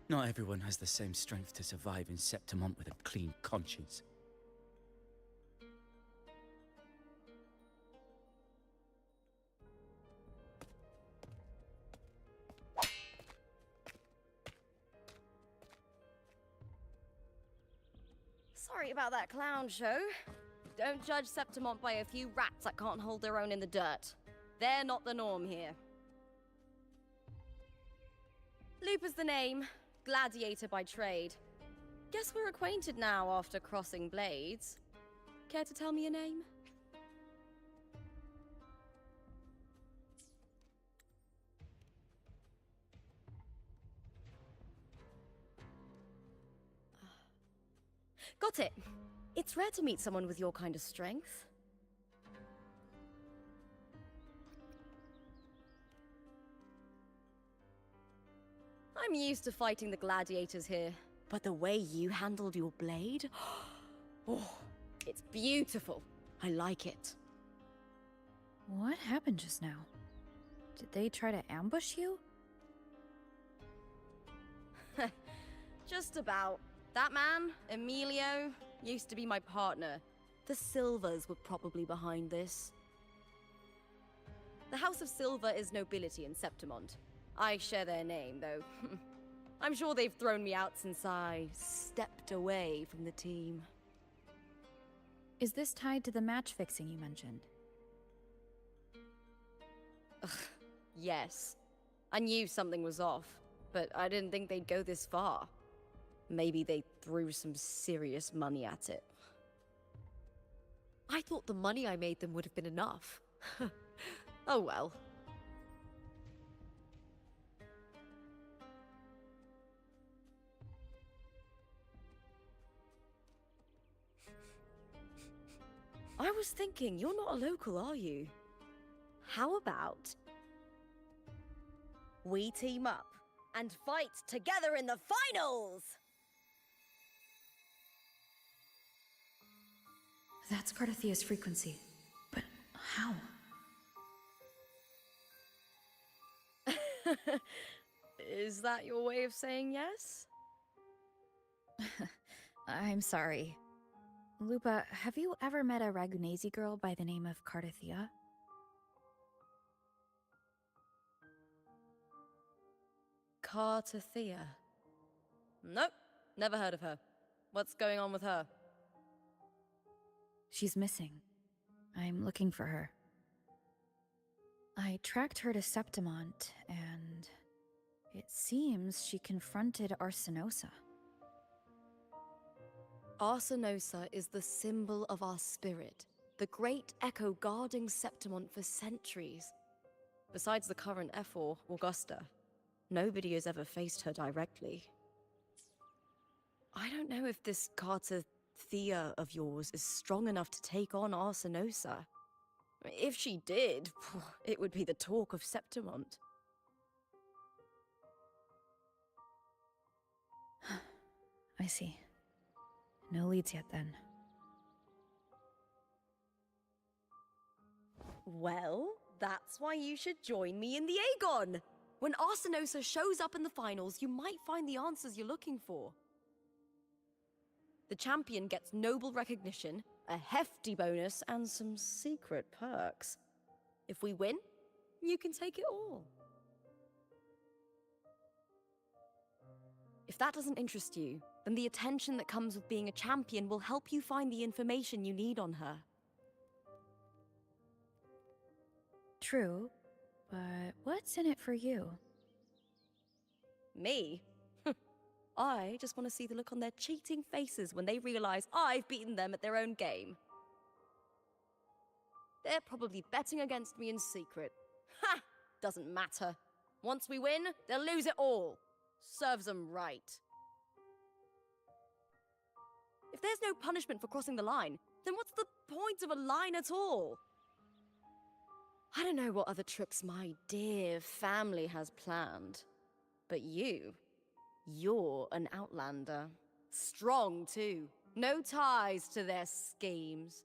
Not everyone has the same strength to survive in Septimont with a clean conscience. Sorry about that clown show. Don't judge Septimont by a few rats that can't hold their own in the dirt. They're not the norm here. Looper's the name. Gladiator by trade. Guess we're acquainted now after crossing blades. Care to tell me your name? Got it. It's rare to meet someone with your kind of strength. I'm used to fighting the gladiators here, but the way you handled your blade... Oh, it's beautiful. I like it. What happened just now? Did they try to ambush you? Just about. That man, Emilio, used to be my partner. The Silvers were probably behind this. The House of Silver is nobility in Septimont. I share their name, though. I'm sure they've thrown me out since I stepped away from the team. Is this tied to the match fixing you mentioned? Ugh, yes. I knew something was off, but I didn't think they'd go this far. Maybe they threw some serious money at it. I thought the money I made them would have been enough. Oh well. I was thinking, you're not a local, are you? How about we team up and fight together in the finals? That's Cardathia's frequency. But how? Is that your way of saying yes? I'm sorry. Lupa, have you ever met a Ragunesi girl by the name of Cardathia? Cardathia? Nope, never heard of her. What's going on with her? She's missing. I'm looking for her. I tracked her to Septimont, and it seems she confronted Arsinosa. Arsinosa is the symbol of our spirit, the great echo guarding Septimont for centuries. Besides the current Ephor, Augusta, nobody has ever faced her directly. I don't know if this Cardathia of yours is strong enough to take on Arsinosa. If she did, it would be the talk of Septimont. I see. No leads yet, then. Well, That's why you should join me in the Aegon! When Arsinosa shows up in the finals, you might find the answers you're looking for. The champion gets noble recognition, a hefty bonus, and some secret perks. If we win, you can take it all. If that doesn't interest you, then the attention that comes with being a champion will help you find the information you need on her. True, but what's in it for you? Me? I just want to see the look on their cheating faces when they realize I've beaten them at their own game. They're probably betting against me in secret. Ha! Doesn't matter. Once we win, they'll lose it all. Serves them right. If there's no punishment for crossing the line, then what's the point of a line at all? I don't know what other tricks my dear family has planned, but you're an outlander. Strong, too. No ties to their schemes.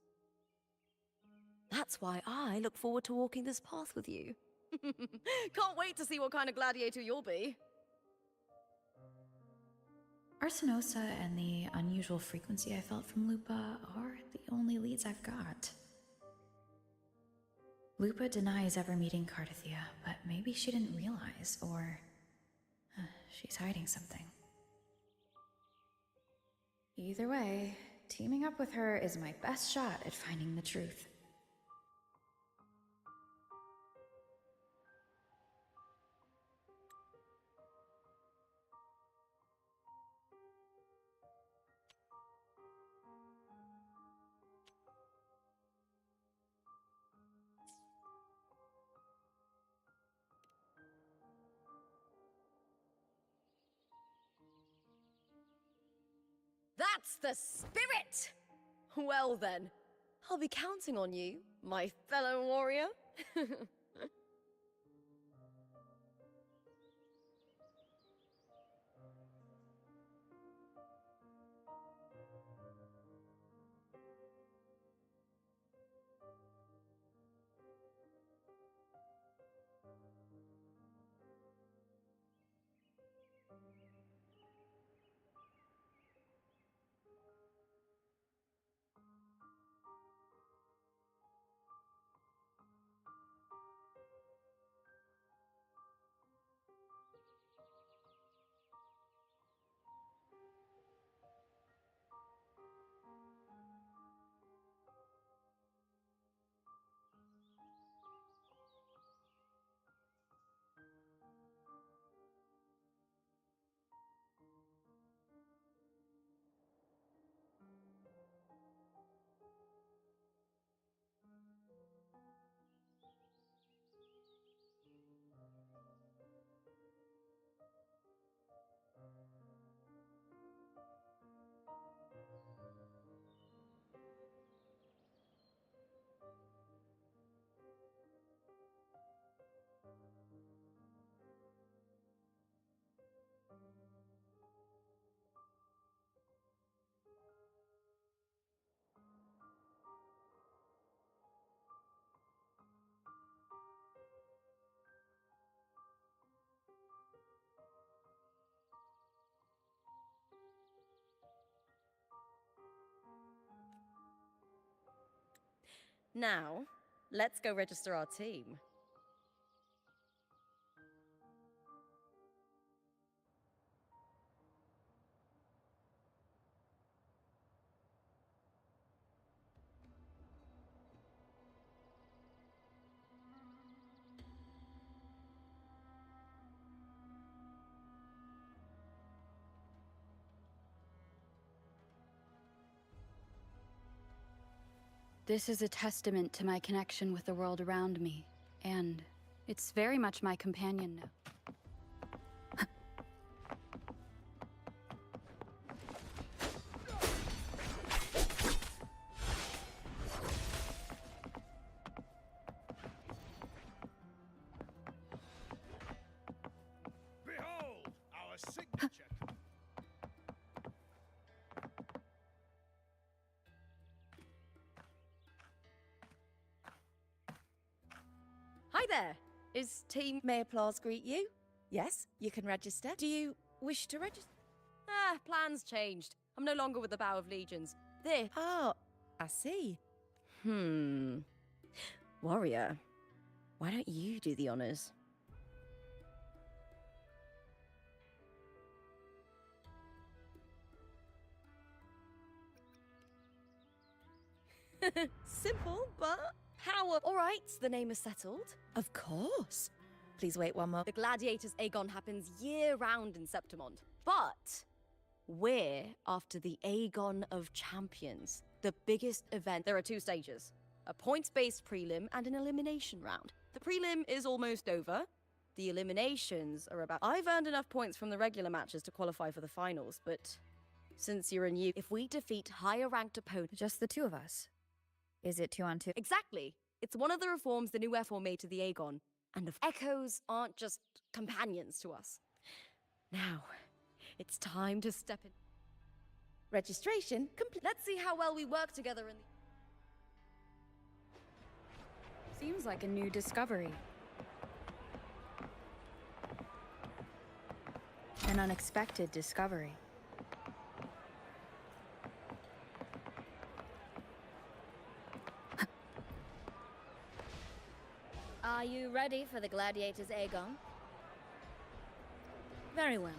That's why I look forward to walking this path with you. Can't wait to see what kind of gladiator you'll be. Arsinosa and the unusual frequency I felt from Lupa are the only leads I've got. Lupa denies ever meeting Cardathia, but maybe she didn't realize, or she's hiding something. Either way, teaming up with her is my best shot at finding the truth. That's the spirit! Well then, I'll be counting on you, my fellow warrior. Now, let's go register our team. This is a testament to my connection with the world around me, and it's very much my companion now. Behold, our signature. there! Is Team May Applause greet you? Yes, you can register. Do you wish to register? Ah, plans changed. I'm no longer with the Bow of Legions. There. Oh, I see. Warrior, why don't you do the honors? Simple, but power. All right, the name is settled. Of course. Please wait one more. The Gladiators Aegon happens year-round in Septimond, but we're after the Aegon of Champions, the biggest event. There are 2 stages, a points-based prelim and an elimination round. The prelim is almost over. The eliminations are about... I've earned enough points from the regular matches to qualify for the finals, but since you're a new... If we defeat higher-ranked opponents... Just the 2 of us. Is it 2 on 2? Exactly. It's one of the reforms the new F4 made to the Aegon. And the echoes aren't just companions to us. Now, it's time to step in. Registration complete. Let's see how well we work together in the... Seems like a new discovery. An unexpected discovery. Are you ready for the Gladiators Aegon? Very well.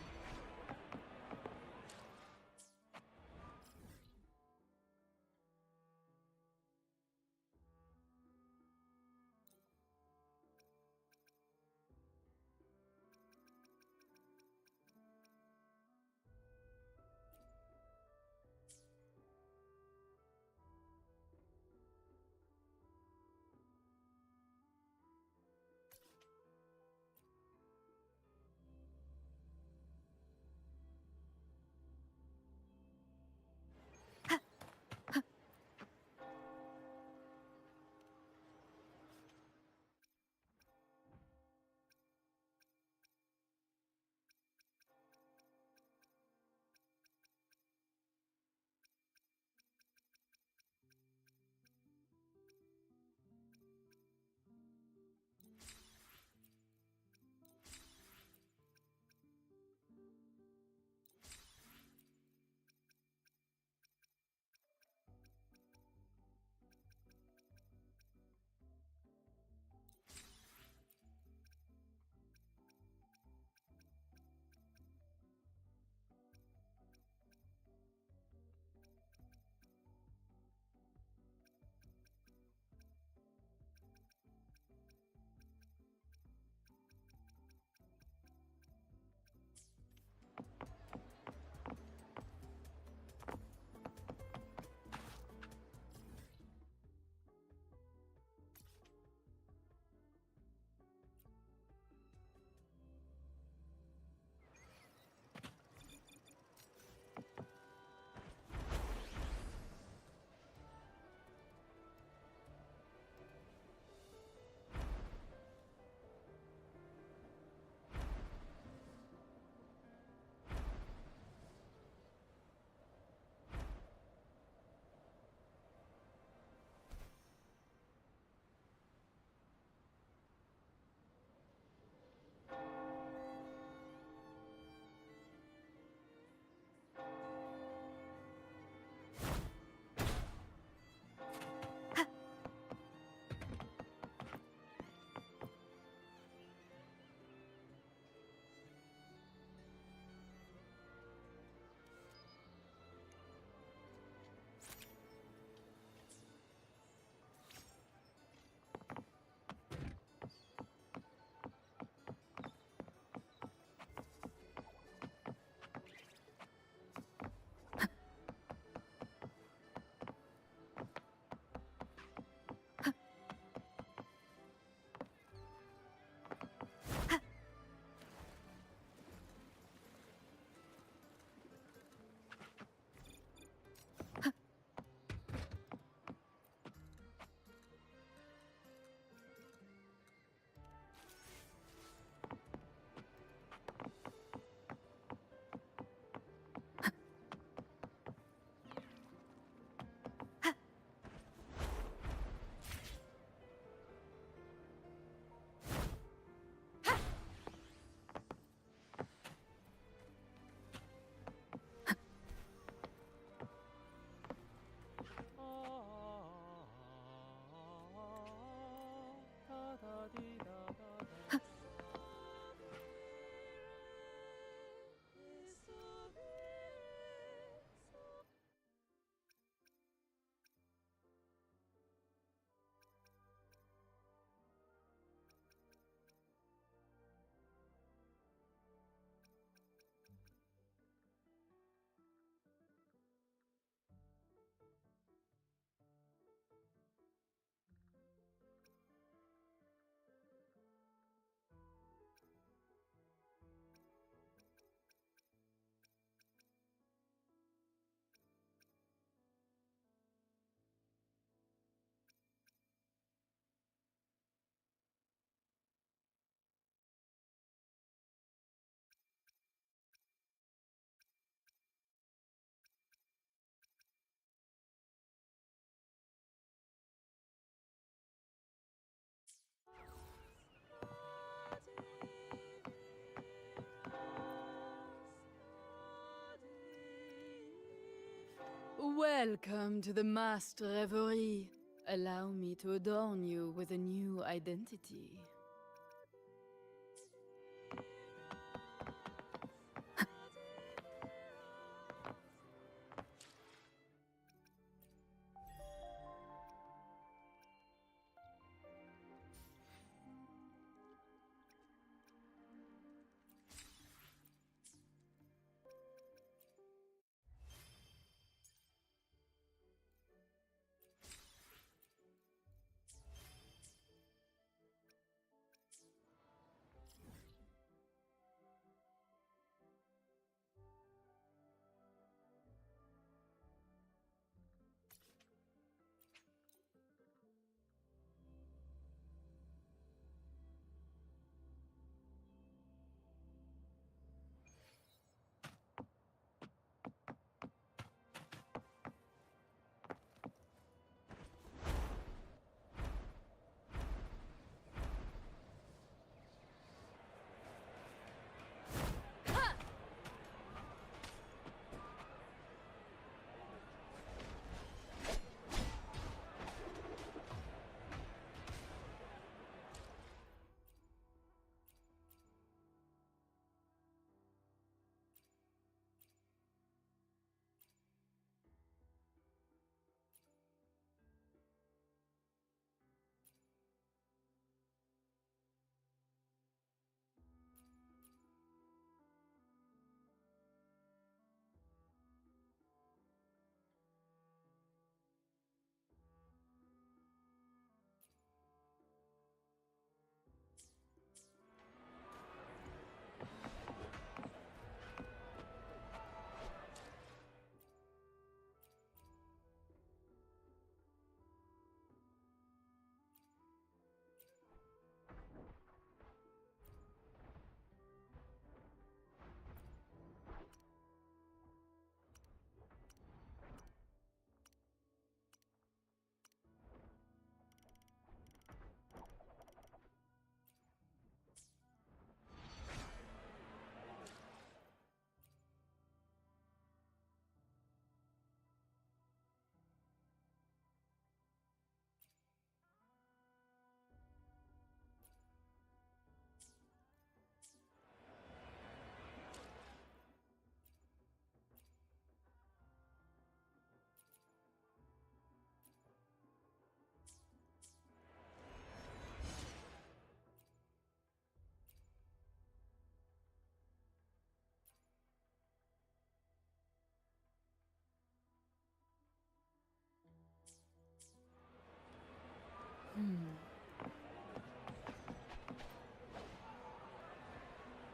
Welcome to the masked revelry. Allow me to adorn you with a new identity.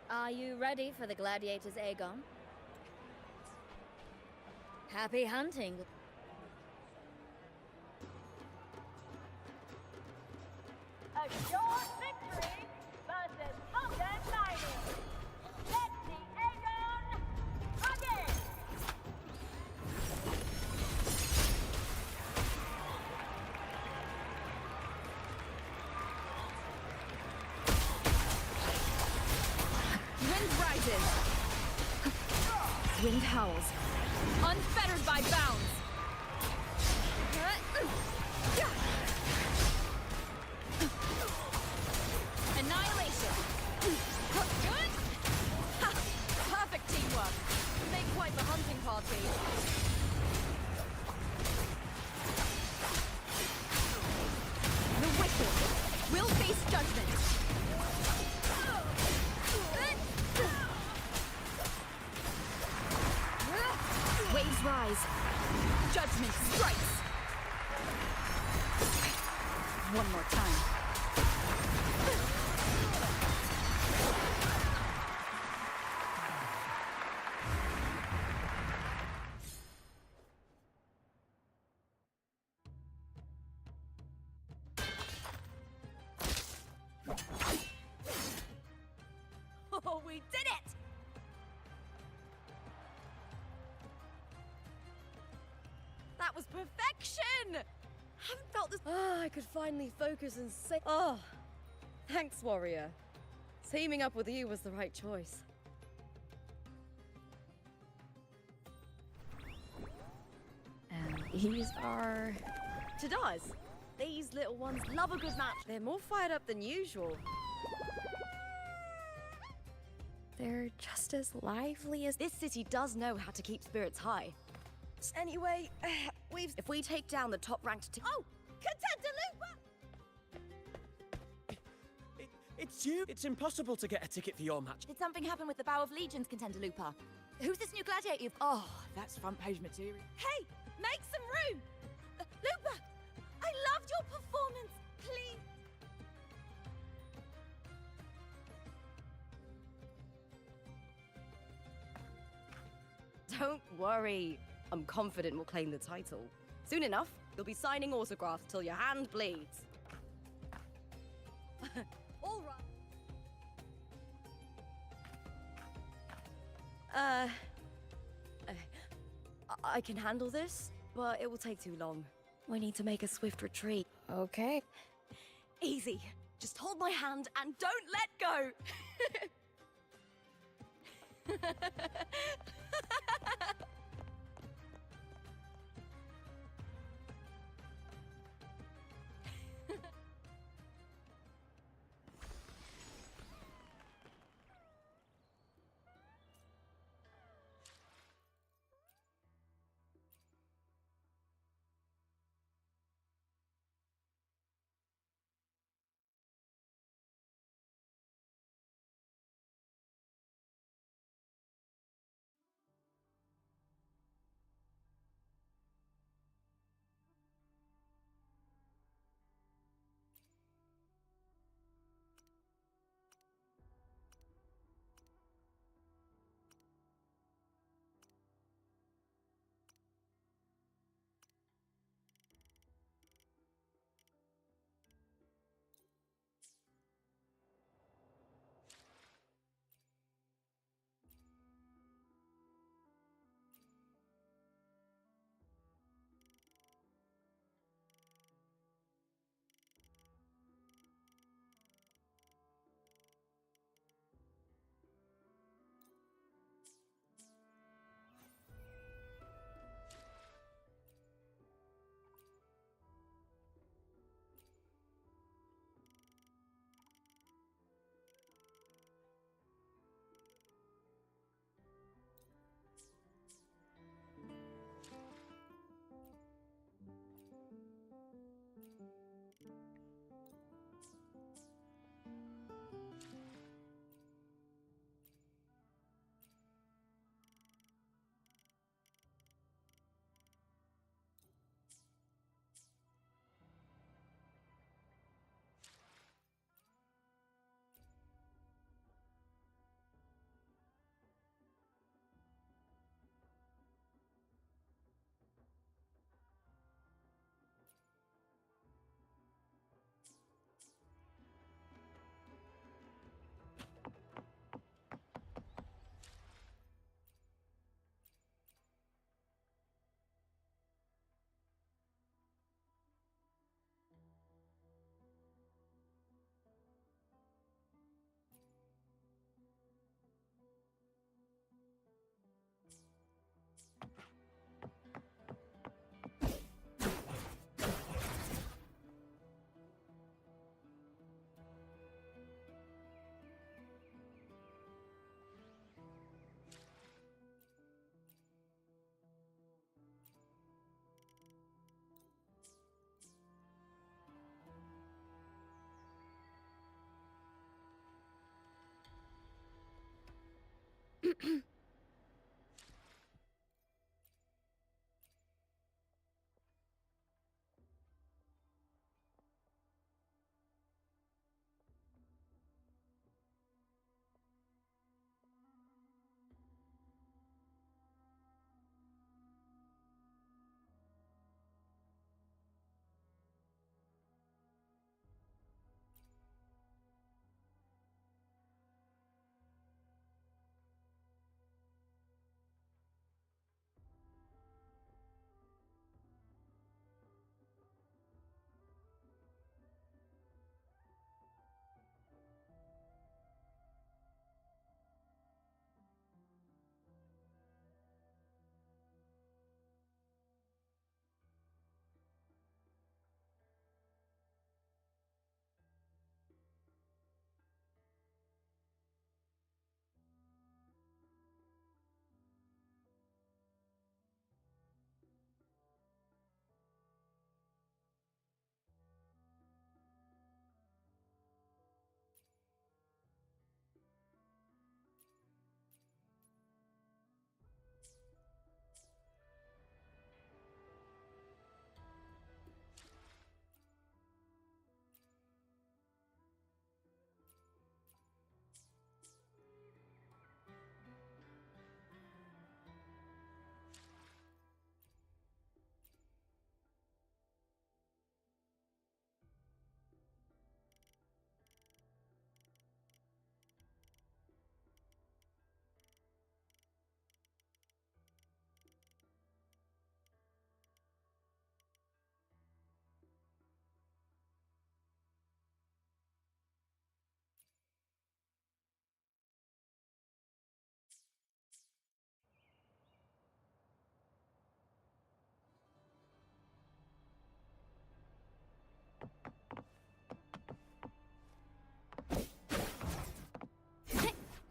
Are you ready for the gladiators, Aegon? Happy hunting. A short victory versus Hogan Mining. Let's see Aegon again. Wind rises. Wind howls. Unfettered by bounds. Annihilation. Good. Ha! Perfect teamwork. Make quite the hunting party. The wicked will face judgment. Waves rise. Judgment strikes. One more time. Oh, we did it! That was perfection! Haven't felt this. Ah, I could finally focus and say. Oh, thanks, warrior. Teaming up with you was the right choice. And These are... To does. These little ones love a good match. They're more fired up than usual. They're just as lively as... This city does know how to keep spirits high. Anyway, if we take down the top-ranked... Oh! Contentalupa! It's you! It's impossible to get a ticket for your match. Did something happen with the Bow of Legions, Contentalupa? Who's this new gladiator you've... Oh, that's front page material. Hey, make some room! Lupa, I loved your performance. Please. Don't worry. I'm confident we'll claim the title. Soon enough, you'll be signing autographs till your hand bleeds. All right. I can handle this, but it will take too long. We need to make a swift retreat. Okay. Easy. Just hold my hand and don't let go!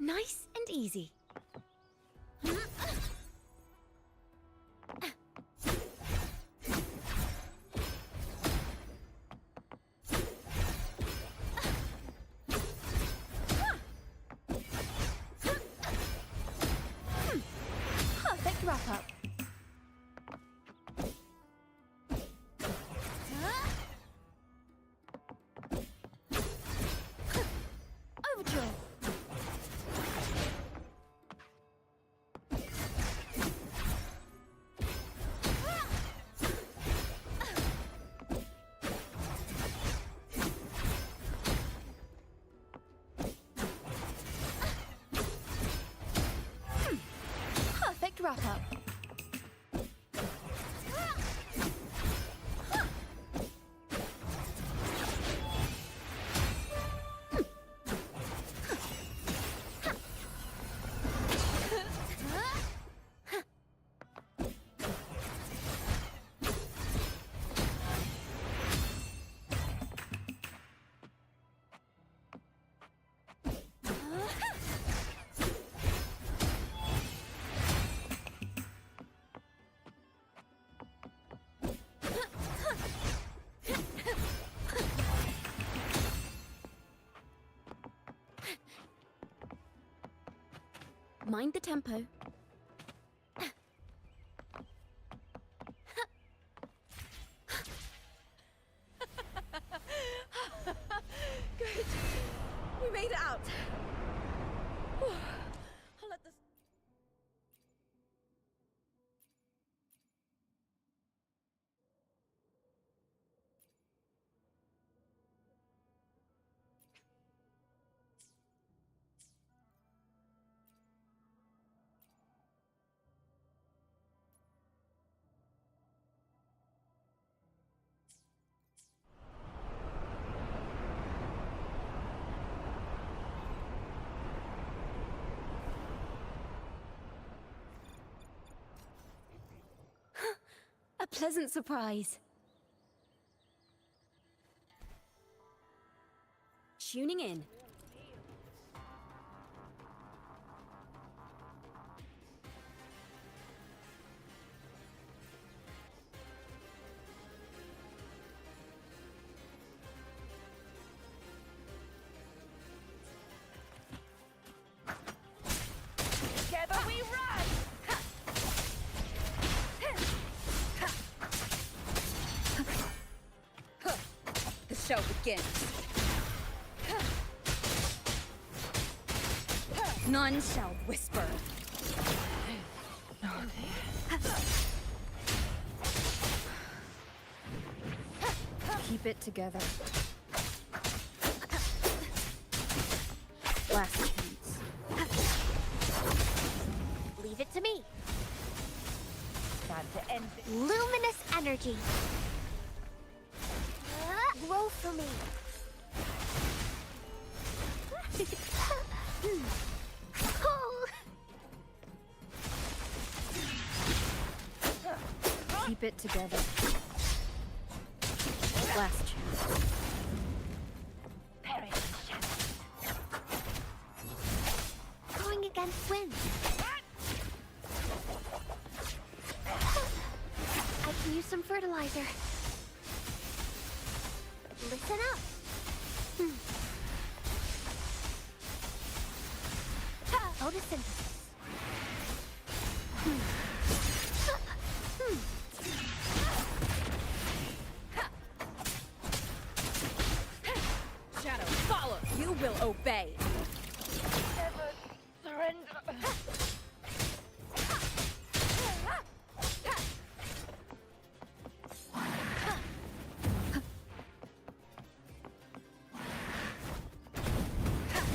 Nice and easy. Perfect wrap up. Overture. Perfect wrap up. Mind the tempo. Good. We made it out. Whew. I'll let this... A pleasant surprise. Tuning in. Together we rise! The show begins. None shall whisper. Keep it together. Last chance. Leave it to me. Time to end this. Luminous energy. Grow for me. Keep it together. Last chance. Perish in shadows. Going against wind. I can use some fertilizer. Listen up. Photosynthesis. Shadow, follow. You will obey. Never surrender.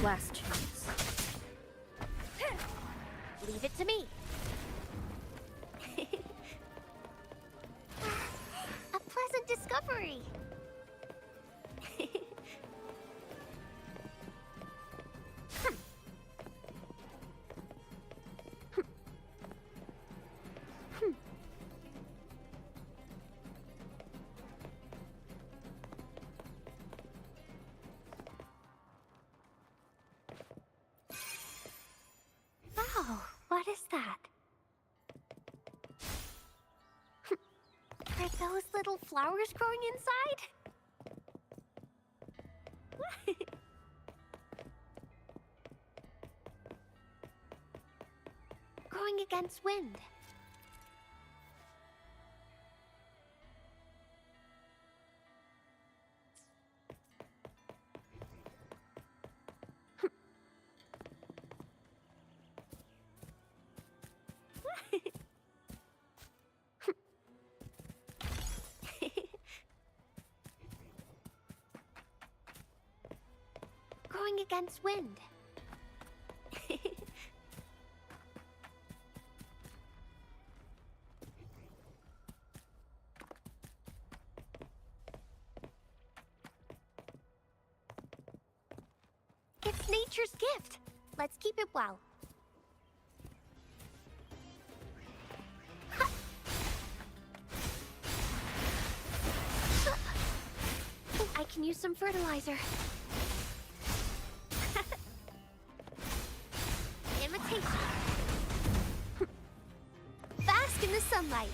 Last chance. Leave it to me. A pleasant discovery. little flowers growing inside? Growing against wind. Growing against wind. It's nature's gift. Let's keep it well. I can use some fertilizer. Imitation. Bask in the sunlight.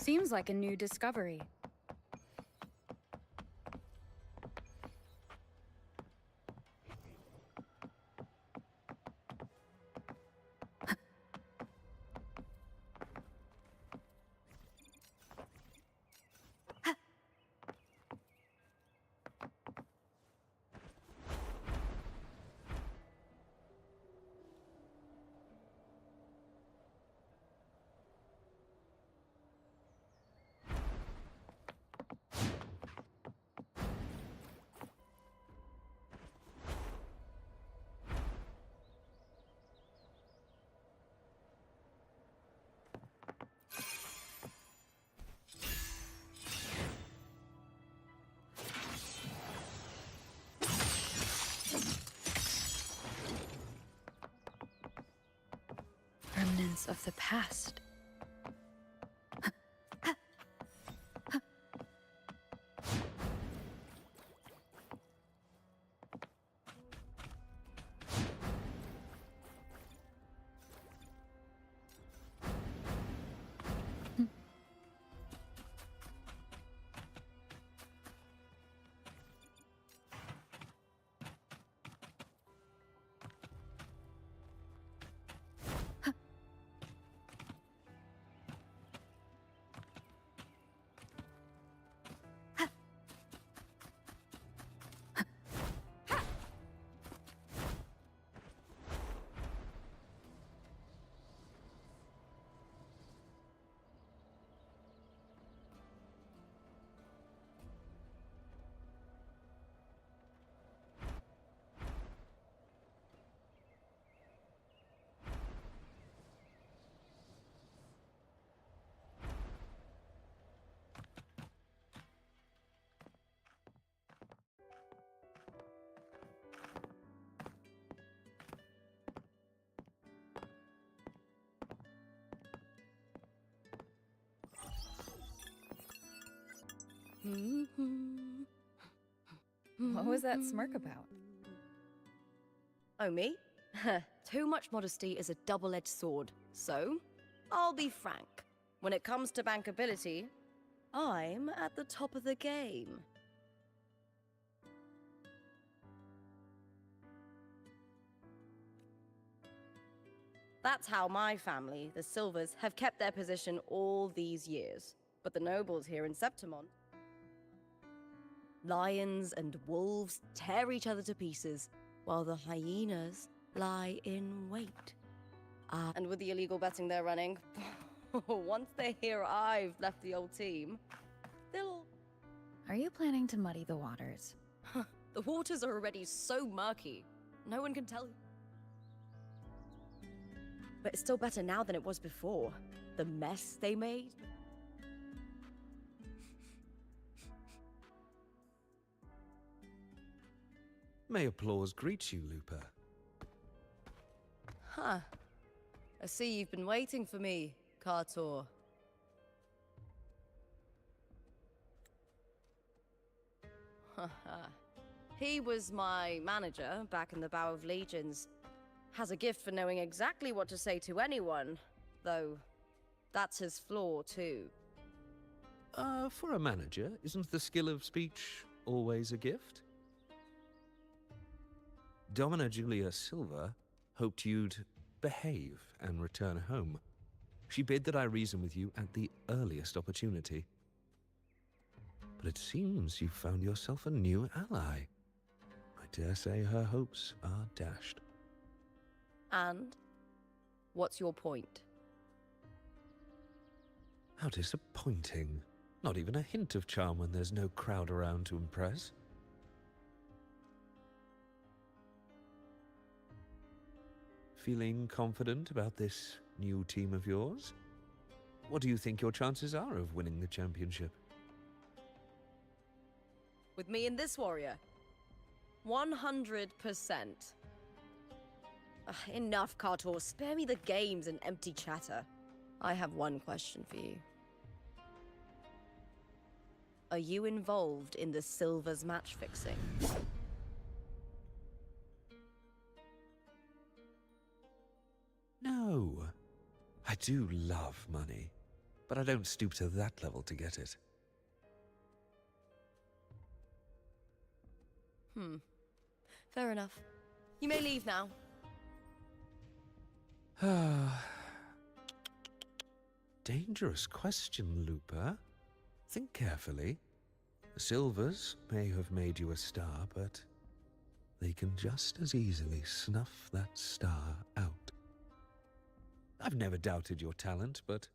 Seems like a new discovery. Remnants of the past. What was that smirk about? Oh, me? Too much modesty is a double-edged sword. So, I'll be frank. When it comes to bankability, I'm at the top of the game. That's how my family, the Silvers, have kept their position all these years. But the nobles here in Septimon, lions and wolves tear each other to pieces, while the hyenas lie in wait. And with the illegal betting they're running, once they hear I've left the old team, they'll... Are you planning to muddy the waters? The waters are already so murky, no one can tell. But it's still better now than it was before. The mess they made. May applause greet you, Lupa. Huh. I see you've been waiting for me, Kartor. He was my manager back in the Bow of Legions. Has a gift for knowing exactly what to say to anyone, though that's his flaw too. For a manager, isn't the skill of speech always a gift? Domina Julia Silva hoped you'd behave and return home. She bid that I reason with you at the earliest opportunity. But it seems you've found yourself a new ally. I dare say her hopes are dashed. And? What's your point? How disappointing. Not even a hint of charm when there's no crowd around to impress. Feeling confident about this new team of yours? What do you think your chances are of winning the championship? With me and this warrior? 100%. Enough, Kartor. Spare me the games and empty chatter. I have one question for you. Are you involved in the Silver's match fixing? No. I do love money, but I don't stoop to that level to get it. Fair enough. You may leave now. Dangerous question, Lupa. Think carefully. The Silvers may have made you a star, but they can just as easily snuff that star out. I've never doubted your talent, but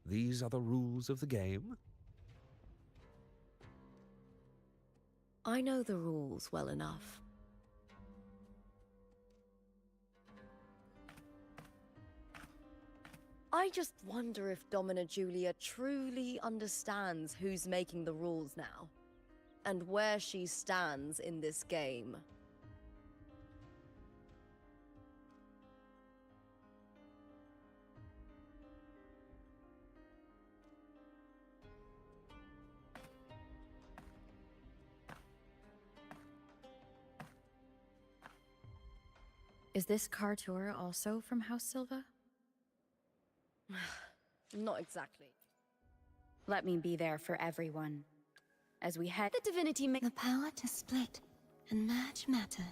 these are the rules of the game. I know the rules well enough. I just wonder if Domina Julia truly understands who's making the rules now, and where she stands in this game. Is this Kartor also from House Silva? Not exactly. Let me be there for everyone. As we head... The divinity may... The power to split and merge matter.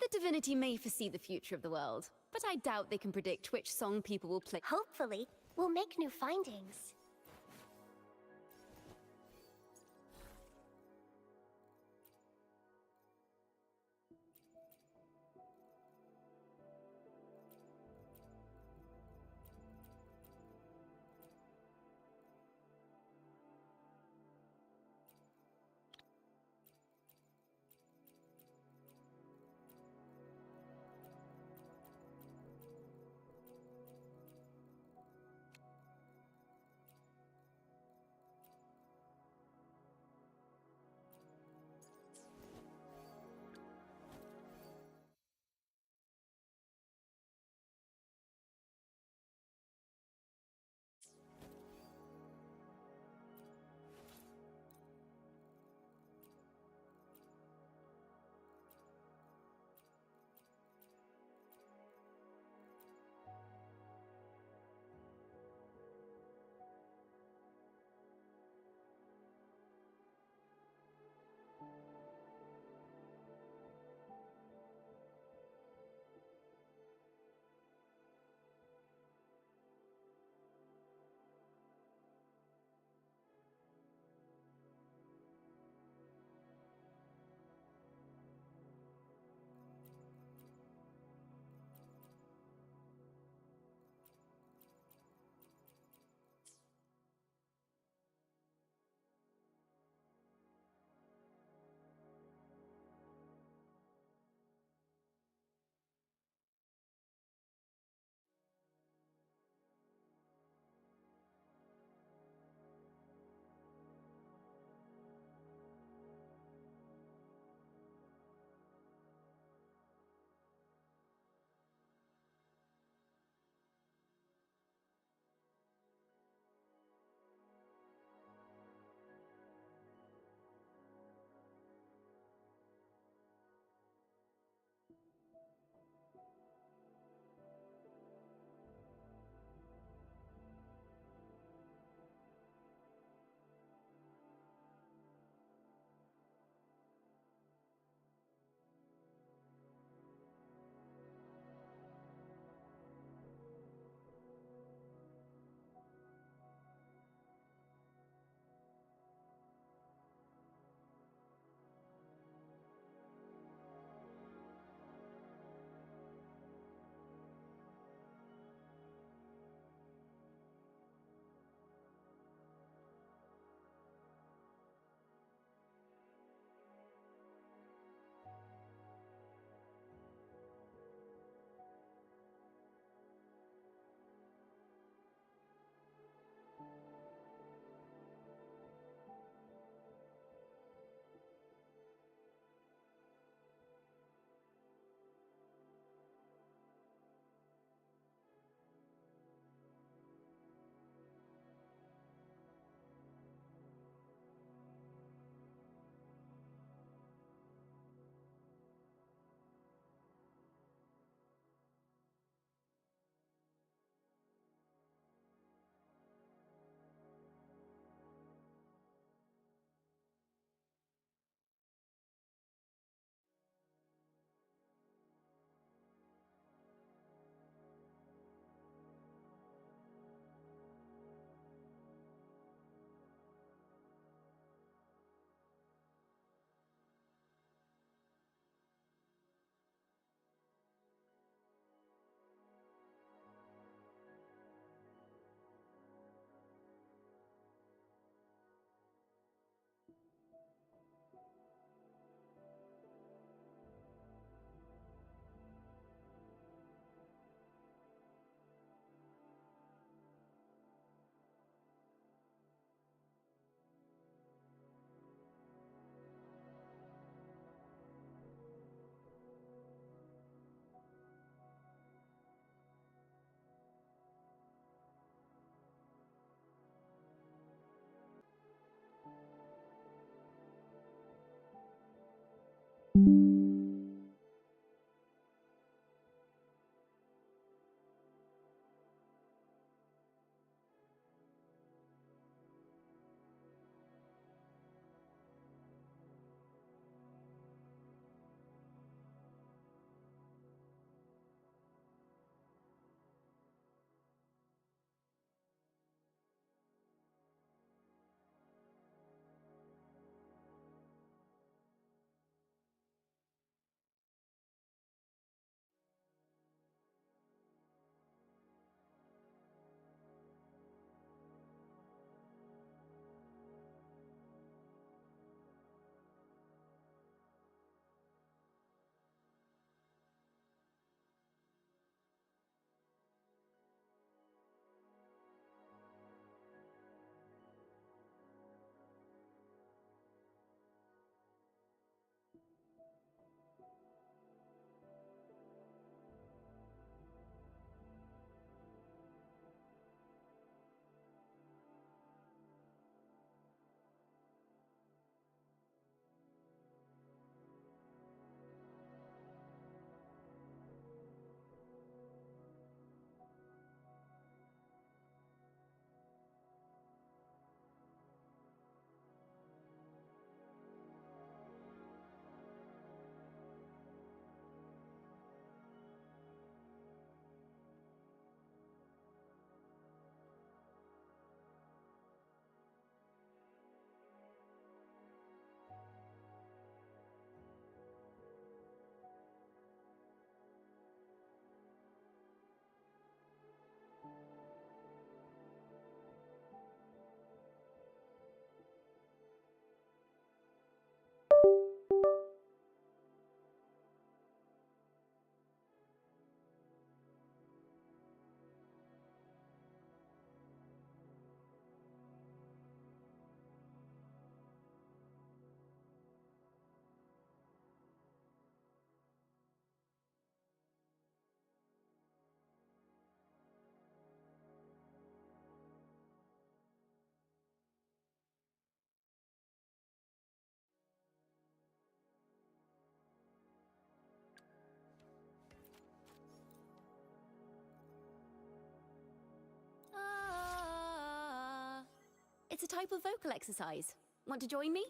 The divinity may foresee the future of the world, but I doubt they can predict which song people will play. Hopefully, we'll make new findings. It's a type of vocal exercise. Want to join me?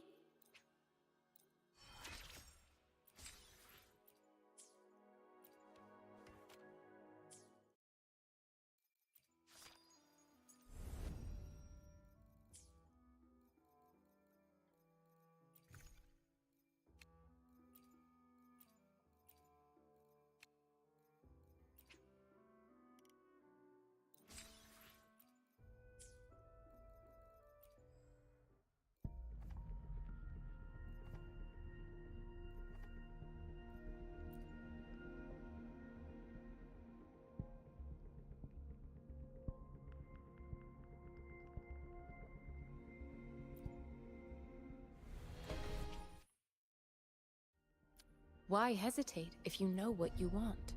Why hesitate if you know what you want?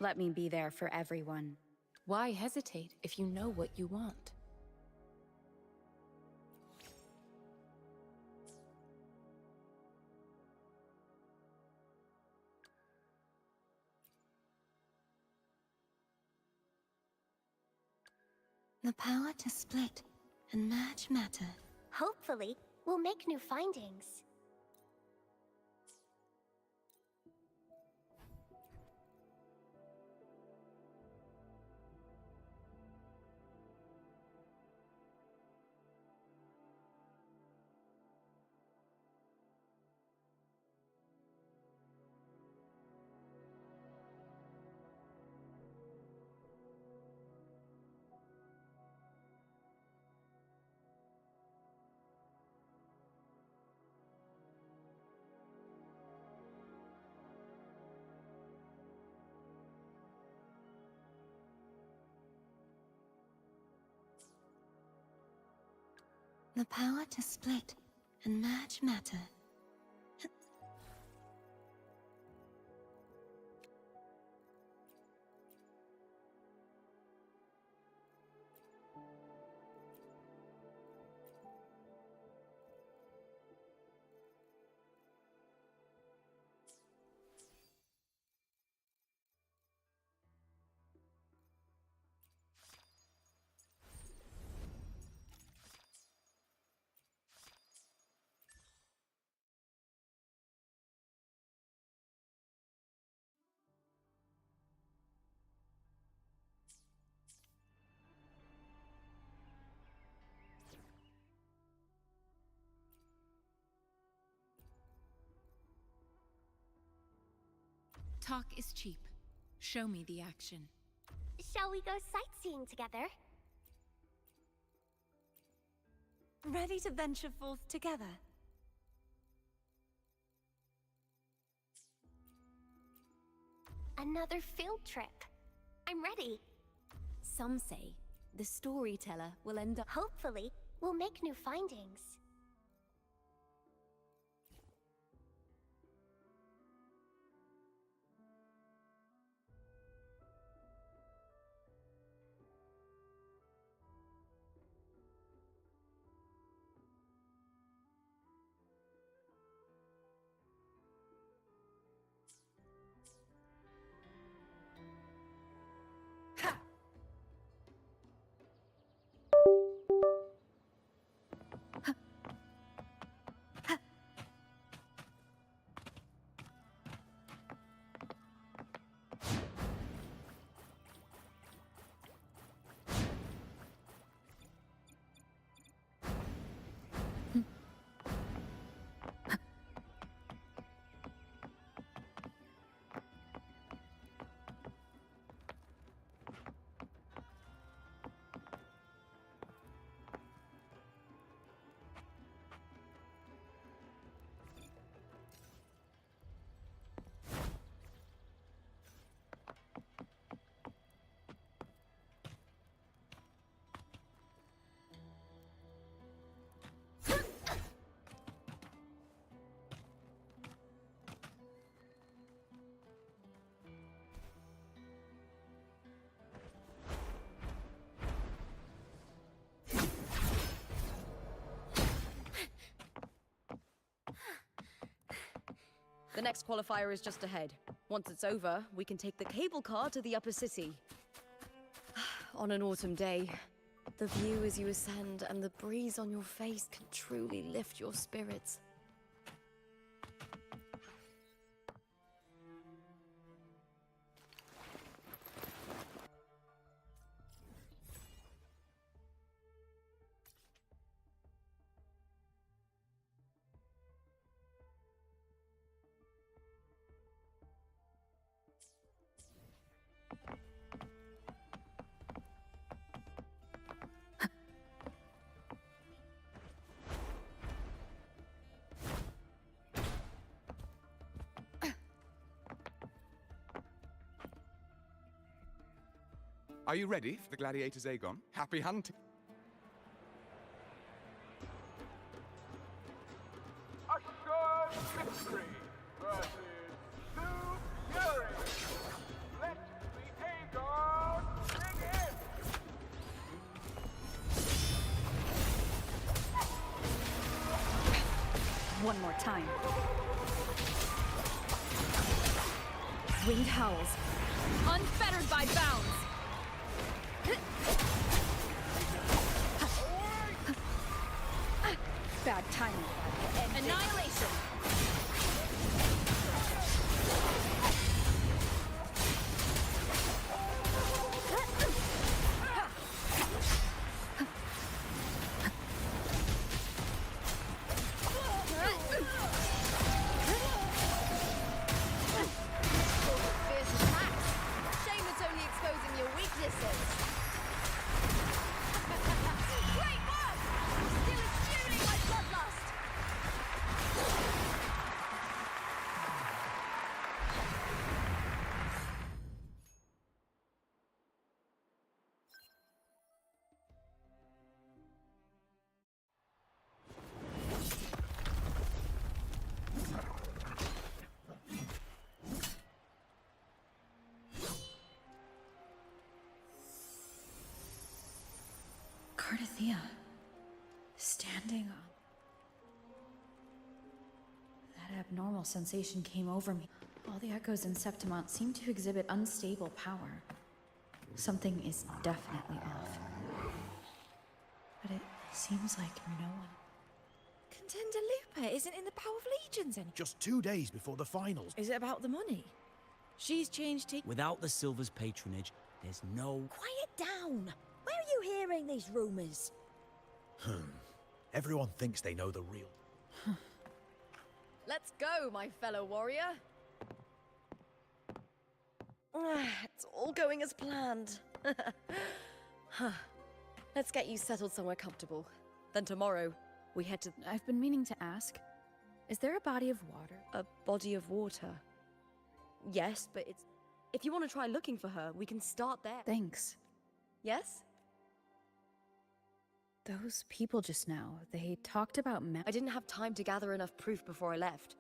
let me be there for everyone. Why hesitate if you know what you want? The power to split and merge matter. Hopefully, we'll make new findings. The power to split and merge matter. Talk is cheap. Show me the action. Shall we go sightseeing together? Ready to venture forth together? Another field trip. I'm ready. Some say the storyteller will end up. Hopefully, we'll make new findings. The next qualifier is just ahead. Once it's over, we can take the cable car to the upper city. On an autumn day, the view as you ascend and the breeze on your face can truly lift your spirits. Are you ready for the gladiators, Aegon? Happy hunting! Assured victory versus Sue Fury! Let the one more time. Winged howls. Unfettered by bounds. Bad timing. Annihilation. Cardathea, standing up. That abnormal sensation came over me. All the echoes in Septimont seem to exhibit unstable power. Something is definitely off. But it seems like no one... Contender Lupa isn't in the Power of Legions anymore. Just 2 days before the finals. Is it about the money? She's changed Without the Silver's patronage, there's no... Quiet down! Where are you hearing these rumors? Everyone thinks they know the real. Let's go, my fellow warrior. It's all going as planned. Let's get you settled somewhere comfortable. Then tomorrow, we head to... I've been meaning to ask. Is there a body of water? A body of water? Yes, but it's... If you want to try looking for her, we can start there. Thanks. Yes? Those people just now, they talked about I didn't have time to gather enough proof before I left.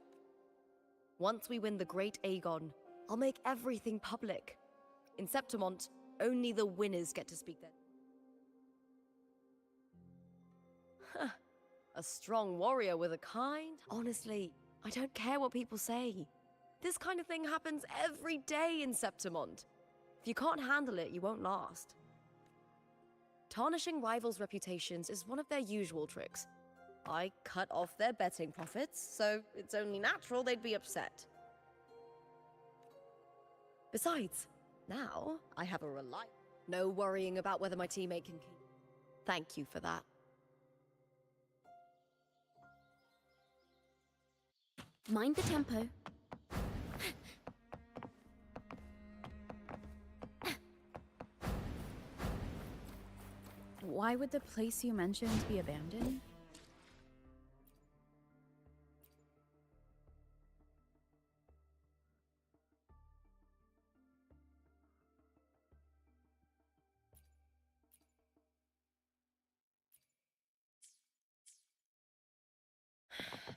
Once we win the Great Aegon, I'll make everything public. In Septimont, only the winners get to speak then. A strong warrior with a kind... Honestly, I don't care what people say. This kind of thing happens every day in Septimont. If you can't handle it, you won't last. Tarnishing rivals' reputations is one of their usual tricks. I cut off their betting profits, so it's only natural they'd be upset. Besides, now I have a no worrying about whether my teammate can keep. Thank you for that. Mind the tempo. Why would the place you mentioned be abandoned?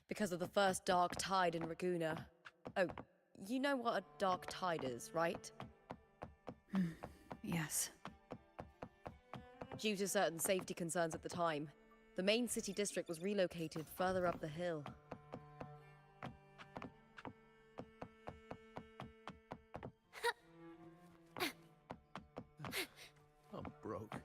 Because of the first dark tide in Raguna. Oh, you know what a dark tide is, right? Yes. Due to certain safety concerns at the time, the main city district was relocated further up the hill. I'm broke.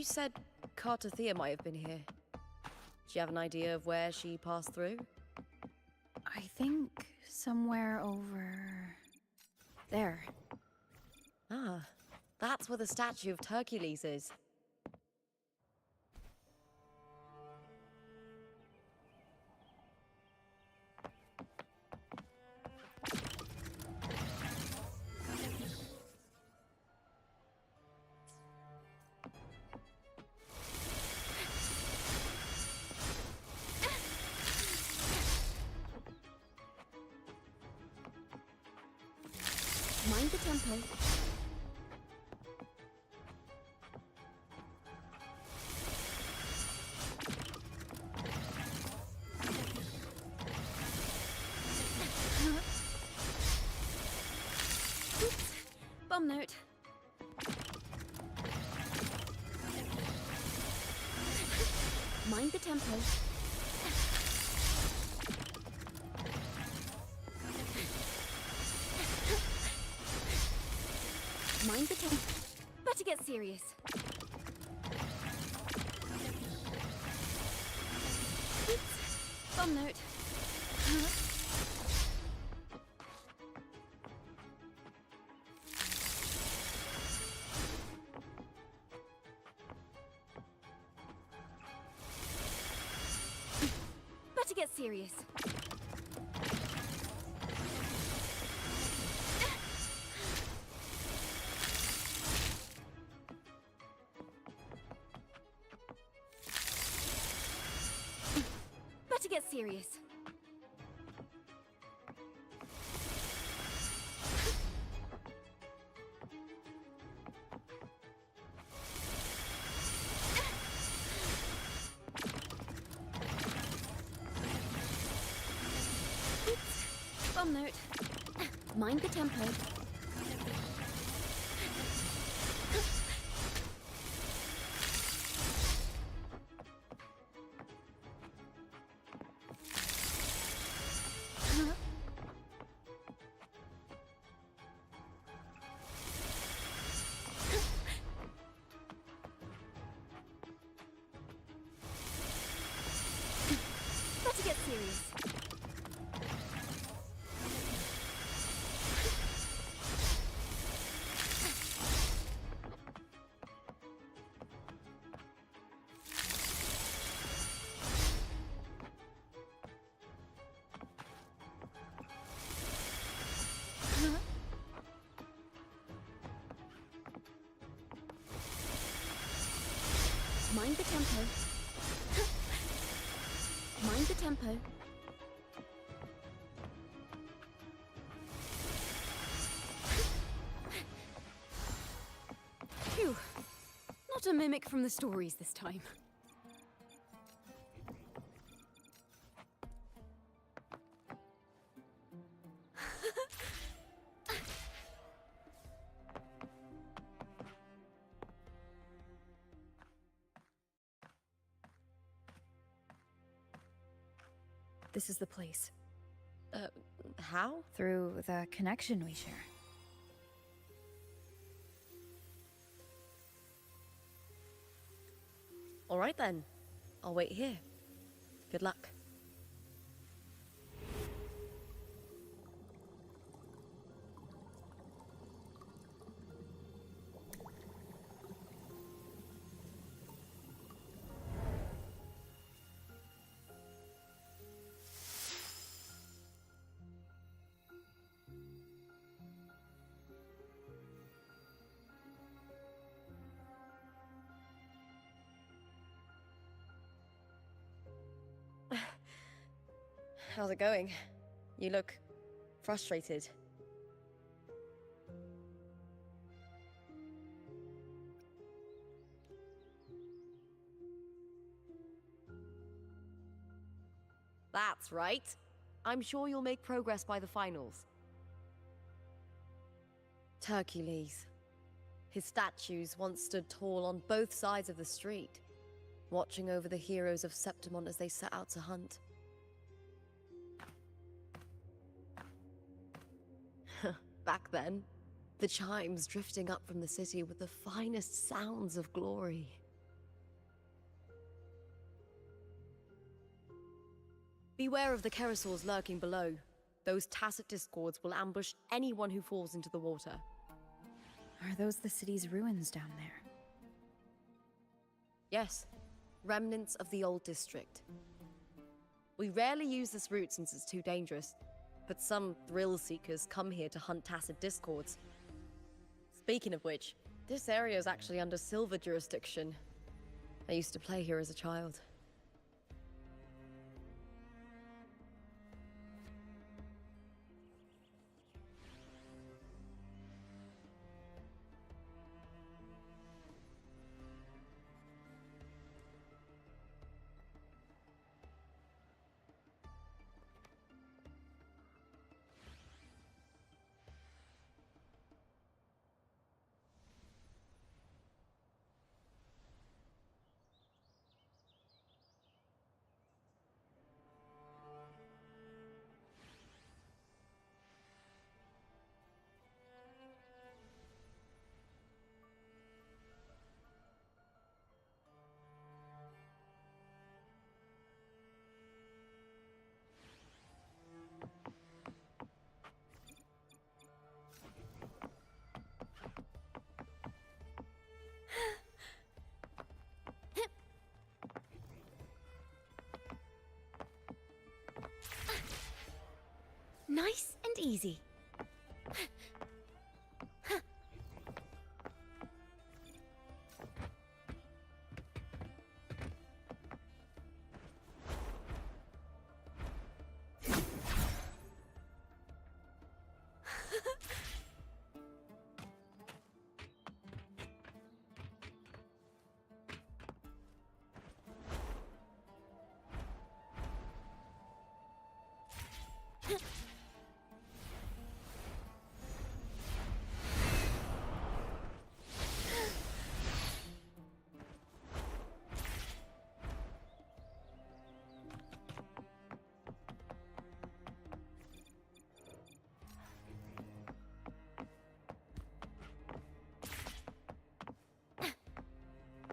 said Cartothea might have been here. Do you have an idea of where she passed through? I think somewhere over there. Ah, that's where the statue of Hercules is. Mind the tempo. Oops. Bomb note. Mind the tempo. Mind the tempo. Better get serious. Oops. Bomb note. Better get serious. Better get serious. Oops. Bomb note. Mind the tempo. Better get serious. Mind the tempo. Mind the tempo. Phew. Not a mimic from the stories this time. This is the place. How? Through the connection we share. All right then. I'll wait here. Good luck. How's it going? You look frustrated. That's right. I'm sure you'll make progress by the finals. Hercules. His statues once stood tall on both sides of the street, watching over the heroes of Septimon as they set out to hunt. Back then, the chimes drifting up from the city with the finest sounds of glory. Beware of the Kerasaurs lurking below. Those tacit discords will ambush anyone who falls into the water. Are those the city's ruins down there? Yes, remnants of the old district. We rarely use this route since it's too dangerous, but some thrill-seekers come here to hunt tacit discords. Speaking of which, this area is actually under Silver jurisdiction. I used to play here as a child. Nice and easy.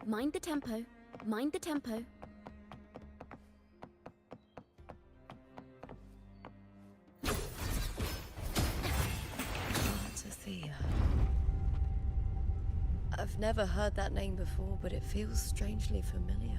Mind the tempo. Mind the tempo. Thea. I've never heard that name before, but it feels strangely familiar.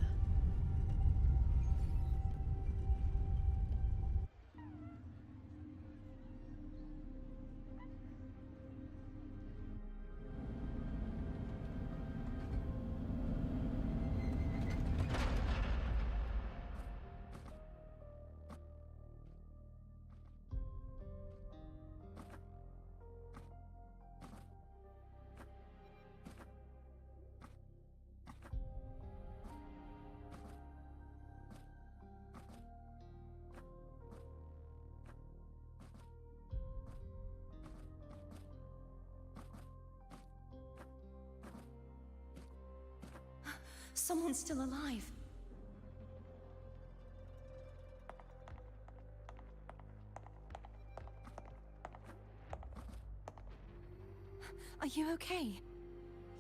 Someone's still alive. Are you okay?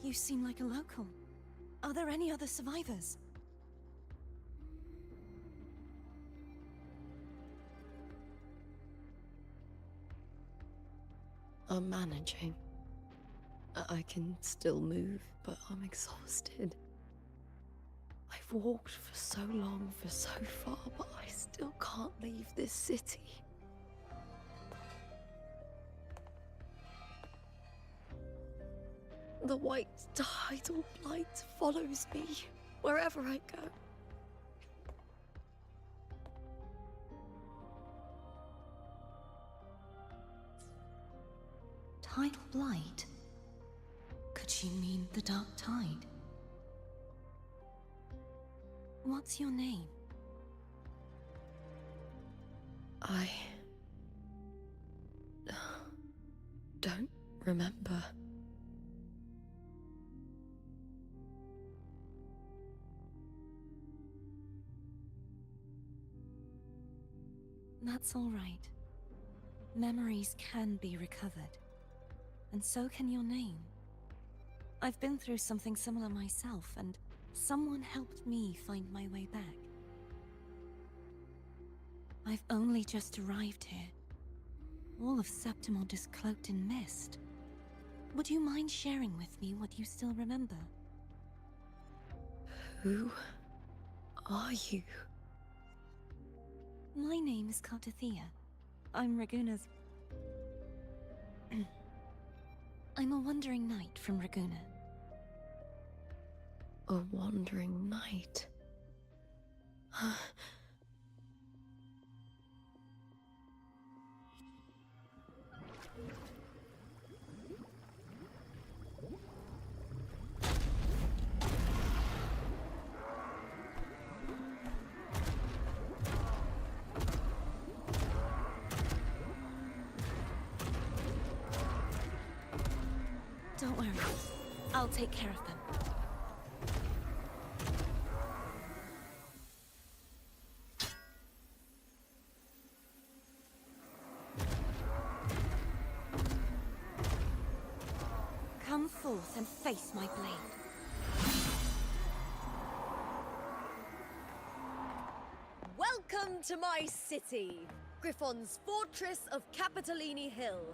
You seem like a local. Are there any other survivors? I'm managing. I can still move, but I'm exhausted. I've walked for so long, for so far, but I still can't leave this city. The white tidal blight follows me wherever I go. Tidal blight? Could she mean the dark tide? What's your name? I don't remember. That's all right. Memories can be recovered. And so can your name. I've been through something similar myself, and someone helped me find my way back. I've only just arrived here. All of Septimont is cloaked in mist. Would you mind sharing with me what you still remember? Who are you? My name is Cartathea. I'm Raguna's... I'm a wandering knight from Raguna. A wandering knight. Don't worry. I'll take care of them. Come forth and face my blade. Welcome to my city, Griffon's fortress of Capitolini Hill.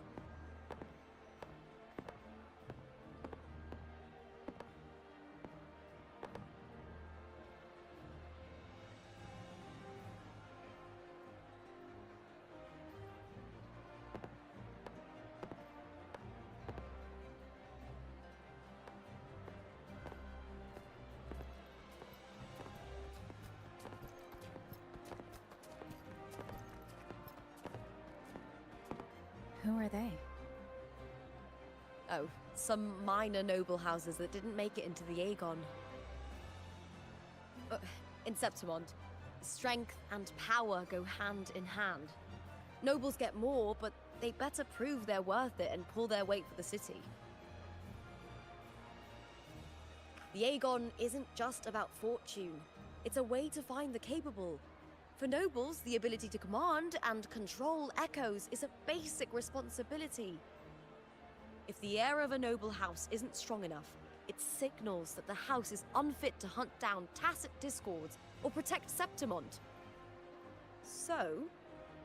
Who are they? Oh, some minor noble houses that didn't make it into the Aegon. In Septimont, strength and power go hand in hand. Nobles get more, but they better prove they're worth it and pull their weight for the city. The Aegon isn't just about fortune. It's a way to find the capable. For nobles, the ability to command and control echoes is a basic responsibility. If the heir of a noble house isn't strong enough, it signals that the house is unfit to hunt down tacit discords or protect Septimont. So,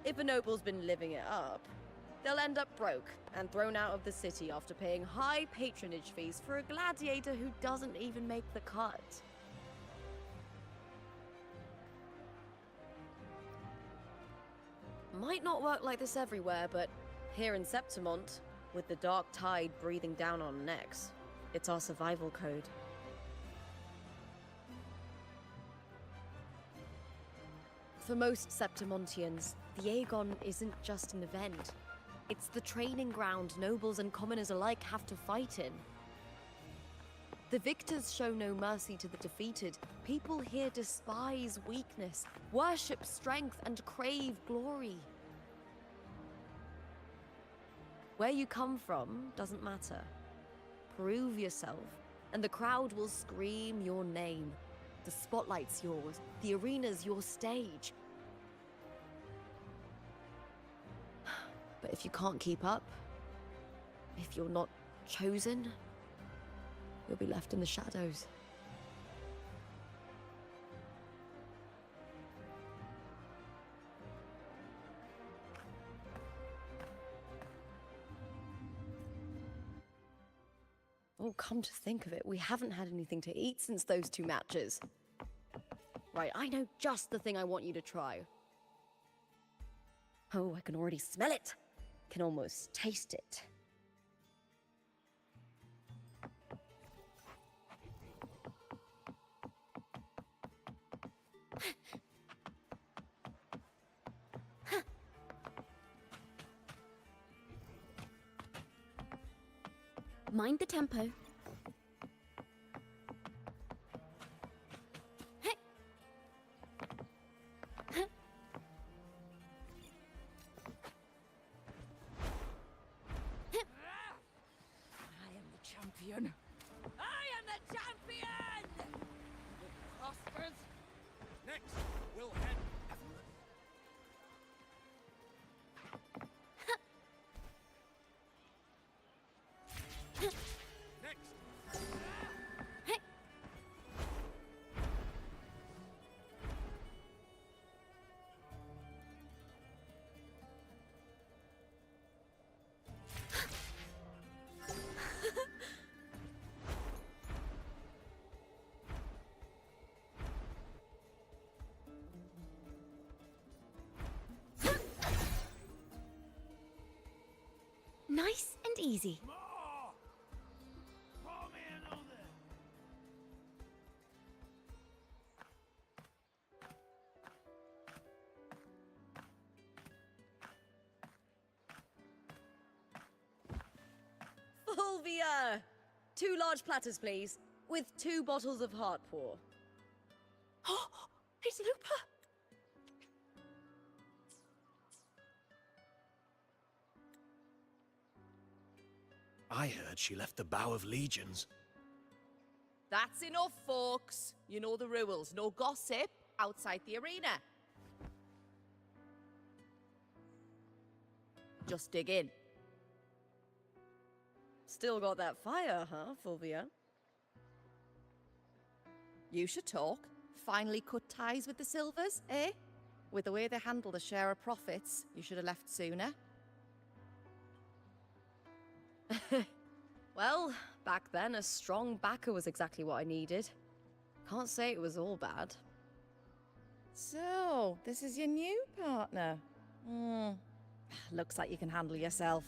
if a noble's been living it up, they'll end up broke and thrown out of the city after paying high patronage fees for a gladiator who doesn't even make the cut. Might not work like this everywhere, but here in Septimont, with the dark tide breathing down on necks, it's our survival code. For most Septimontians, the Aegon isn't just an event. It's the training ground nobles and commoners alike have to fight in. The victors show no mercy to the defeated. People here despise weakness, worship strength, and crave glory. Where you come from doesn't matter. Prove yourself, and the crowd will scream your name. The spotlight's yours, the arena's your stage. But if you can't keep up, if you're not chosen, you'll be left in the shadows. Oh, come to think of it, we haven't had anything to eat since those 2 matches. Right, I know just the thing I want you to try. Oh, I can already smell it. Can almost taste it. Mind the tempo. Champion! I am the champion! It prospers. Next, we'll head... Nice and easy. Fulvia! 2 large platters, please, with 2 bottles of heart pour. Oh, it's Lupa! I heard she left the Bow of Legions. That's enough, folks. You know the rules. No gossip outside the arena. Just dig in. Still got that fire, huh, Fulvia? You should talk. Finally cut ties with the Silvers, eh? With the way they handle the share of profits, you should have left sooner. Well, back then, a strong backer was exactly what I needed. Can't say it was all bad. So, this is your new partner. Looks like you can handle yourself.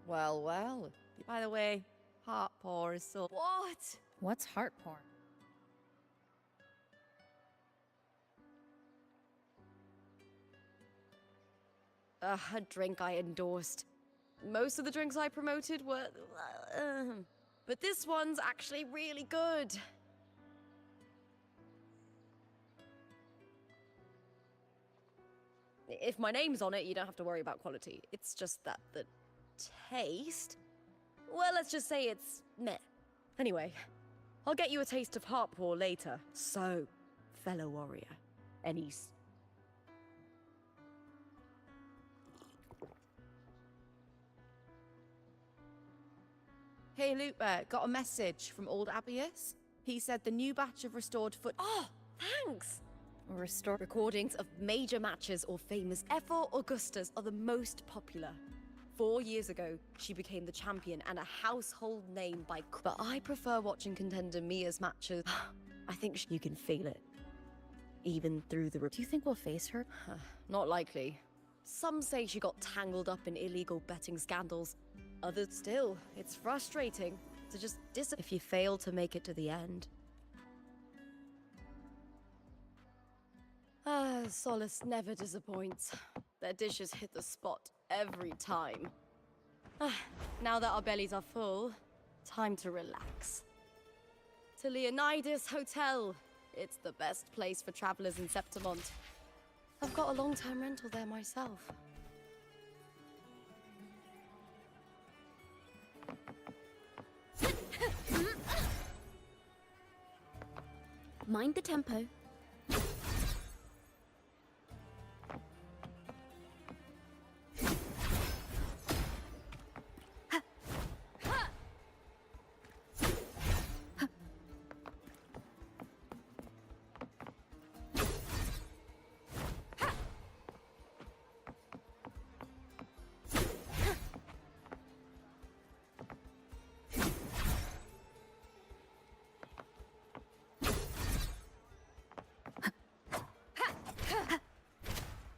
Well, well. By the way, heart paw is so. What? What's heart porn? A drink I endorsed. Most of the drinks I promoted were... but this one's actually really good. If my name's on it, you don't have to worry about quality. It's just that the taste... Well, let's just say it's meh. Anyway, I'll get you a taste of Heartpaw later. So, fellow warrior, any... Hey, Lupa, got a message from old Abius. He said the new batch of restored foot. Oh, thanks! Restore recordings of major matches or famous Ephor Augustas are the most popular. 4 years ago, she became the champion and a household name by... But I prefer watching contender Mia's matches. I think you can feel it. Even through the... Do you think we'll face her? Not likely. Some say she got tangled up in illegal betting scandals. Others still, it's frustrating to just if you fail to make it to the end. Solace never disappoints. Their dishes hit the spot every time. Now that our bellies are full, time to relax. To Leonidas Hotel. It's the best place for travelers in Septimont. I've got a long-term rental there myself. Mind the tempo.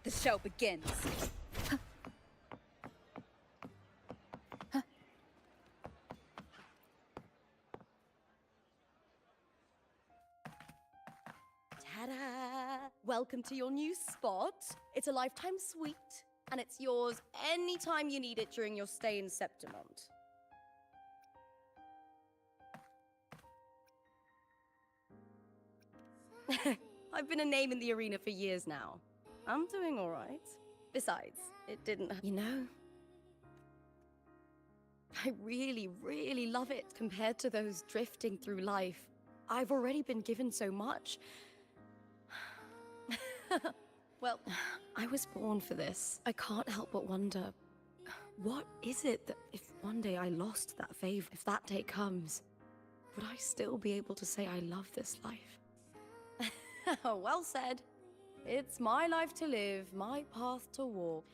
The show begins. Ta-da! Welcome to your new spot. It's a lifetime suite, and it's yours anytime you need it during your stay in Septimont. I've been a name in the arena for years now. I'm doing all right. Besides, it didn't... You know, I really, really love it compared to those drifting through life. I've already been given so much. Well, I was born for this. I can't help but wonder, what is it that if one day I lost that favor, if that day comes, would I still be able to say I love this life? Well said. It's my life to live, my path to walk.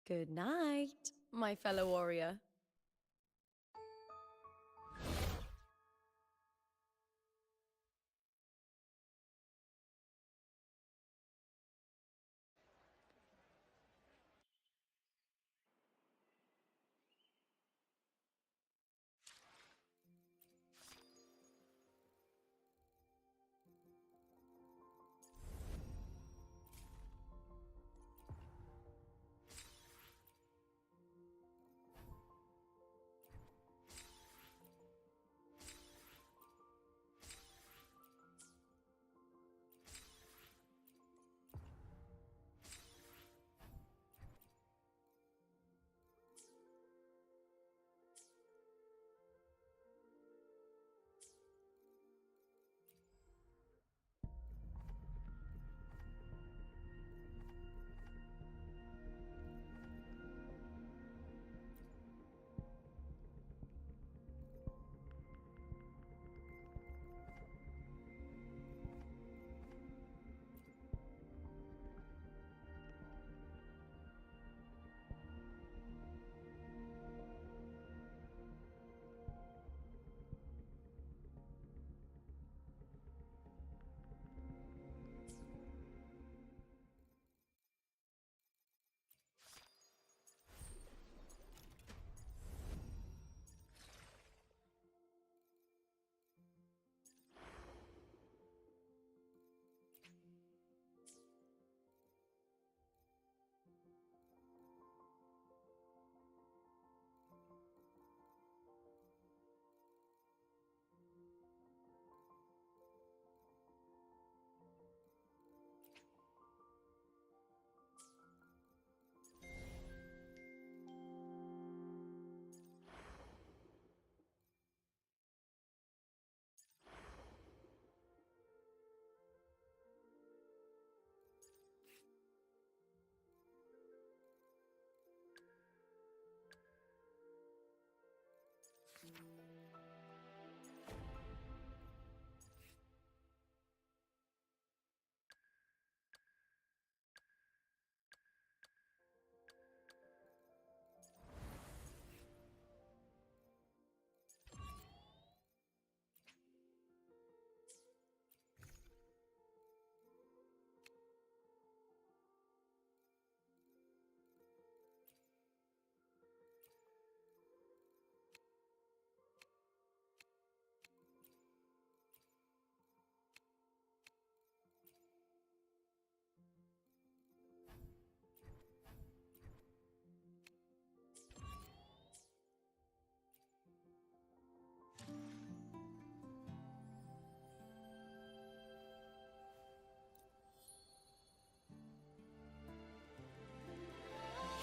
Good night, my fellow warrior.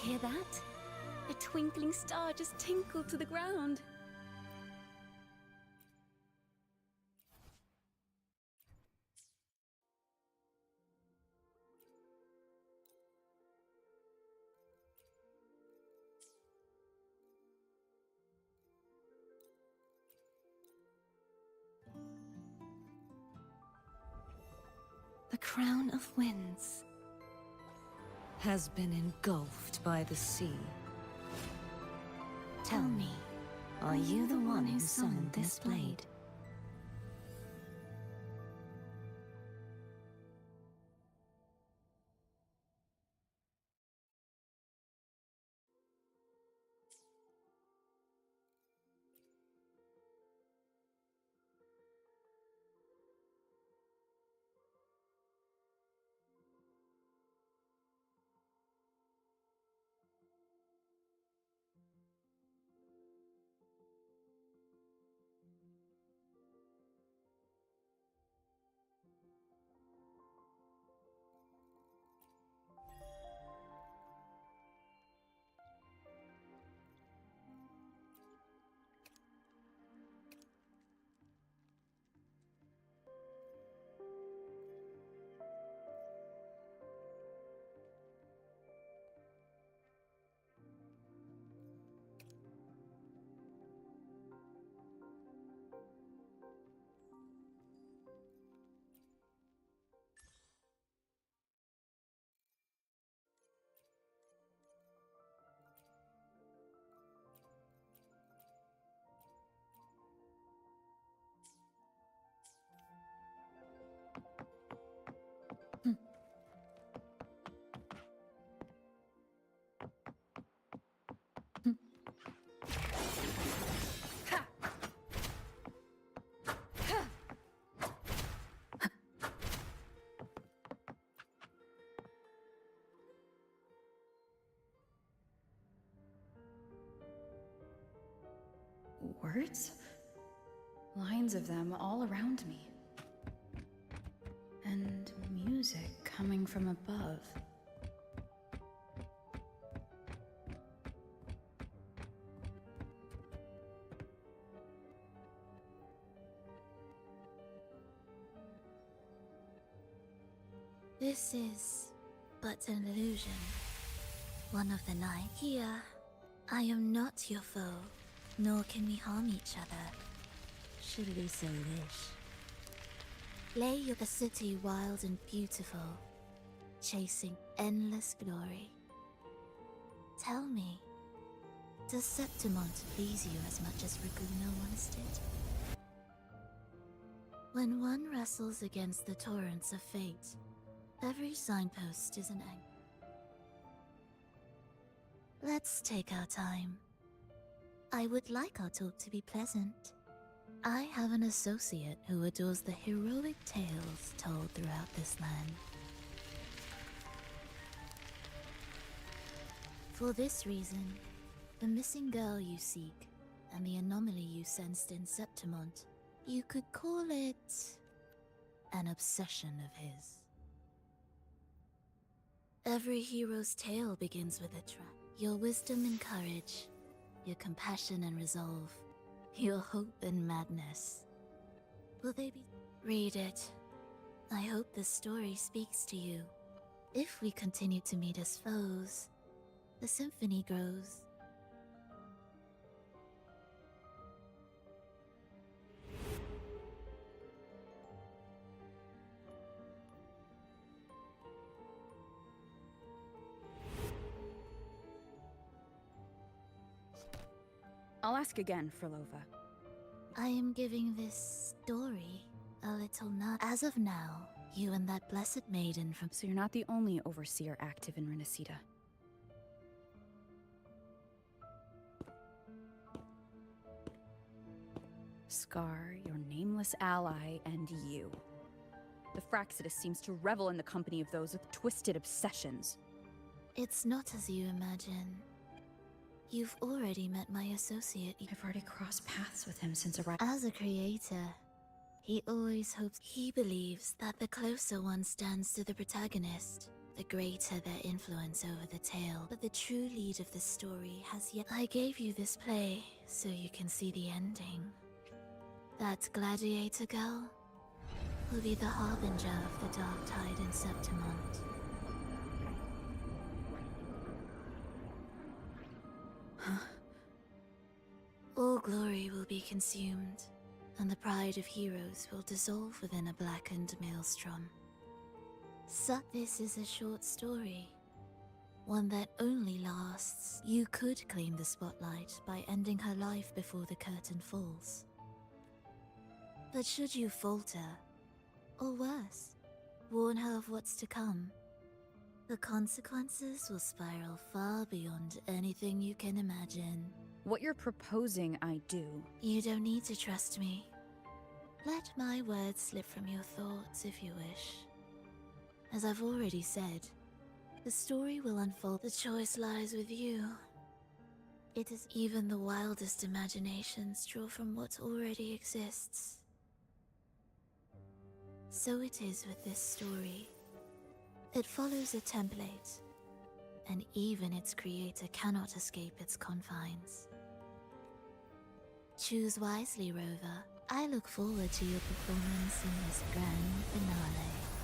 Hear that? A twinkling star just tinkled to the ground. The crown of winds has been engulfed by the sea. Tell me, are you the one who summoned this blade? Words? Lines of them all around me. And music coming from above. This is but an illusion. One of the nine. Here, I am not your foe, nor can we harm each other. Should we so wish. Lay your a city wild and beautiful, chasing endless glory. Tell me, does Septimont please you as much as Raguna once did? When one wrestles against the torrents of fate, every signpost is an anchor. Let's take our time. I would like our talk to be pleasant. I have an associate who adores the heroic tales told throughout this land. For this reason, the missing girl you seek, and the anomaly you sensed in Septimont, you could call it an obsession of his. Every hero's tale begins with a trap. Your wisdom and courage, your compassion and resolve, your hope and madness. Will they be? Read it. I hope this story speaks to you. If we continue to meet as foes, the symphony grows. I'll ask again, Frolova. I am giving this story a little nod. As of now, you and that blessed maiden from— So you're not the only overseer active in Renacida. Scar, your nameless ally, and you. The Fraxidus seems to revel in the company of those with twisted obsessions. It's not as you imagine. You've already met my associate. I've already crossed paths with him since arriving. As a creator, he always hopes. He believes that the closer one stands to the protagonist, the greater their influence over the tale. But the true lead of the story has yet. I gave you this play so you can see the ending. That gladiator girl will be the harbinger of the dark tide in Septimont. All glory will be consumed, and the pride of heroes will dissolve within a blackened maelstrom. So this is a short story, one that only lasts. You could claim the spotlight by ending her life before the curtain falls. But should you falter, or worse, warn her of what's to come, the consequences will spiral far beyond anything you can imagine. What you're proposing I do. You don't need to trust me. Let my words slip from your thoughts if you wish. As I've already said, the story will unfold. The choice lies with you. It is even the wildest imaginations draw from what already exists. So it is with this story. It follows a template, and even its creator cannot escape its confines. Choose wisely, Rover. I look forward to your performance in this grand finale.